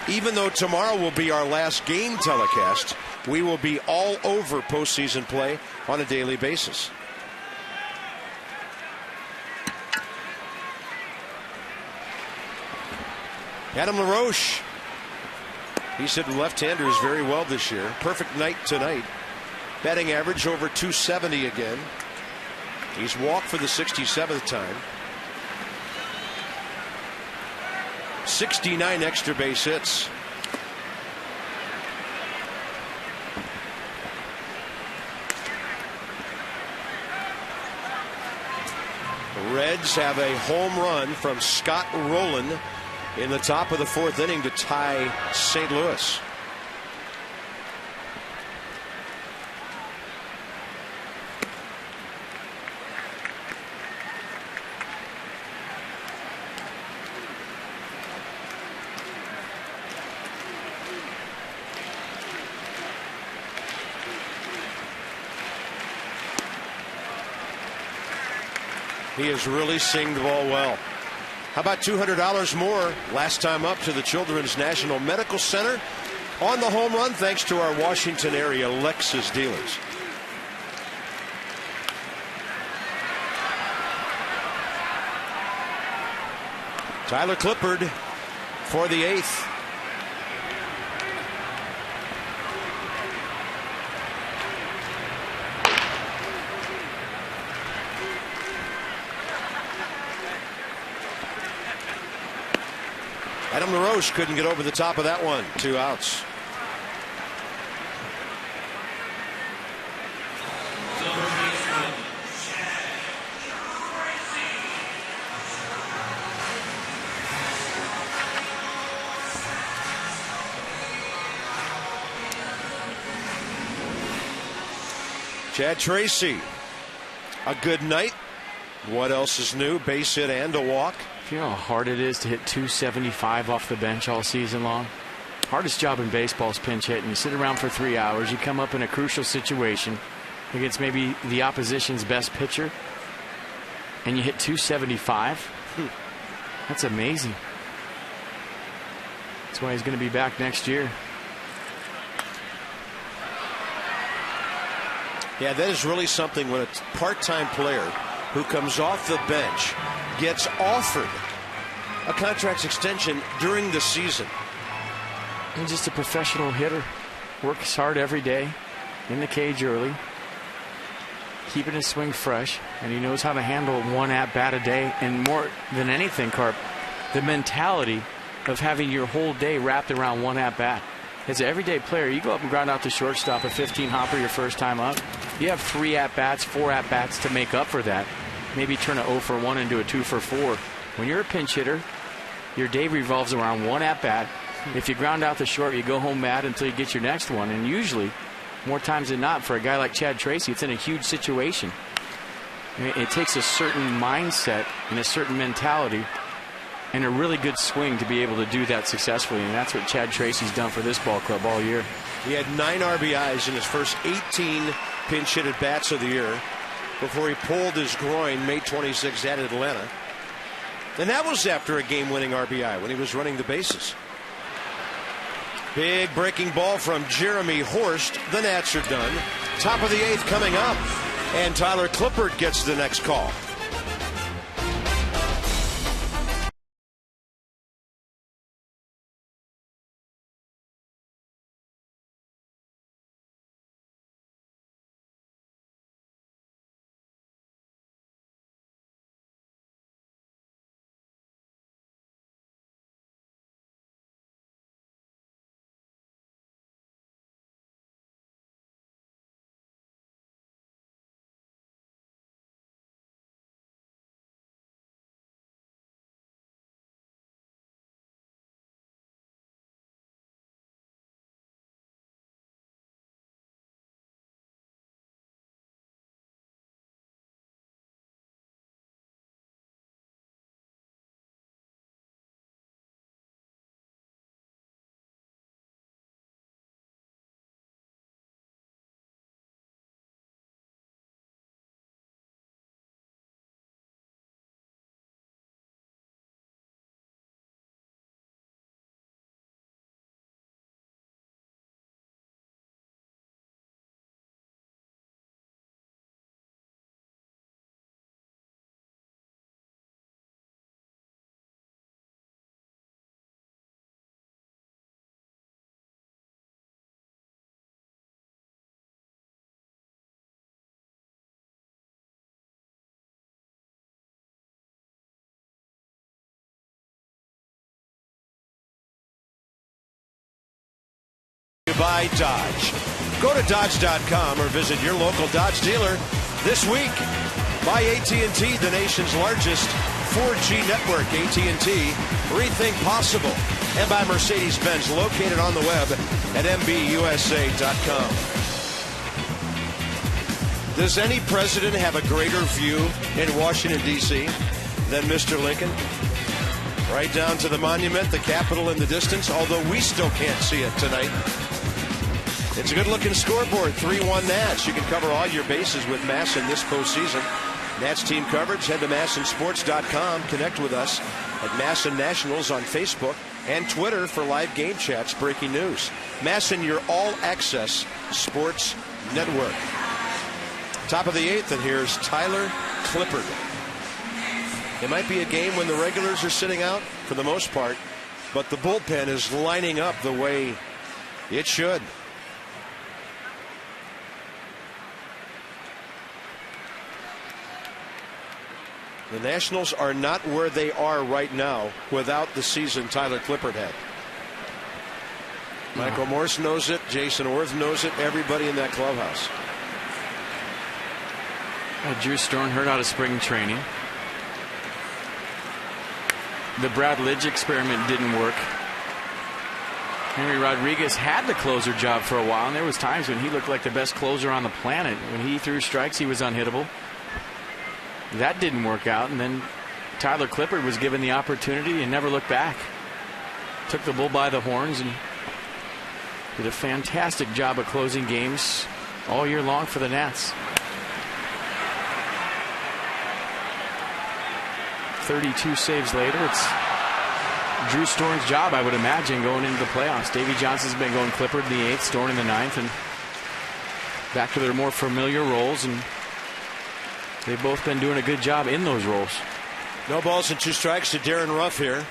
even though tomorrow will be our last game telecast, we will be all over postseason play on a daily basis. Adam LaRoche, he's hit left-handers very well this year. Perfect night tonight. Batting average over 270 again. He's walked for the 67th time. 69 extra base hits. The Reds have a home run from Scott Rowland in the top of the 4th inning to tie St. Louis. He has really singed the ball well. How about $200 more last time up to the Children's National Medical Center on the home run, thanks to our Washington area Lexus dealers. Tyler Clippard for the 8th. Adam LaRoche couldn't get over the top of that one. 2 outs. Chad Tracy, a good night. What else is new? Base hit and a walk. You know how hard it is to hit 275 off the bench all season long? Hardest job in baseball is pinch hitting. You sit around for 3 hours. You come up in a crucial situation against maybe the opposition's best pitcher, and you hit 275. That's amazing. That's why he's going to be back next year. Yeah, that is really something when a part-time player who comes off the bench gets offered a contract extension during the season. He's just a professional hitter. Works hard every day, in the cage early, keeping his swing fresh, and he knows how to handle 1 at-bat a day. And more than anything, Carp, the mentality of having your whole day wrapped around 1 at-bat. As an everyday player, you go up and ground out the shortstop, a 15 hopper your first time up. You have 3 at-bats, 4 at-bats to make up for that. Maybe turn a 0 for 1 into a 2 for 4. When you're a pinch hitter, your day revolves around 1 at-bat. If you ground out the short, you go home mad until you get your next one. And usually, more times than not, for a guy like Chad Tracy, it's in a huge situation. It takes a certain mindset and a certain mentality and a really good swing to be able to do that successfully. And that's what Chad Tracy's done for this ball club all year. He had 9 RBIs in his first 18 pinch hit at bats of the year before he pulled his groin May 26th at Atlanta. And that was after a game-winning RBI when he was running the bases. Big breaking ball from Jeremy Horst. The Nats are done. Top of the 8th coming up. And Tyler Clippard gets the next call. By Dodge. Go to Dodge.com or visit your local Dodge dealer this week. By AT&T, the nation's largest 4G network. AT&T, rethink possible. And by Mercedes-Benz, located on the web at MBUSA.com. Does any president have a greater view in Washington, D.C. than Mr. Lincoln? Right down to the monument, the Capitol in the distance, although we still can't see it tonight. It's a good-looking scoreboard, 3-1 Nats. You can cover all your bases with MASN this postseason. Nats team coverage, head to MASNsports.com. Connect with us at MASN Nationals on Facebook and Twitter for live game chats, breaking news. MASN, your all-access sports network. Top of the 8th, and here's Tyler Clippard. It might be a game when the regulars are sitting out for the most part, but the bullpen is lining up the way it should. The Nationals are not where they are right now without the season Tyler Clippard had. Michael Morse knows it. Jason Orth knows it. Everybody in that clubhouse. Drew Storn hurt out of spring training. The Brad Lidge experiment didn't work. Henry Rodriguez had the closer job for a while, and there was times when he looked like the best closer on the planet. When he threw strikes, he was unhittable. That didn't work out, and then Tyler Clippard was given the opportunity and never looked back. Took the bull by the horns and did a fantastic job of closing games all year long for the Nats. 32 saves later, it's Drew Storn's job, I would imagine, going into the playoffs. Davey Johnson's been going Clippard in the 8th, Storn in the 9th, and back to their more familiar roles, and they've both been doing a good job in those roles. No balls and 2 strikes to Darren Ruff here.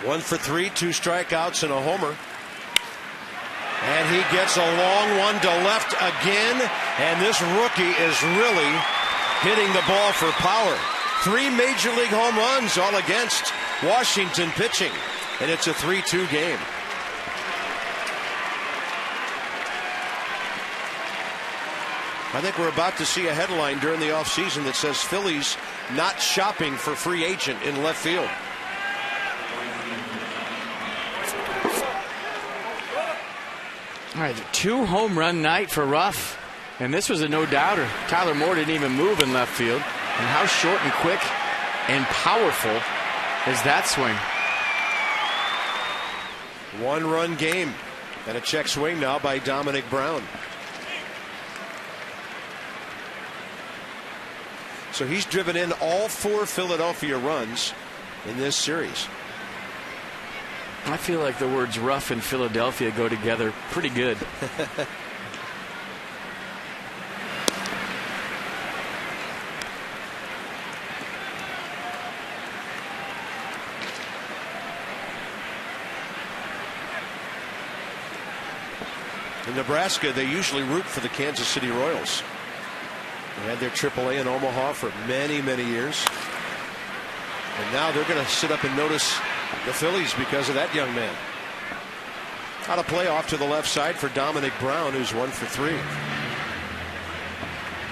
1 for 3, 2 strikeouts and a homer. And he gets a long one to left again. And this rookie is really hitting the ball for power. 3 major league home runs, all against Washington pitching. And it's a 3-2 game. I think we're about to see a headline during the offseason that says Phillies not shopping for free agent in left field. All right, 2 home run night for Ruff, and this was a no-doubter. Tyler Moore didn't even move in left field. And how short and quick and powerful is that swing? 1-run game, and a check swing now by Dominic Brown. So he's driven in all 4 Philadelphia runs in this series. I feel like the words rough and Philadelphia go together pretty good. In Nebraska, they usually root for the Kansas City Royals. They had their AAA in Omaha for many, many years. And now they're going to sit up and notice the Phillies because of that young man. Out of play off to the left side for Dominic Brown, who's 1 for 3.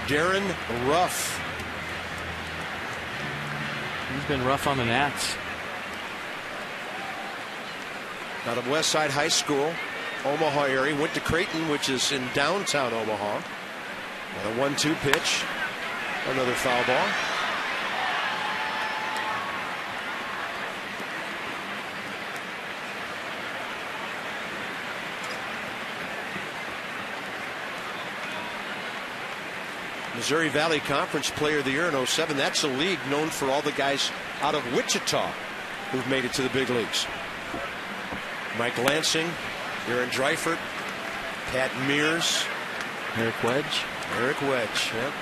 DARIN rough. He's been rough on the Nats. Out of Westside High School, Omaha area, went to Creighton, which is in downtown Omaha. And a 1-2 pitch. Another foul ball. Missouri Valley Conference Player of the Year in 07. That's a league known for all the guys out of Wichita who've made it to the big leagues. Mike Lansing, Aaron Dreifert, Pat Mears, Eric Wedge. Eric Wedge, yep.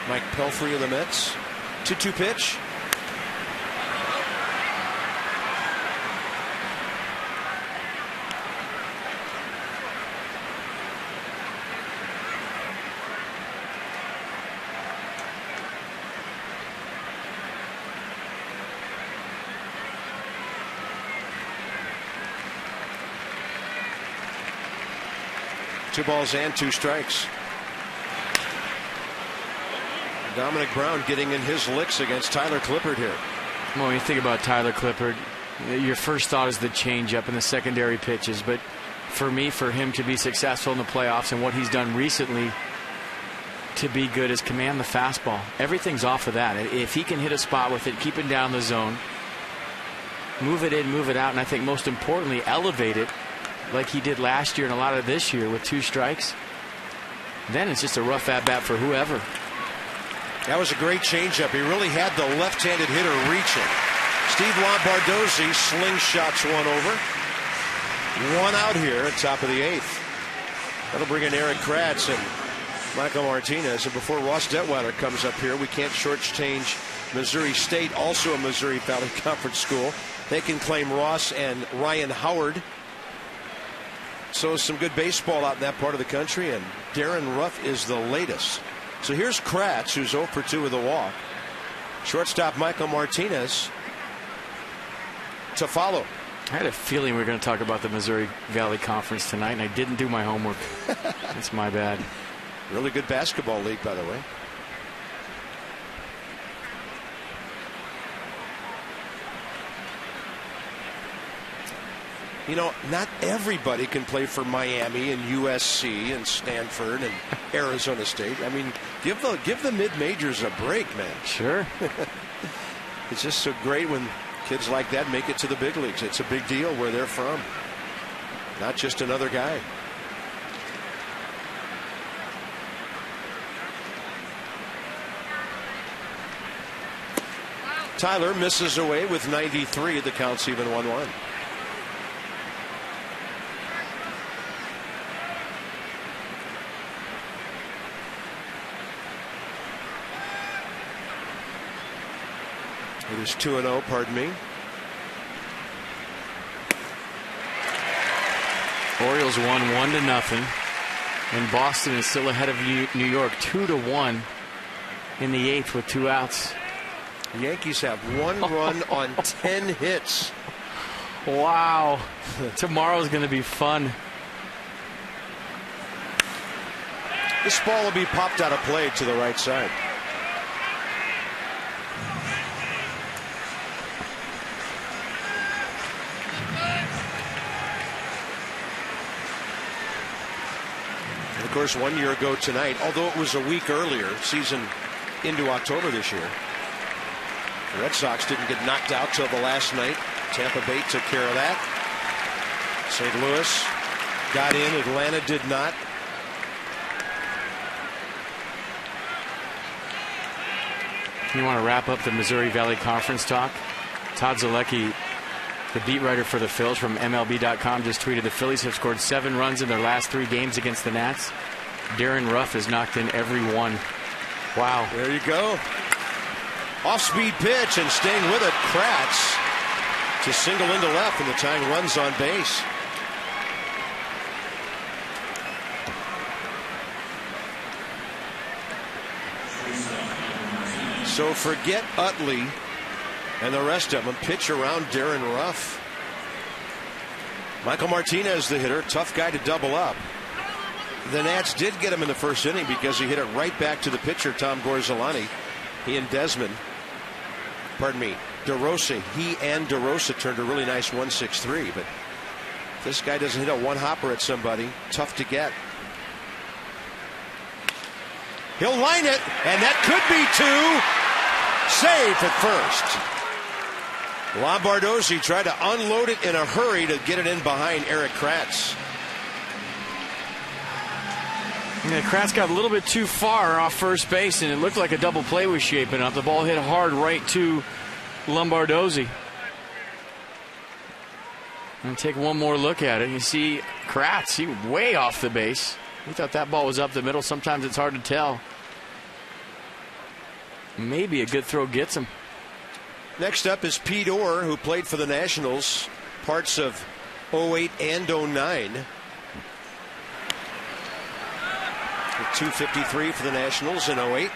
Mike Pelfrey of the Mets. 2-2 pitch. Two balls and 2 strikes. Dominic Brown getting in his licks against Tyler Clippard here. Well, when you think about Tyler Clippard, your first thought is the changeup and the secondary pitches. But for me, for him to be successful in the playoffs and what he's done recently to be good is command the fastball. Everything's off of that. If he can hit a spot with it, keep it down the zone, move it in, move it out, and I think most importantly, elevate it like he did last year and a lot of this year with 2 strikes, then it's just a rough at-bat for whoever. That was a great changeup. He really had the left-handed hitter reaching. Steve Lombardozzi slingshots one over. 1 out here at top of the 8th. That'll bring in Eric Kratz and Michael Martinez. And before Ross Detweiler comes up here, we can't shortchange Missouri State, also a Missouri Valley Conference school. They can claim Ross and Ryan Howard. So some good baseball out in that part of the country, and DARIN Ruff is the latest. So here's Kratz, who's 0 for 2 with a walk. Shortstop Michael Martinez to follow. I had a feeling we were going to talk about the Missouri Valley Conference tonight, and I didn't do my homework. That's my bad. Really good basketball league, by the way. You know, not everybody can play for Miami and USC and Stanford and Arizona State. I mean, give the mid-majors a break, man. Sure. It's just so great when kids like that make it to the big leagues. It's a big deal where they're from. Not just another guy. Tyler misses away with 93. The count's even 1-1. It is 2-0, pardon me. Orioles won 1-0, and Boston is still ahead of New York 2-1 in the 8th with 2 outs. The Yankees have 1 run on 10 hits. Wow. Tomorrow's going to be fun. This ball will be popped out of play to the right side. Of course, 1 year ago tonight, although it was a week earlier, season into October this year, the Red Sox didn't get knocked out till the last night. Tampa Bay took care of that. St. Louis got in. Atlanta did not. You want to wrap up the Missouri Valley Conference talk? Todd Zalecki, the beat writer for the Phils from MLB.com, just tweeted the Phillies have scored 7 runs in their last 3 games against the Nats. Darin Ruf has knocked in every one. Wow. There you go. Off-speed pitch and staying with it, Kratz to single into left, and the tying runs on base. So forget Utley and the rest of them. Pitch around Darin Ruf. Michael Martinez, the hitter, tough guy to double up. The Nats did get him in the first inning because he hit it right back to the pitcher, Tom Gorzelany. He and Desmond, pardon me, DEROSA. He and DEROSA turned a really nice 1-6-3. But this guy doesn't hit a one-hopper at somebody. Tough to get. He'll line it, and that could be 2. Safe at first. Lombardozzi tried to unload it in a hurry to get it in behind Eric Kratz. Yeah, Kratz got a little bit too far off first base, and it looked like a double play was shaping up. The ball hit hard right to Lombardozzi. And take one more look at it. You see Kratz, he way off the base. We thought that ball was up the middle. Sometimes it's hard to tell. Maybe a good throw gets him. Next up is Pete Orr, who played for the Nationals parts of 08 and 09. 253 for the Nationals in 08.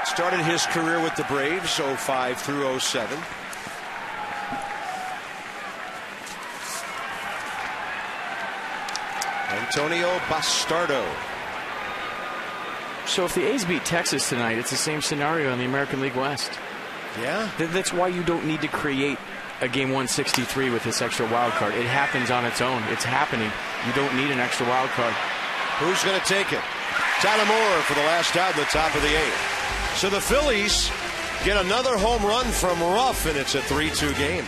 Started his career with the Braves 05 through 07. Antonio Bastardo. So if the A's beat Texas tonight, it's the same scenario in the American League West. Yeah. That's why you don't need to create a game 163 with this extra wild card. It happens on its own. It's happening. You don't need an extra wild card. Who's going to take it? Tyler Moore for the last out in the top of the 8th. So the Phillies get another home run from Ruf, and it's a 3-2 game.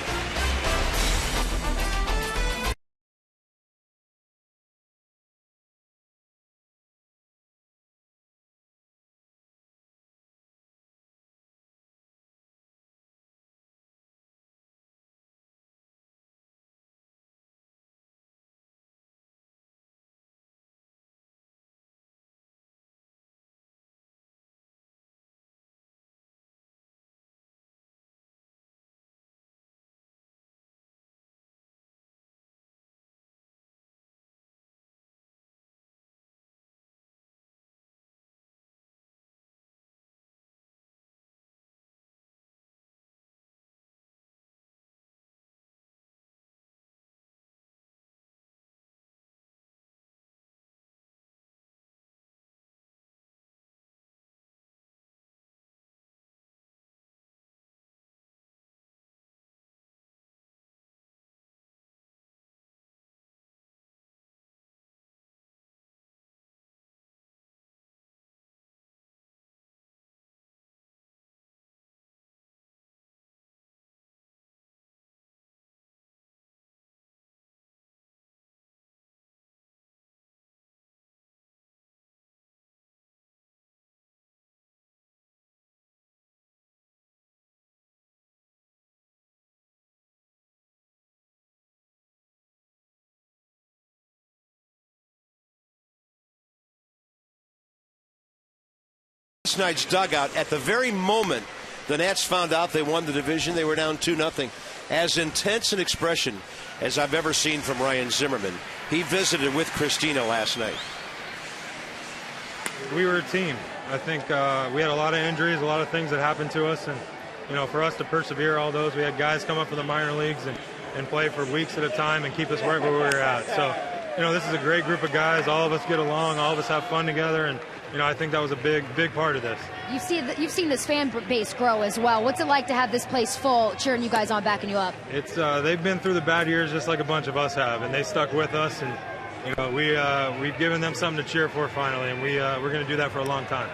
Last night's dugout, at the very moment the Nats found out they won the division, they were down 2-0. As intense an expression as I've ever seen from Ryan Zimmerman. He visited with Christina last night. We were a team. I think we had a lot of injuries, a lot of things that happened to us, and for us to persevere all those, we had guys come up from the minor leagues and play for weeks at a time and keep us right where we were at. So, this is a great group of guys. All of us get along, all of us have fun together, and I think that was a big part of this. You've seen this fan base grow as well. What's it like to have this place full, cheering you guys on, backing you up? It's they've been through the bad years just like a bunch of us have, and they stuck with us, and we've given them something to cheer for finally, and we're going to do that for a long time.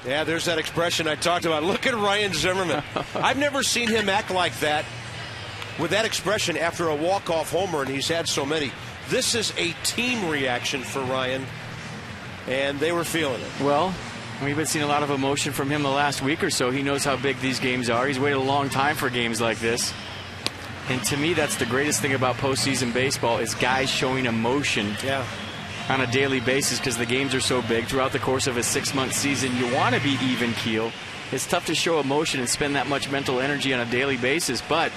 Yeah, there's that expression I talked about. Look at Ryan Zimmerman. I've never seen him act like that with that expression after a walk-off homer, and he's had so many. This is a team reaction for Ryan. and they were feeling it. Well, we've been seeing a lot of emotion from him the last week or so. He knows how big these games are. He's waited a long time for games like this. And to me, that's the greatest thing about postseason baseball is guys showing emotion on a daily basis because the games are so big. Throughout the course of a 6-month season, you want to be even keel. It's tough to show emotion and spend that much mental energy on a daily basis, but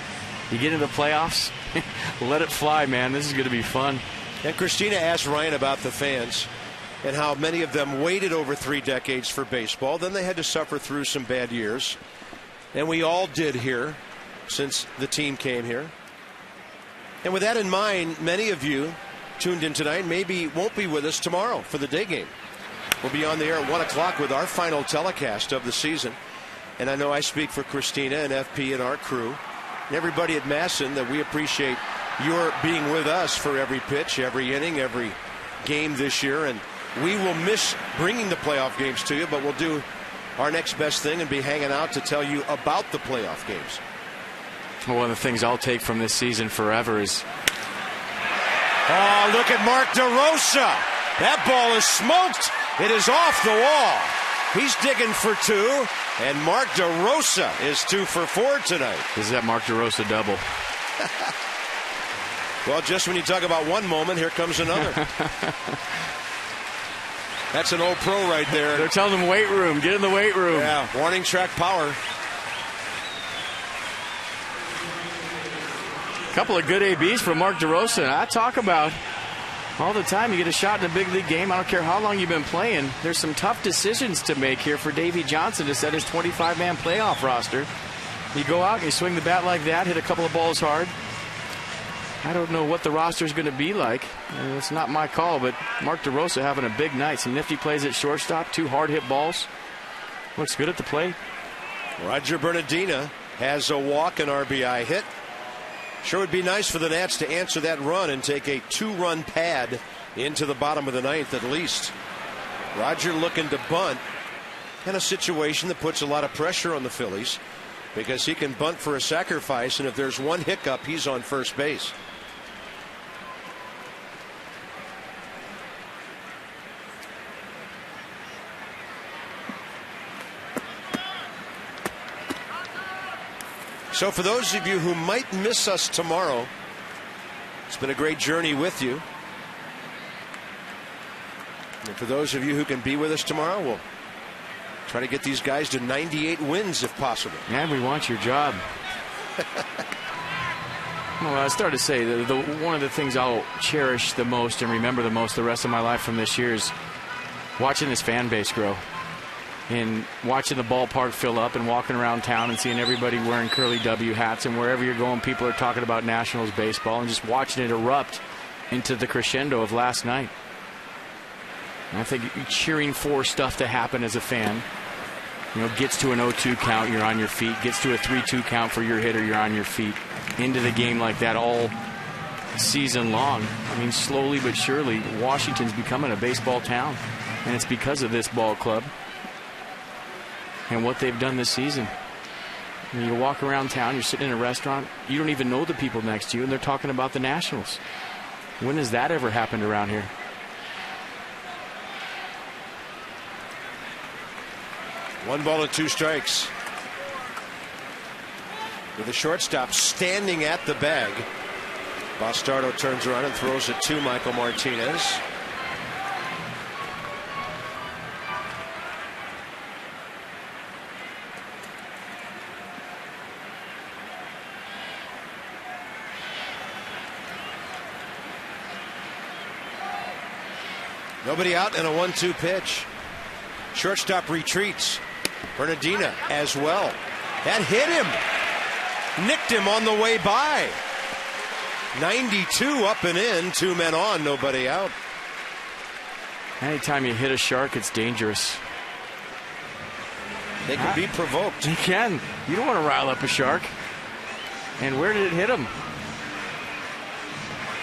you get into the playoffs, let it fly, man. This is going to be fun. And Christina asked Ryan about the fans and how many of them waited over 3 decades for baseball. Then they had to suffer through some bad years. And we all did here since the team came here. And with that in mind, many of you tuned in tonight maybe won't be with us tomorrow for the day game. We'll be on the air at 1 o'clock with our final telecast of the season. And I know I speak for Christina and FP and our crew and everybody at Masson that we appreciate your being with us for every pitch, every inning, every game this year. And we will miss bringing the playoff games to you, but we'll do our next best thing and be hanging out to tell you about the playoff games. Well, one of the things I'll take from this season forever is... Oh, look at Mark DEROSA. That ball is smoked. It is off the wall. He's digging for 2, and Mark DEROSA is 2 for 4 tonight. This is that Mark DEROSA double. Well, just when you talk about one moment, here comes another. That's an old pro right there. They're telling him weight room. Get in the weight room. Yeah, warning track power. Couple of good ABs from Mark DEROSA. I talk about all the time. You get a shot in a big league game. I don't care how long you've been playing. There's some tough decisions to make here for Davey Johnson to set his 25-man playoff roster. You go out and you swing the bat like that, hit a couple of balls hard. I don't know what the roster is going to be like. It's not my call, but Mark DEROSA having a big night. Some nifty plays at shortstop, 2 hard-hit balls. Looks good at the plate. Roger BERNADINA has a walk and RBI hit. Sure would be nice for the Nats to answer that run and take a 2-run pad into the bottom of the 9th at least. Roger looking to bunt in a situation that puts a lot of pressure on the Phillies because he can bunt for a sacrifice, and if there's one hiccup, he's on first base. So for those of you who might miss us tomorrow, it's been a great journey with you. And for those of you who can be with us tomorrow, we'll try to get these guys to 98 wins if possible. And we want your job. Well, I started to say, one of the things I'll cherish the most and remember the most the rest of my life from this year is watching this fan base grow. And watching the ballpark fill up and walking around town and seeing everybody wearing curly W hats, and wherever you're going, people are talking about Nationals baseball, and just watching it erupt into the crescendo of last night. And I think cheering for stuff to happen as a fan, you know, gets to an 0-2 count, you're on your feet. Gets to a 3-2 count for your hitter, you're on your feet. Into the game like that all season long. I mean, slowly but surely, Washington's becoming a baseball town, and it's because of this ball club and what they've done this season. You walk around town, you're sitting in a restaurant, you don't even know the people next to you, and they're talking about the Nationals. When has that ever happened around here? One ball and 2 strikes. With the shortstop standing at the bag. Bastardo turns around and throws it to Michael Martinez. Nobody out, and a 1-2 pitch. Shortstop retreats. BERNADINA as well. That hit him. Nicked him on the way by. 92 up and in. 2 men on, nobody out. Anytime you hit a shark, it's dangerous. They can be provoked. You can. You don't want to rile up a shark. And where did it hit him?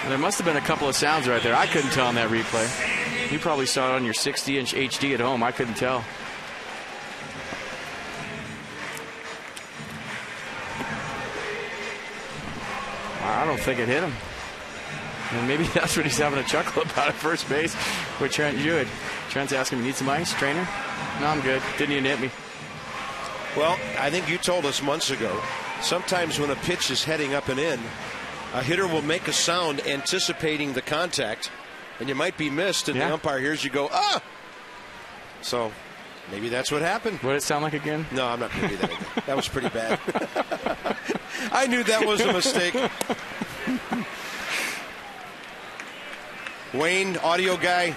There must have been a couple of sounds right there. I couldn't tell on that replay. You probably saw it on your 60-inch HD at home. I couldn't tell. I don't think it hit him. And maybe that's what he's having a chuckle about at first base with Trent Jewett. Trent's asking me, need some ice, trainer? No, I'm good. Didn't even hit me. Well, I think you told us months ago, sometimes when a pitch is heading up and in, a hitter will make a sound anticipating the contact, and you might be missed, and the umpire hears you go, ah! So maybe that's what happened. What did it sound like again? No, I'm not going to do that again. That was pretty bad. I knew that was a mistake. Wayne, audio guy,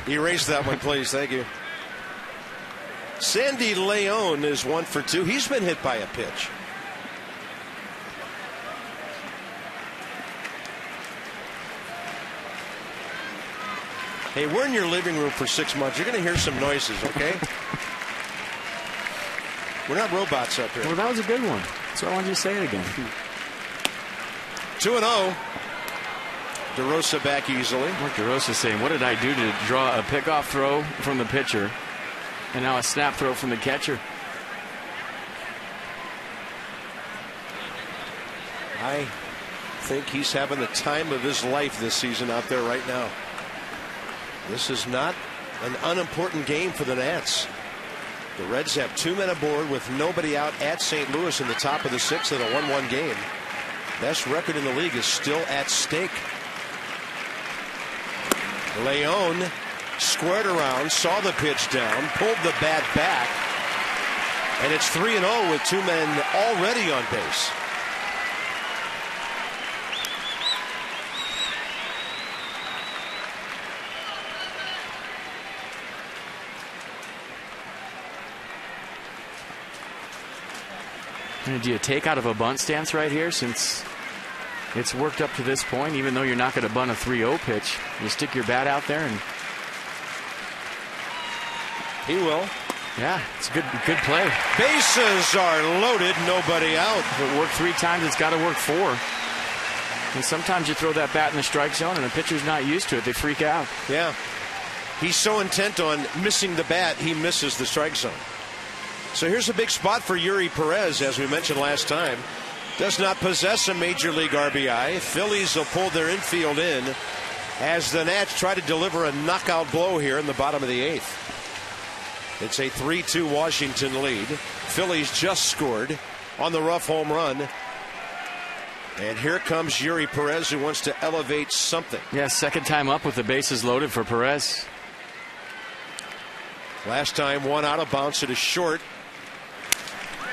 erase that one, please. Thank you. Sandy Leon is 1 for 2. He's been hit by a pitch. Hey, we're in your living room for 6 months. You're going to hear some noises, okay? We're not robots up here. Well, that was a good one. So I wanted you to say it again. 2-0. DeRosa back easily. Mark DeRosa saying, what did I do to draw a pickoff throw from the pitcher and now a snap throw from the catcher? I think he's having the time of his life this season out there right now. This is not an unimportant game for the Nats. The Reds have 2 men aboard with nobody out at St. Louis in the top of the 6th in a 1-1 game. Best record in the league is still at stake. Leon squared around, saw the pitch down, pulled the bat back, and it's 3-0 with 2 men already on base. Do you take out of a bunt stance right here since it's worked up to this point, even though you're not going to bunt a 3-0 pitch? You stick your bat out there and he will. Yeah, it's a good play. Bases are loaded, nobody out. If it worked 3 times, it's got to work 4. And sometimes you throw that bat in the strike zone and the pitcher's not used to it. They freak out. Yeah. He's so intent on missing the bat, he misses the strike zone. So here's a big spot for Yuri Perez, as we mentioned last time. Does not possess a major league RBI. Phillies will pull their infield in as the Nats try to deliver a knockout blow here in the bottom of the 8th. It's a 3-2 Washington lead. Phillies just scored on the rough home run. And here comes Yuri Perez, who wants to elevate something. Yeah, second time up with the bases loaded for Perez. Last time, 1 out of bounce. It is short.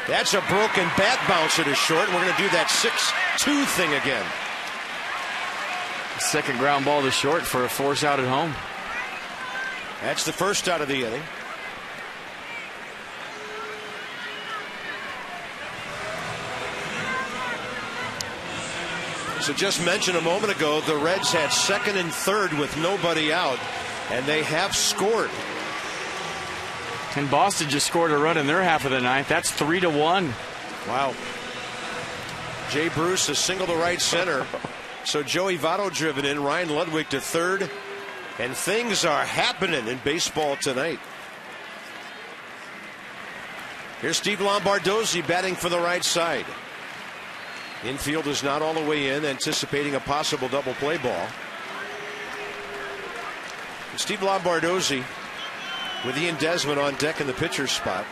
That's a broken bat bounce. It is short. We're going to do that 6-2 thing again. Second ground ball to short for a force out at home. That's the first out of the inning. So just mentioned a moment ago, the Reds had 2nd and 3rd with nobody out, and they have scored. And Boston just scored a run in their half of the 9th. That's 3-1. Wow. Jay Bruce a single to right center. So Joey Votto driven in, Ryan Ludwig to 3rd, and things are happening in baseball tonight. Here's Steve Lombardozzi batting for the right side. Infield is not all the way in, anticipating a possible double play ball. Steve Lombardozzi with Ian Desmond on deck in the pitcher's spot.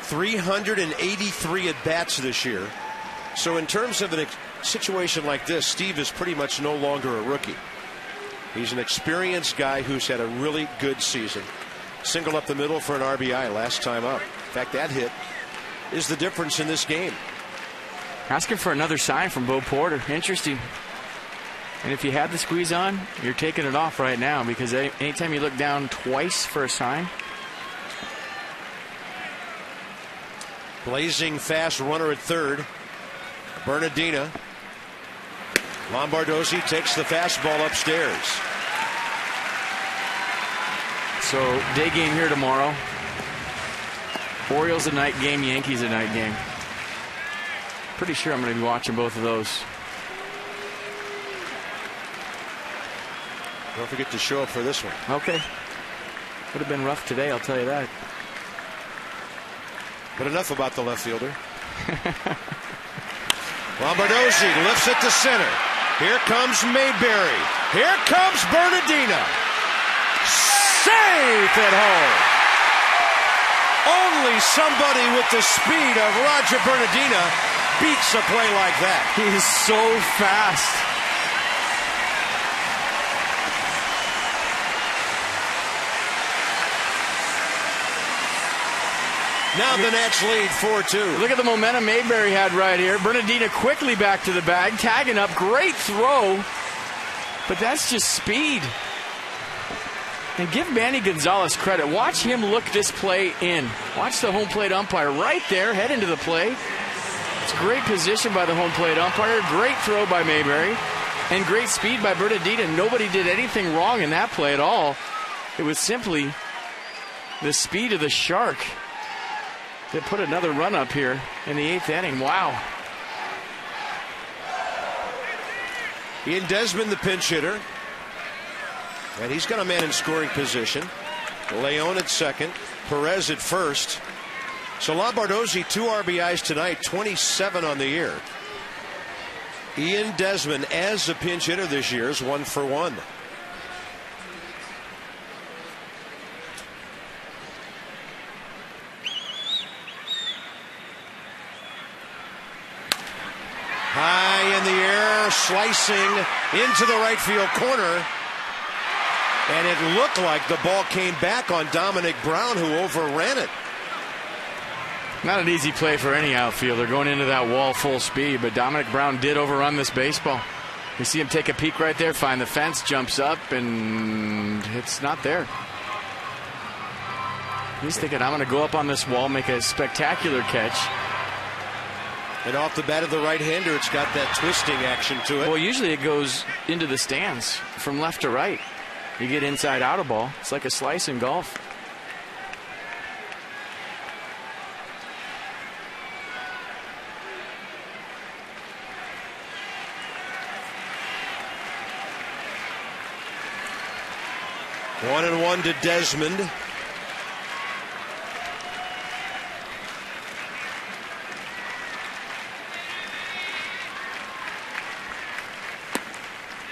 383 at bats this year. So in terms of a situation like this, Steve is pretty much no longer a rookie. He's an experienced guy who's had a really good season. Single up the middle for an RBI last time up. In fact, that hit is the difference in this game. Asking for another sign from Bo Porter. Interesting. And if you had the squeeze on, you're taking it off right now, because anytime you look down twice for a sign. Blazing fast runner at 3rd. Bernadina. Lombardozzi takes the fastball upstairs. So day game here tomorrow. Orioles a night game, Yankees a night game. Pretty sure I'm going to be watching both of those. Don't forget to show up for this one. Okay. Would have been rough today, I'll tell you that. But enough about the left fielder. Lombardozzi lifts it to center. Here comes Mayberry. Here comes Bernadina. Safe at home. Only somebody with the speed of Roger Bernadina beats a play like that. He is so fast. Now the Nats lead 4-2. Look at the momentum Mayberry had right here. Bernadina quickly back to the bag, tagging up. Great throw. But that's just speed. And give Manny Gonzalez credit. Watch him look this play in. Watch the home plate umpire right there head into the play. It's great position by the home plate umpire. Great throw by Mayberry. And great speed by Bernadina. Nobody did anything wrong in that play at all. It was simply the speed of the shark that put another run up here in the 8th inning. Wow. Ian Desmond, the pinch hitter. And he's got a man in scoring position. Leon at second. Perez at first. So Lombardozzi, 2 RBIs tonight, 27 on the year. Ian Desmond, as a pinch hitter this year, is 1 for 1. High in the air, slicing into the right field corner. And it looked like the ball came back on Domonic Brown, who overran it. Not an easy play for any outfielder going into that wall full speed, but Domonic Brown did overrun this baseball. You see him take a peek right there, find the fence, jumps up, and it's not there. He's thinking, I'm going to go up on this wall, make a spectacular catch. And off the bat of the right-hander, it's got that twisting action to it. Well, usually it goes into the stands from left to right. You get inside out of ball. It's like a slice in golf. One and one to Desmond.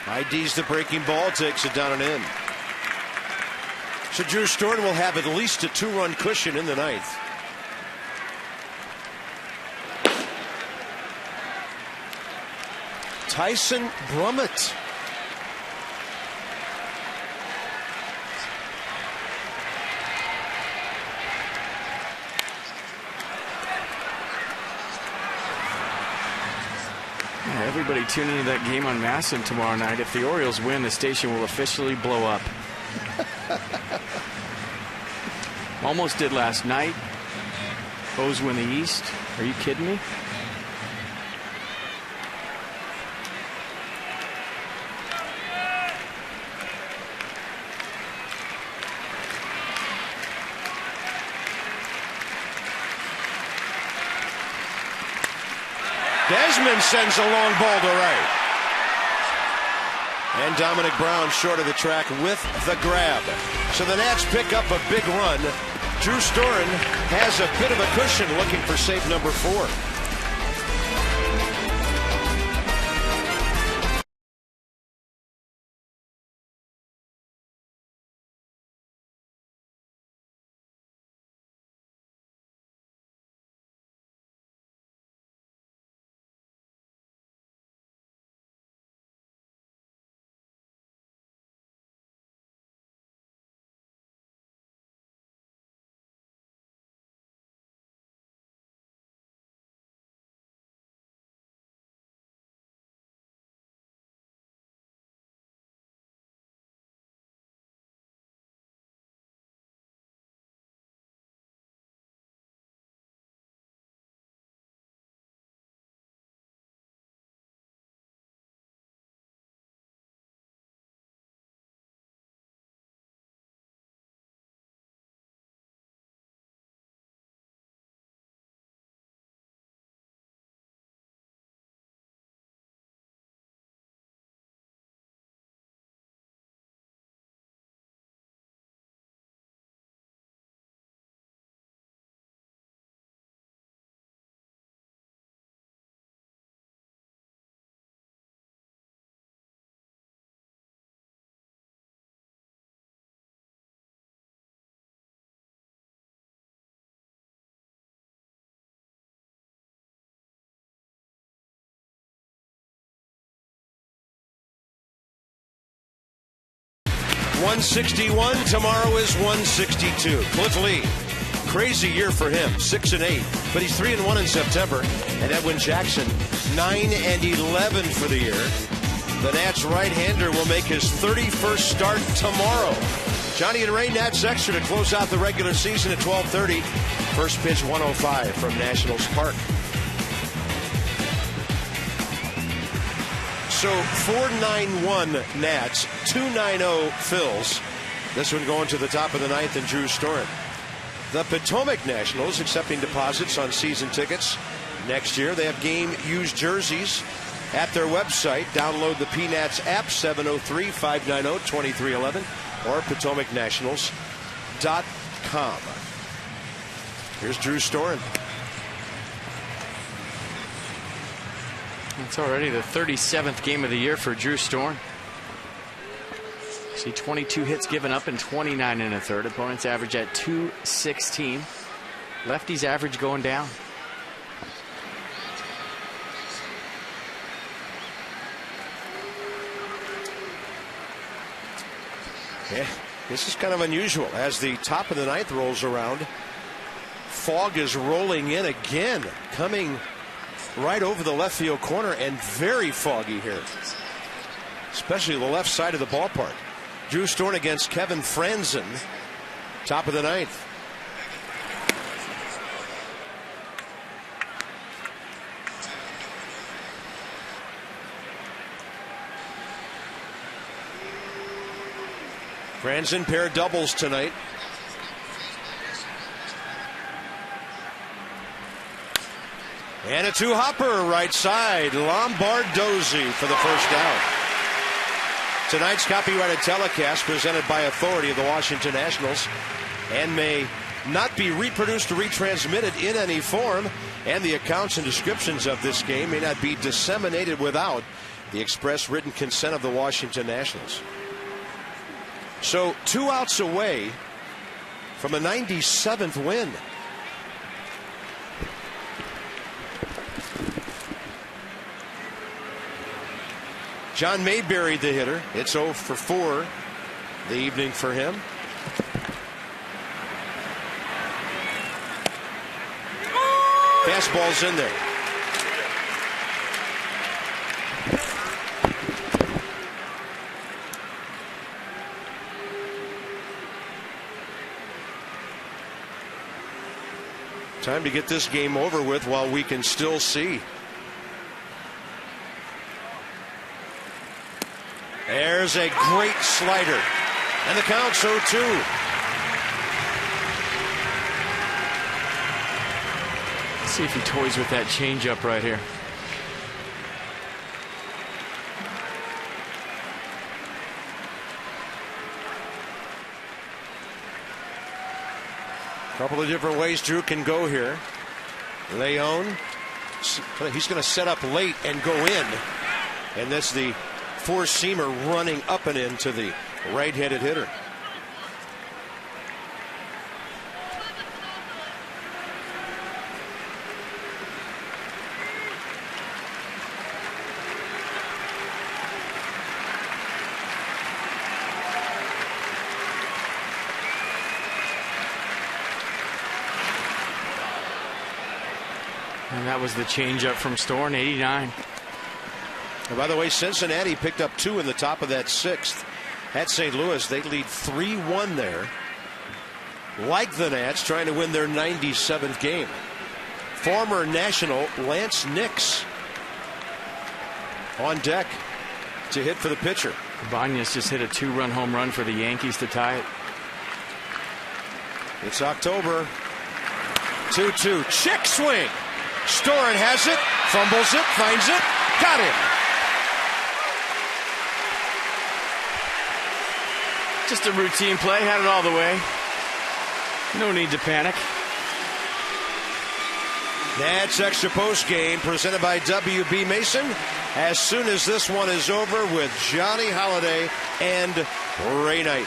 ID's the breaking ball, takes it down and in. So Drew Storen will have at least a 2-run cushion in the 9th. Tyson Brummett. Everybody tune into that game on Masson tomorrow night. If the Orioles win, the station will officially blow up. Almost did last night. O's win the East. Are you kidding me? Desmond sends a long ball to right. And Domonic Brown short of the track with the grab. So the Nats pick up a big run. Drew Storen has a bit of a cushion looking for save number 4. 161. Tomorrow is 162. Cliff Lee, crazy year for him, 6-8, but he's 3-1 in September. And Edwin Jackson, 9-11 for the year. The Nats right-hander will make his 31st start tomorrow. Johnny and Ray, Nats Extra to close out the regular season at 12:30. First pitch 105 from Nationals Park. So 491 Nats, 290 Phils. This one going to the top of the ninth and Drew Storen. The Potomac Nationals accepting deposits on season tickets next year. They have game used jerseys at their website. Download the PNats app, 703-590-2311 or PotomacNationals.com. Here's Drew Storen. It's already the 37th game of the year for Drew Storen. See, 22 hits given up and 29 in a third. Opponents average at 216. Lefties average going down. Yeah, this is kind of unusual. As the top of the ninth rolls around, fog is rolling in again, coming right over the left field corner, and very foggy here, especially the left side of the ballpark. Drew Storen against Kevin Franzen, top of the ninth. Franzen pair doubles tonight. And a to Harper, right side. Lombardozzi for the first down. Tonight's copyrighted telecast presented by authority of the Washington Nationals and may not be reproduced or retransmitted in any form, and the accounts and descriptions of this game may not be disseminated without the express written consent of the Washington Nationals. So 2 outs away from a 97th win. John Mayberry, the hitter. It's 0 for 4 the evening for him. Fastball's in there. Time to get this game over with while we can still see. There's a great slider. And the count's 0-2. Let's see if he toys with that changeup right here. Couple of different ways Drew can go here. Leon, he's going to set up late and go in. And that's the four-seamer running up and in to the right-handed hitter. And that was the changeup from Storen, 89. And by the way, Cincinnati picked up 2 in the top of that 6th. At St. Louis, they lead 3-1 there. Like the Nats, trying to win their 97th game. Former National Lance Nix on deck to hit for the pitcher. Ibanez just hit a 2-run home run for the Yankees to tie it. It's October. 2-2. Check swing. Storen has it. Fumbles it. Finds it. Got it. Just a routine play. Had it all the way. No need to panic. Nats Extra Post Game presented by W.B. Mason. As soon as this one is over with Johnny Holiday and Ray Knight.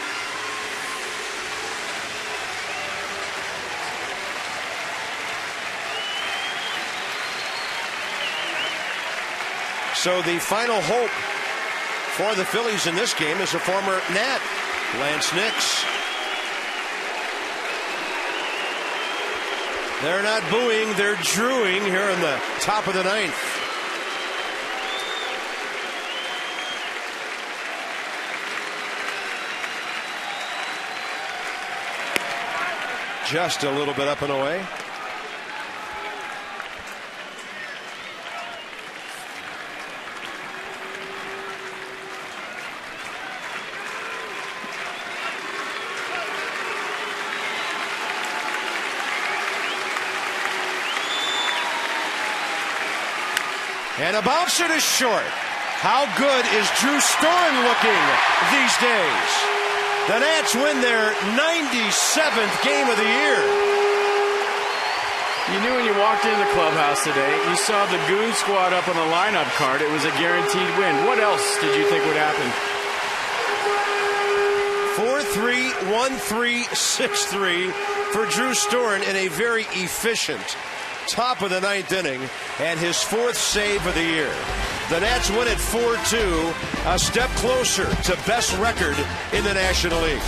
So the final hope for the Phillies in this game is a former Nat, Lance Nix. They're not booing, they're drooing here in the top of the ninth. Just a little bit up and away. And a bouncer to short. How good is Drew Storen looking these days? The Nats win their 97th game of the year. You knew when you walked into the clubhouse today, you saw the Goon Squad up on the lineup card. It was a guaranteed win. What else did you think would happen? 4-3, 1-3, 6-3 for Drew Storen in a very efficient top of the ninth inning and his fourth save of the year. The Nats win at 4-2, a step closer to best record in the National League.